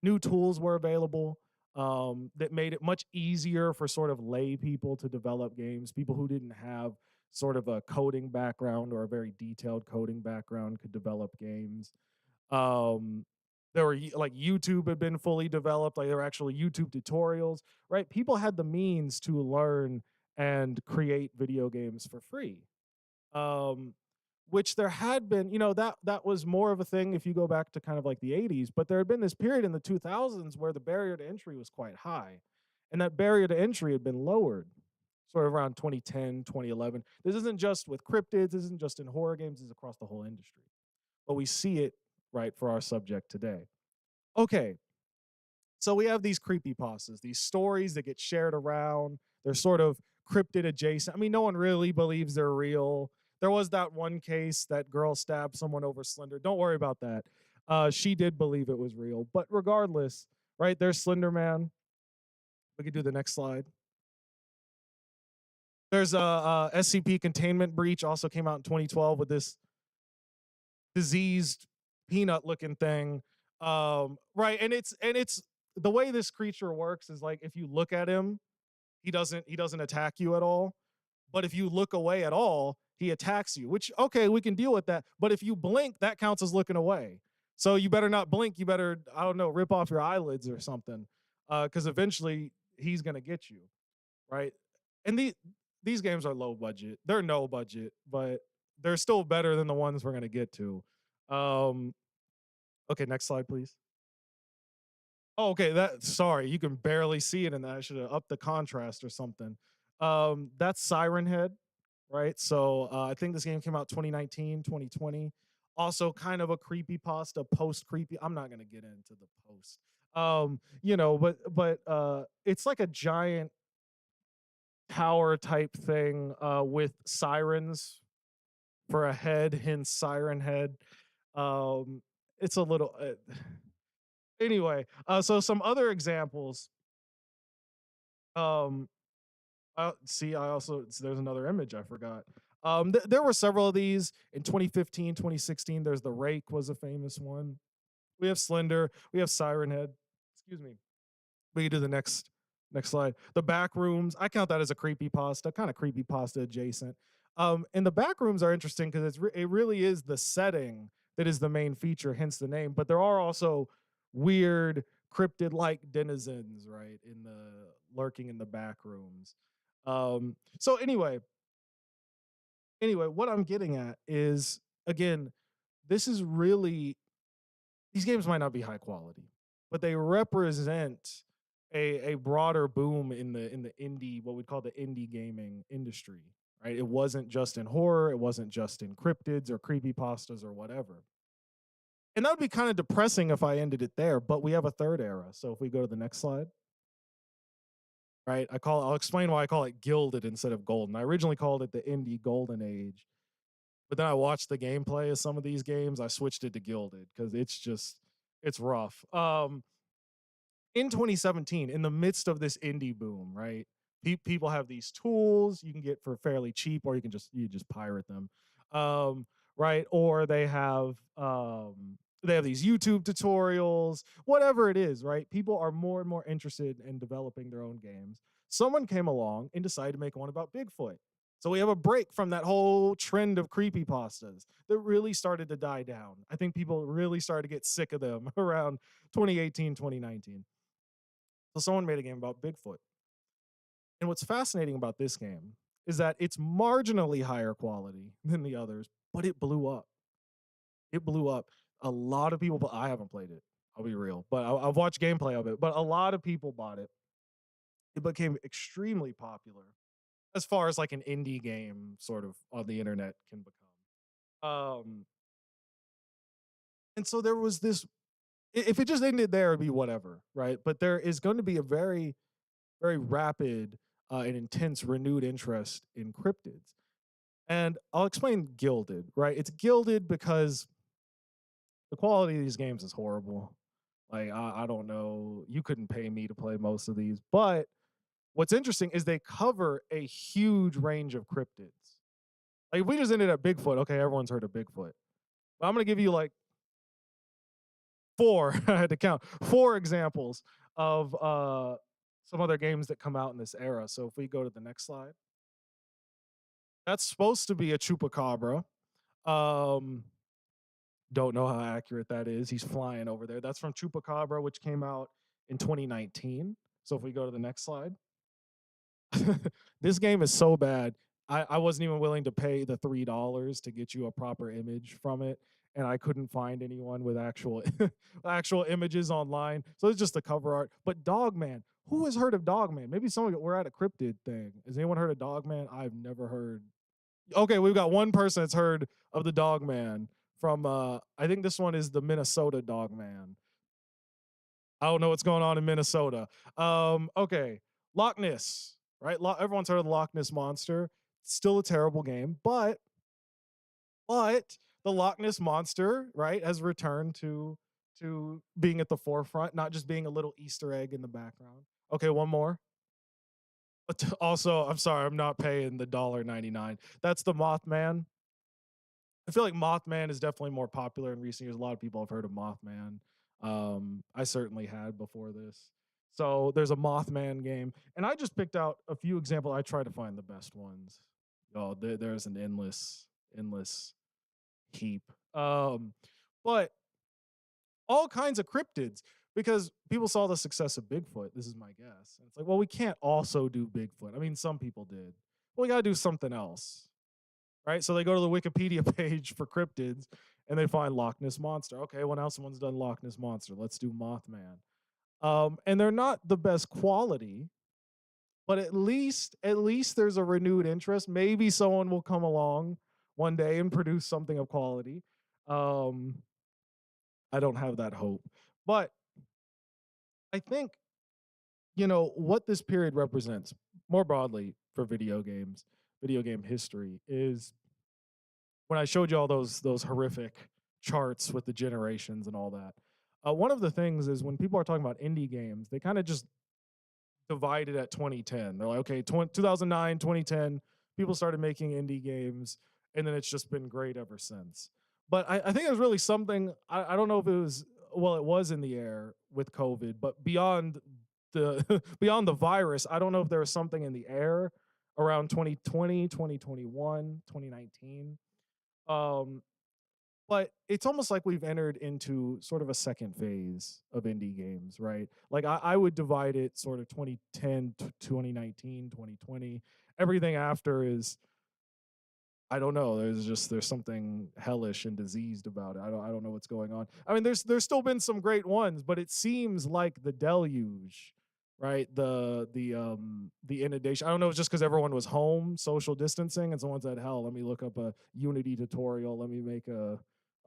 new tools were available that made it much easier for sort of lay people to develop games. People who didn't have sort of a coding background or a very detailed coding background could develop games. Um, there were like YouTube had been fully developed, like there were actually YouTube tutorials, right? People had the means to learn and create video games for free. Um, which there had been, that was more of a thing if you go back to kind of like the 80s, but there had been this period in the 2000s where the barrier to entry was quite high. And that barrier to entry had been lowered sort of around 2010, 2011. This isn't just with cryptids, this isn't just in horror games, this is across the whole industry. But we see it right for our subject today. Okay, so we have these creepy pastas, these stories that get shared around. They're sort of cryptid adjacent. I mean, no one really believes they're real. There was that one case that girl stabbed someone over Slender. Don't worry about that. She did believe it was real. But regardless, right, there's Slender Man. We could do the next slide. There's a SCP containment breach, also came out in 2012 with this diseased peanut looking thing. Right, and it's the way this creature works is like if you look at him, he doesn't attack you at all. But if you look away at all, he attacks you, which okay, we can deal with that. But if you blink, that counts as looking away. So you better not blink. You better, I don't know, rip off your eyelids or something. Because eventually he's gonna get you, right? And these games are low budget. They're no budget, but they're still better than the ones we're gonna get to. Um, okay, next slide, please. Oh, okay. That sorry, you can barely see it in that. I should have upped the contrast or something. That's Siren Head, right? So I think this game came out 2019, 2020. Also, kind of a creepy pasta, post creepy. I'm not gonna get into the post. But it's like a giant tower type thing with sirens for a head, hence Siren Head. It's a little. Anyway, so some other examples. Um, see, I also there's another image I forgot. There were several of these in 2015, 2016. There's the Rake was a famous one. We have Slender. We have Siren Head. Excuse me. We can do the next slide. The back rooms. I count that as a creepy pasta, kind of creepy pasta adjacent. And the back rooms are interesting because it really is the setting that is the main feature, hence the name. But there are also weird cryptid-like denizens, right, in the lurking in the back rooms. So anyway, what I'm getting at is again, this is really these games might not be high quality, but they represent a broader boom in the indie, what we call the indie gaming industry, right? It wasn't just in horror, it wasn't just in cryptids or creepypastas or whatever. And that would be kind of depressing if I ended it there, but we have a third era. So if we go to the next slide, right? I'll explain why I call it gilded instead of golden. I originally called it the indie golden age, but then I watched the gameplay of some of these games. I switched it to gilded because it's rough. In 2017, in the midst of this indie boom, right? People have these tools you can get for fairly cheap, or you just pirate them, um, right? Or they have these YouTube tutorials, whatever it is, right? People are more and more interested in developing their own games. Someone came along and decided to make one about Bigfoot. So we have a break from that whole trend of creepy pastas that really started to die down. I think people really started to get sick of them around 2018, 2019. So someone made a game about Bigfoot. And what's fascinating about this game is that it's marginally higher quality than the others, but it blew up. It blew up. A lot of people, but I haven't played it. I'll be real, but I've watched gameplay of it. But a lot of people bought it. It became extremely popular as far as like an indie game, sort of on the internet can become. And so there was this. If it just ended there, it'd be whatever, right? But there is going to be a very, very rapid an intense, renewed interest in cryptids. And I'll explain gilded, right? It's gilded because the quality of these games is horrible. Like, I don't know. You couldn't pay me to play most of these. But what's interesting is they cover a huge range of cryptids. Like, if we just ended at Bigfoot, okay, everyone's heard of Bigfoot. But I'm going to give you like four, I had to count, four examples of some other games that come out in this era. So if we go to the next slide, that's supposed to be a chupacabra. Um, don't know how accurate that is. He's flying over there. That's from Chupacabra, which came out in 2019. So if we go to the next slide, this game is so bad. I wasn't even willing to pay the $3 to get you a proper image from it, and I couldn't find anyone with actual actual images online. So it's just the cover art. But Dogman, who has heard of Dogman? Maybe someone we're at a cryptid thing. Has anyone heard of Dogman? I've never heard. Okay, we've got one person that's heard of the Dogman from I think this one is the Minnesota Dogman. I don't know what's going on in Minnesota. Okay, Loch Ness, right? Everyone's heard of the Loch Ness monster. Still a terrible game, but the Loch Ness monster, right, has returned to being at the forefront, not just being a little Easter egg in the background. Okay, one more. But also, I'm sorry, I'm not paying the $1.99. That's the Mothman. I feel like Mothman is definitely more popular in recent years. A lot of people have heard of Mothman. I certainly had before this. So there's a Mothman game, and I just picked out a few examples. I try to find the best ones. Oh, there's an endless heap. But all kinds of cryptids because people saw the success of Bigfoot. This is my guess. And it's like, well, we can't also do Bigfoot. I mean, some people did. Well, we got to do something else, right? So they go to the Wikipedia page for cryptids and they find Loch Ness Monster. Okay, well, now someone's done Loch Ness Monster. Let's do Mothman. And they're not the best quality, but at least there's a renewed interest. Maybe someone will come along one day and produce something of quality. Um, I don't have that hope. But I think, what this period represents more broadly for video games, video game history is when I showed you all those horrific charts with the generations and all that. One of the things is when people are talking about indie games, they kind of just divide it at 2010. They're like, okay, 2009, 2010, people started making indie games, and then it's just been great ever since. But I think there's really something, I don't know if it was, well, it was in the air with COVID, but beyond the beyond the virus, I don't know if there was something in the air around 2020, 2021, 2019. Um, but it's almost like we've entered into sort of a second phase of indie games, right? Like I would divide it sort of 2010 to 2019, 2020. Everything after is, I don't know. There's something hellish and diseased about it. I don't know what's going on. I mean, there's still been some great ones, but it seems like the deluge, right? The inundation. I don't know. It's just because everyone was home, social distancing, and someone said, "Hell, let me look up a Unity tutorial. Let me make a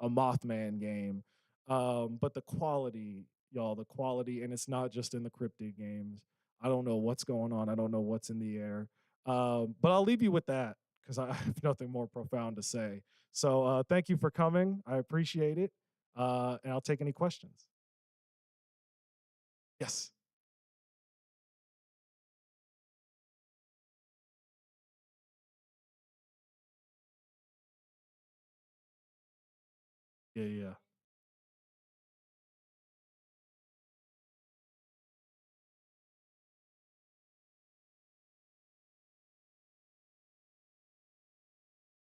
Mothman game." But the quality, y'all, the quality, and it's not just in the cryptid games. I don't know what's going on. I don't know what's in the air. But I'll leave you with that because I have nothing more profound to say. So thank you for coming. I appreciate it. And I'll take any questions. Yes. Yeah, yeah.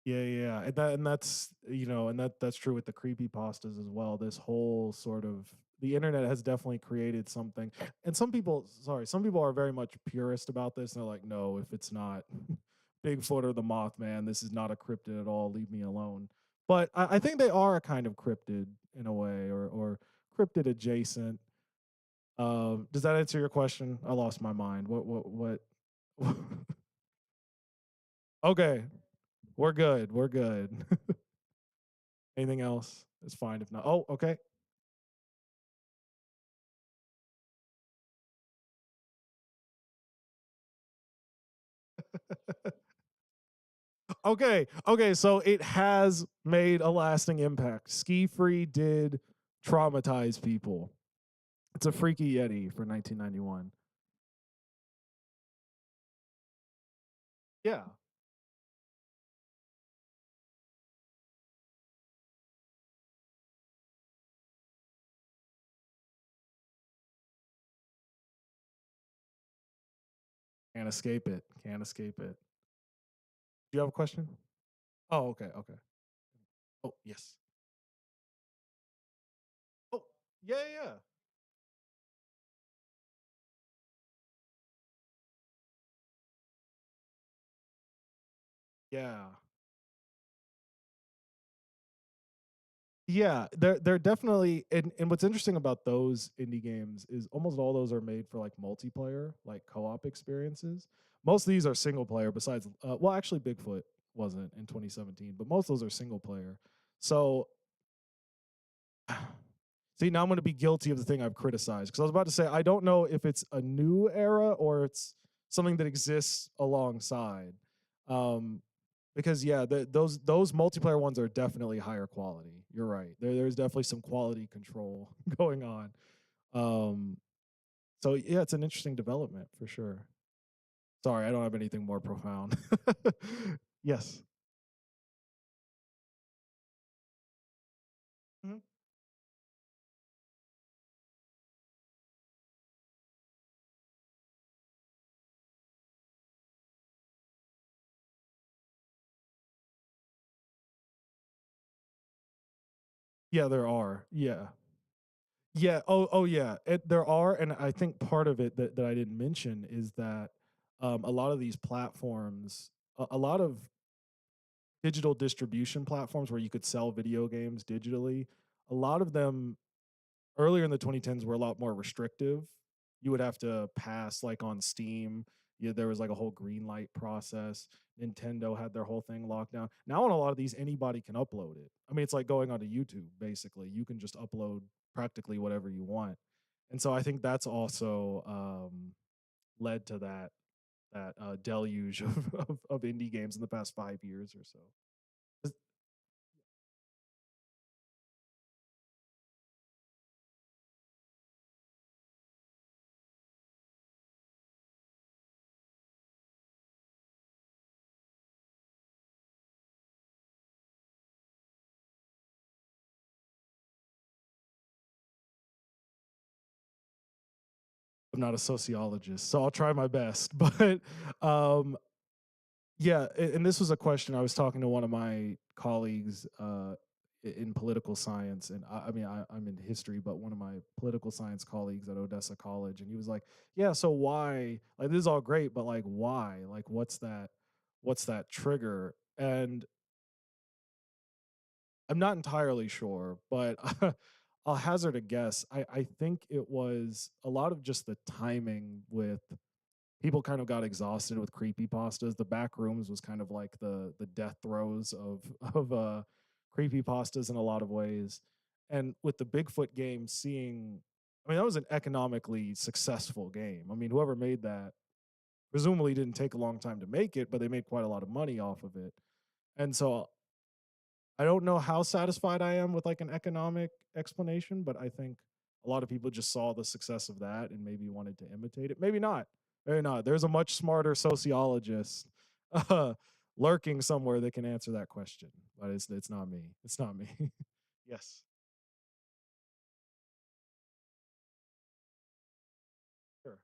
Yeah, yeah, and that's and that's true with the creepy pastas as well. This whole sort of the internet has definitely created something, and some people are very much purist about this. And they're like, no, if it's not Bigfoot or the Mothman, this is not a cryptid at all. Leave me alone. But I think they are a kind of cryptid in a way, or cryptid adjacent. Does that answer your question? I lost my mind. What? Okay, we're good. We're good. Anything else? It's fine if not. Oh, okay. Okay, okay, so it has made a lasting impact. Ski Free did traumatize people. It's a freaky Yeti for 1991. Yeah. Can't escape it. Can't escape it. Do you have a question? Oh, okay, okay. Oh, yes. Oh, yeah, yeah, yeah. Yeah. Yeah, they're definitely, and what's interesting about those indie games is almost all those are made for like multiplayer, like co-op experiences. Most of these are single player besides well actually Bigfoot wasn't in 2017, but most of those are single player. So see, now I'm going to be guilty of the thing I've criticized because I was about to say I don't know if it's a new era or it's something that exists alongside. Um, because yeah, those multiplayer ones are definitely higher quality. You're right. There's definitely some quality control going on. Um, so yeah, it's an interesting development for sure. Sorry, I don't have anything more profound. Yes. Mhm. Yeah, there are. Yeah. Yeah. Oh, yeah. There are, and I think part of it that I didn't mention is that a lot of these platforms, a lot of digital distribution platforms where you could sell video games digitally, a lot of them earlier in the 2010s were a lot more restrictive. You would have to pass like on Steam. Yeah, there was like a whole green light process. Nintendo had their whole thing locked down. Now on a lot of these, anybody can upload it. I mean, it's like going onto YouTube, basically. You can just upload practically whatever you want. And so I think that's also led to that deluge of indie games in the past 5 years or so. Is- I'm not a sociologist, so I'll try my best. But um, yeah, and this was a question I was talking to one of my colleagues in political science, and I mean I'm in history, but one of my political science colleagues at Odessa College, and he was like, "Yeah, so why? Like this is all great, but like why? Like what's that trigger?" And I'm not entirely sure, but I'll hazard a guess. I think it was a lot of just the timing with people kind of got exhausted with creepy pastas. The back rooms was kind of like the death throes of creepy pastas in a lot of ways. And with the Bigfoot game, seeing, I mean, that was an economically successful game. I mean, whoever made that presumably didn't take a long time to make it, but they made quite a lot of money off of it. And so I don't know how satisfied I am with like an economic explanation, but I think a lot of people just saw the success of that and maybe wanted to imitate it. Maybe not. Maybe not. There's a much smarter sociologist uh, lurking somewhere that can answer that question, but it's not me. It's not me. Yes, sure.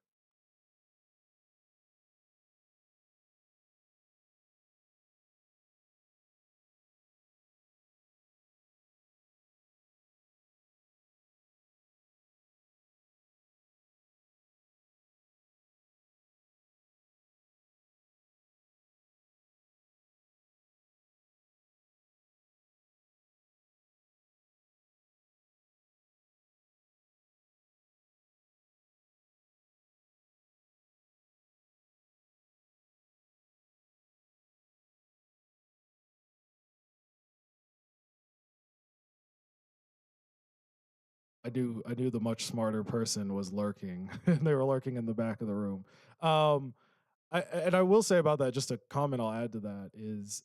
I knew the much smarter person was lurking. And they were lurking in the back of the room. Um, And I will say about that, just a comment I'll add to that is,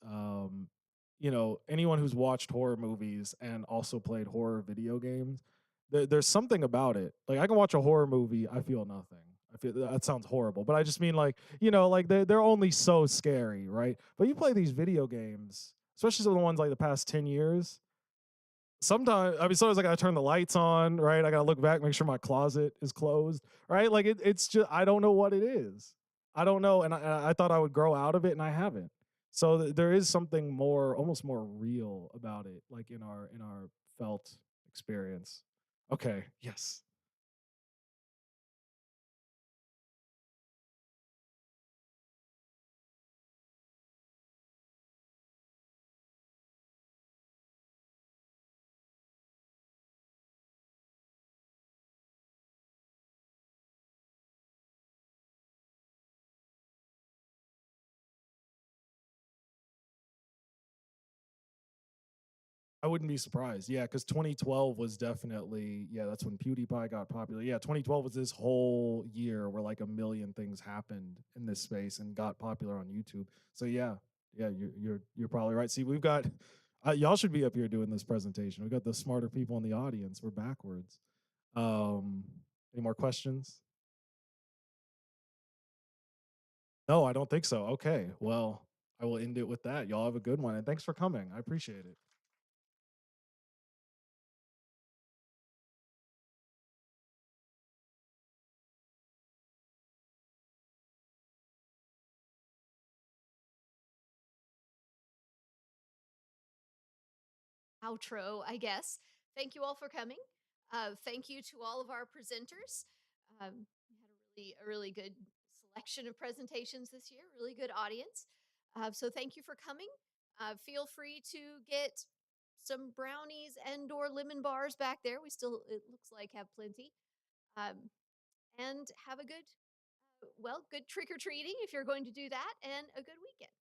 anyone who's watched horror movies and also played horror video games, there's something about it. Like I can watch a horror movie, I feel nothing. I feel that sounds horrible, but I just mean like, like they're only so scary, right? But you play these video games, especially the ones like the past 10 years. Sometimes, I mean, sometimes I gotta turn the lights on, right? I gotta look back, make sure my closet is closed, right? Like it's just I don't know what it is. I don't know, and I thought I would grow out of it, and I haven't. So there is something more, almost more real about it, like in our felt experience. Okay, yes. I wouldn't be surprised. Yeah, because 2012 was definitely, yeah, that's when PewDiePie got popular. Yeah, 2012 was this whole year where like a million things happened in this space and got popular on YouTube. So yeah, you're probably right. See, we've got y'all should be up here doing this presentation. We've got the smarter people in the audience. We're backwards. Um, any more questions? No, I don't think so. Okay, well, I will end it with that. Y'all have a good one, and thanks for coming. I appreciate it. Outro, I guess. Thank you all for coming. Thank you to all of our presenters. We had a really good selection of presentations this year, really good audience. So thank you for coming. Feel free to get some brownies and or lemon bars back there. We still, it looks like, have plenty. Um, and have a good, well, good trick or treating if you're going to do that, and a good weekend.